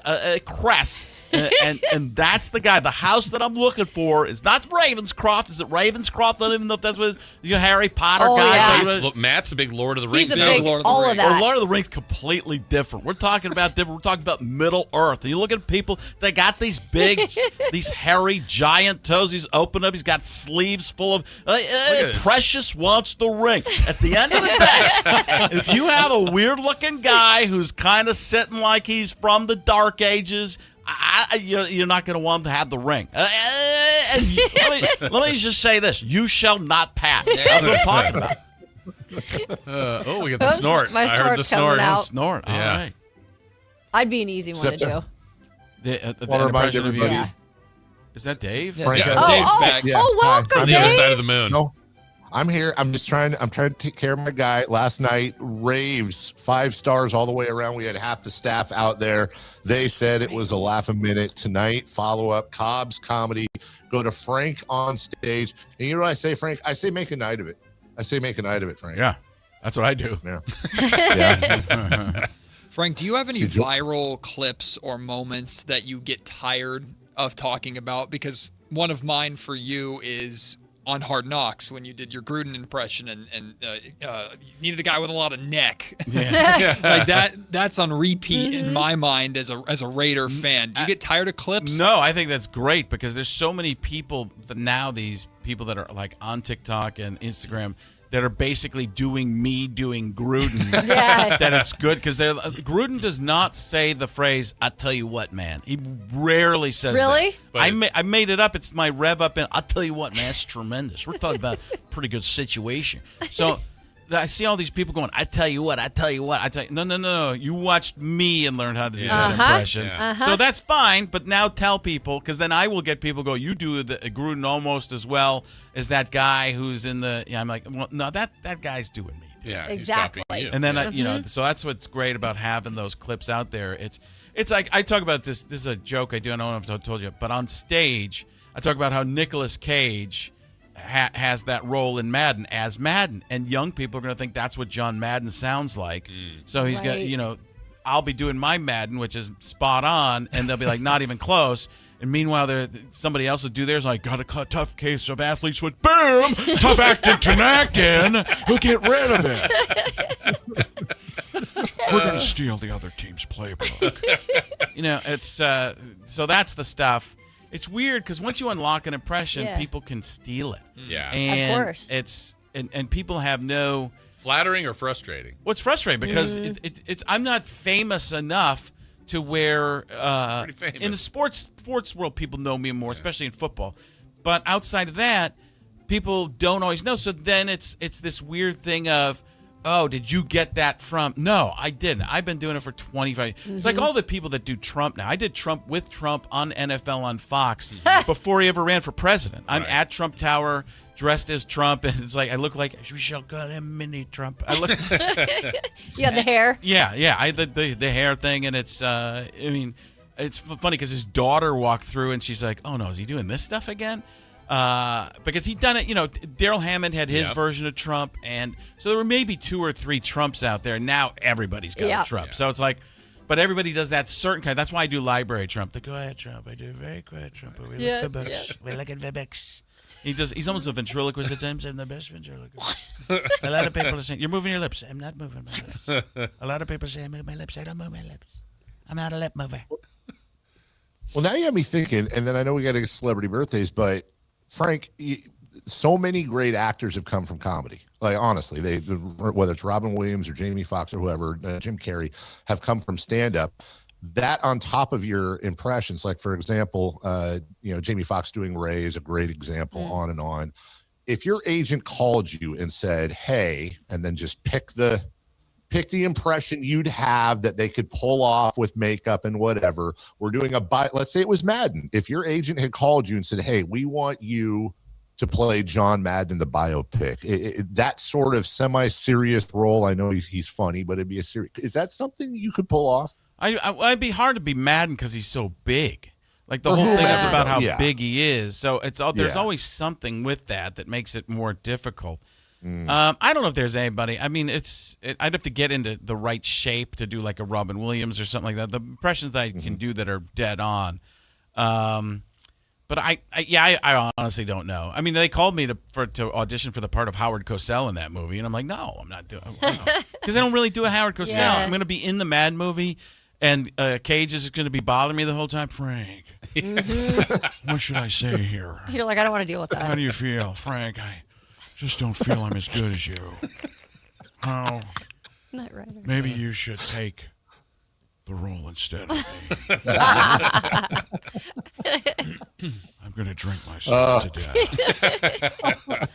crest. And that's the guy. The house that I'm looking for is not Ravenscroft. Is it Ravenscroft? I don't even know if that's what Harry Potter guy. Yeah. Look, Matt's a big Lord of the Rings. He's a big all of that. Lord of the Rings completely different. We're talking about different. We're talking about Middle Earth. And you look at people that got these big, these hairy giant toes. He's open up. He's got sleeves full of. Precious wants the ring. At the end of the day, if you have a weird looking guy who's kind of sitting like he's from the Dark Ages. You're not going to want to have the ring. Let me just say this. You shall not pass. That's what I'm talking about. We got the snort. My I heard the snort. coming out. Snort. All right. I'd be an easy one to do. The remind impression of you. everybody. Is that Dave? Frank, Dave's back. Yeah. Oh, welcome, On Dave. the other side of the moon. No. I'm here. I'm trying to take care of my guy. Last night, raves, 5 stars all the way around. We had half the staff out there. They said it was a laugh a minute. Tonight, follow up, Cobb's Comedy. Go to Frank on stage. And you know what I say, Frank? I say make a night of it. Frank. Yeah, that's what I do. Yeah. Yeah. Frank, do you have any viral clips or moments that you get tired of talking about? Because one of mine for you is on Hard Knocks when you did your Gruden impression and you needed a guy with a lot of neck. Yeah. Like that's on repeat in my mind as a Raider fan. Do you get tired of clips? No, I think that's great because there's so many people that now, these people that are like on TikTok and Instagram that are basically doing me doing Gruden. Yeah. That it's good because Gruden does not say the phrase, "I tell you what, man." He rarely says Really? that. I made it up. It's my rev up, and I'll tell you what, man, it's tremendous. We're talking about a pretty good situation. So I see all these people going, "I tell you what, I tell you what, I tell you." No. You watched me and learned how to do that impression. Yeah. So that's fine, but now tell people, because then I will get people go, "You do the Gruden almost as well as that guy who's in the." Yeah, I'm like, well, no, that guy's doing me. Yeah, Exactly. He's copying you. And then so that's what's great about having those clips out there. It's like I talk about this. This is a joke I do. I don't know if I told you, but on stage I talk about how Nicolas Cage has that role in Madden as Madden, and young people are going to think that's what John Madden sounds like. So he's got, I'll be doing my Madden, which is spot on, and they'll be like, not even close. And meanwhile, somebody else will do theirs, like, got a tough case of athlete's foot. Boom! Tough acting Tanakin. Who'll get rid of it? We're going to steal the other team's playbook. It's so that's the stuff. It's weird because once you unlock an impression, people can steal it. Yeah. And of course. It's and people have no. Flattering or frustrating? Well, it's frustrating because it's I'm not famous enough to where in the sports world people know me more, especially in football. But outside of that, people don't always know. So then it's this weird thing of, oh, did you get that from? No, I didn't. I've been doing it for 25. It's like all the people that do Trump now. I did Trump with Trump on NFL on Fox before he ever ran for president. I'm at Trump Tower dressed as Trump, and it's like I look like we shall call him Mini Trump. I look. You have the hair. Yeah. I the hair thing, and it's it's funny because his daughter walked through and she's like, "Oh no, is he doing this stuff again?" Because he'd done it, Daryl Hammond had his version of Trump, and so there were maybe 2 or 3 Trumps out there. Now everybody's got a Trump. Yeah. So it's like, but everybody does that certain kind. That's why I do library Trump, the quiet Trump. I do very quiet Trump. But we look for books. We look at the books. He's almost a ventriloquist at times. I'm the best ventriloquist. A lot of people are saying, "You're moving your lips." I'm not moving my lips. A lot of people say I move my lips. I don't move my lips. I'm not a lip mover. Well, now you have me thinking, and then I know we got to get celebrity birthdays, but Frank, so many great actors have come from comedy. Like, honestly, whether it's Robin Williams or Jamie Foxx or whoever, Jim Carrey, have come from stand-up. That on top of your impressions, like, for example, Jamie Foxx doing Ray is a great example, on and on. If your agent called you and said, hey, and then just pick the impression you'd have that they could pull off with makeup and whatever. We're doing let's say it was Madden. If your agent had called you and said, hey, we want you to play John Madden in the biopic, that sort of semi-serious role, I know he's funny, but it'd be is that something you could pull off? I'd be hard to be Madden because he's so big. Like the whole thing is about how big he is. So there's always something with that makes it more difficult. I don't know if there's anybody. I mean, I'd have to get into the right shape to do like a Robin Williams or something like that. The impressions that I can do that are dead on. But I honestly don't know. I mean, they called me to audition for the part of Howard Cosell in that movie, and I'm like, no, I'm not doing it. Because I don't really do a Howard Cosell. Yeah. I'm going to be in the Mad movie, and Cage is going to be bothering me the whole time. Frank, what should I say here? You're like, I don't want to deal with that. How do you feel, Frank? I just don't feel I'm as good as you. Oh, not right. Maybe you should take the role instead of me. I'm going to drink myself to death.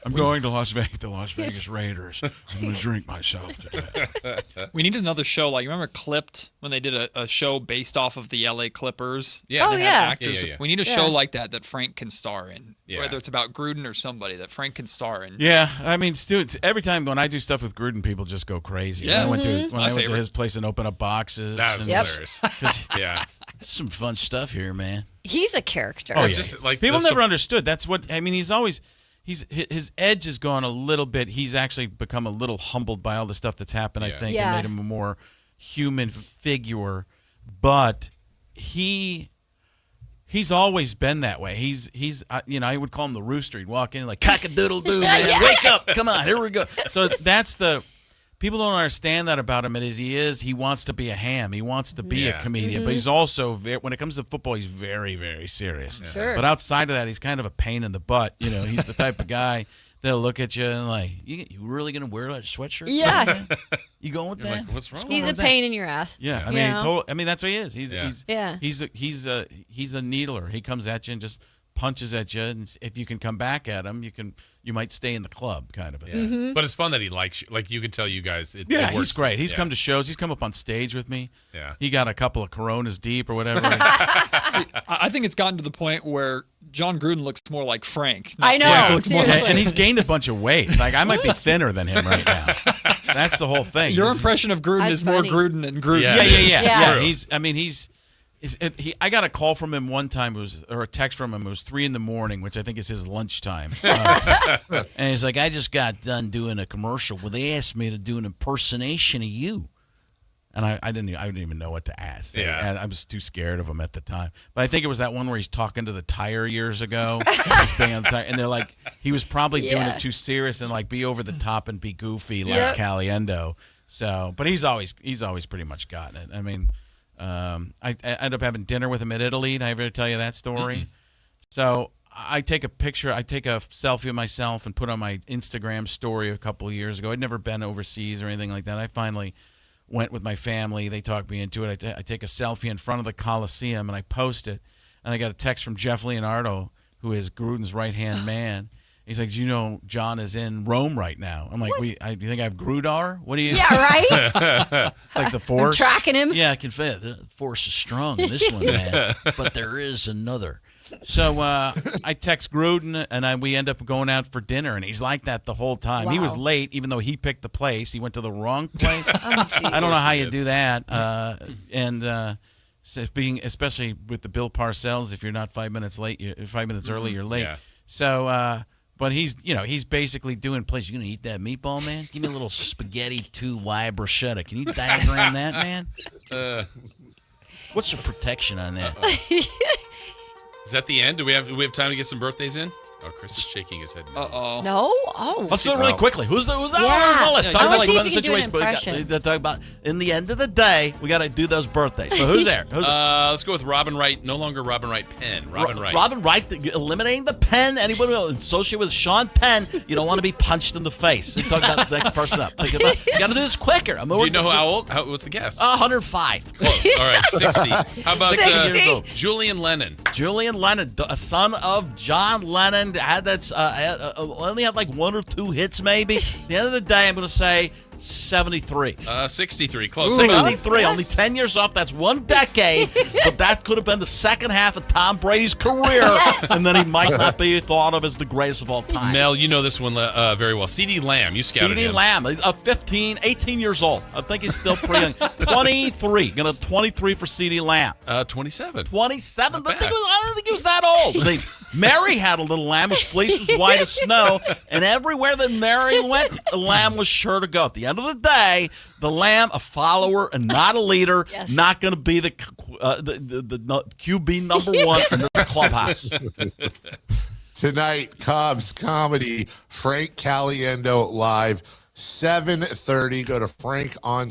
I'm going to the Las Vegas Raiders. I'm going to drink myself to death. We need another show. Like, remember Clipped when they did a show based off of the LA Clippers? Yeah. Oh, They had yeah. Actors. Yeah. We need a show like that Frank can star in. Yeah. Whether it's about Gruden or somebody that Frank can star in. Yeah, I mean, dude, every time when I do stuff with Gruden, people just go crazy. Yeah. When I went to favorite. his place and opened up boxes. That was Yep. hilarious. Yeah. Some fun stuff here, man. He's a character. Oh, yeah. Just like People the- never understood. That's what I mean. His edge has gone a little bit. He's actually become a little humbled by all the stuff that's happened. I Yeah. think Yeah. and made him a more human figure. But he's always been that way. He's I would call him the rooster. He'd walk in like cock-a-doodle-doo, man. Yeah. Wake up, come on, here we go. So that's the. People don't understand that about him. He wants to be a ham. He wants to be a comedian, but he's also when it comes to football, he's very, very serious. Sure. But outside of that, he's kind of a pain in the butt. He's the type of guy that'll look at you and like, you really gonna wear that sweatshirt? Yeah. You going with You're that? like, what's wrong? He's a pain in your ass. Yeah, I You mean, know? I mean that's what he is. He's a needler. He comes at you and just punches at you, and if you can come back at him, you might stay in the club, kind of a thing. Mm-hmm. But it's fun that he likes you. Like, you can tell you guys. It Yeah, works. he's great. He's Yeah. come to shows. He's come up on stage with me. Yeah. He got a couple of Coronas deep or whatever. See, I think it's gotten to the point where John Gruden looks more like Frank. I know. Frank looks more seriously. And he's gained a bunch of weight. Like, I might be thinner than him right now. That's the whole thing. Your impression of Gruden That's is more funny. Gruden than Gruden. Yeah. Yeah. I got a call from him one time, or a text from him. It was 3 a.m, which I think is his lunchtime. And he's like, I just got done doing a commercial where they asked me to do an impersonation of you. And I didn't even know what to ask. Yeah. And I was too scared of him at the time. But I think it was that one where he's talking to the tire years ago. He's banging on the tire, and they're like, he was probably doing it too serious and like be over the top and be goofy like Caliendo. So, but he's always pretty much gotten it. I mean, I ended up having dinner with him in Italy. Did I ever tell you that story? Mm-mm. So I take a selfie of myself and put on my Instagram story a couple of years ago. I'd never been overseas or anything like that. I finally went with my family. They talked me into it. I take a selfie in front of the Coliseum and I post it. And I got a text from Jeff Leonardo, who is Gruden's right-hand man. He's like, John is in Rome right now. I'm like, do you think I have Grudar? What do you? Yeah, right? It's like the Force. I'm tracking him. Yeah, I can feel it. The Force is strong in this one, man. But there is another. So I text Gruden, and we end up going out for dinner, and he's like that the whole time. He was late, even though he picked the place. He went to the wrong place. I don't know how you do that. So especially with the Bill Parcells, if you're not 5 minutes late, 5 minutes early, you're late. Yeah. So, but he's basically doing plays. You gonna eat that meatball, man? Give me a little spaghetti 2Y bruschetta. Can you diagram that, man? What's the protection on that? Is that the end? Do we have time to get some birthdays in? Oh, Chris is shaking his head. Uh-oh. No? Oh. Let's do it really quickly. Who's that? Yeah. Let's I talk wanna about see the if you can do an situation. But impression. they talk about in the end of the day, we got to do those birthdays. So who's there? Let's go with Robin Wright. No longer Robin Wright Penn. Robin Wright. Robin Wright, eliminating the pen. Anybody associated with Sean Penn, you don't want to be punched in the face. They talk about the next person up. You got to do this quicker. Do you know how old? What's the guess? 105. Close. All right, 60. How about 60 years old. Julian Lennon? Julian Lennon, a son of John Lennon, only had like 1 or 2 hits maybe. At the end of the day, I'm going to say 73. 63. Close. 63. Only 10 years off. That's 1 decade. But that could have been the second half of Tom Brady's career. And then he might not be thought of as the greatest of all time. Mel, you know this one very well. CeeDee Lamb. You scouted him. CeeDee Lamb, 18 years old. I think he's still pretty young. 23. Going to 23 for CeeDee Lamb. 27. 27? I don't think he was that old. Mary had a little lamb. His fleece was white as snow. And everywhere that Mary went, the lamb was sure to go. At the end of the day, the lamb, a follower and not a leader, not going to be the QB number 1 in this clubhouse. Tonight, Cobb's Comedy, Frank Caliendo live, 7:30. Go to Frank on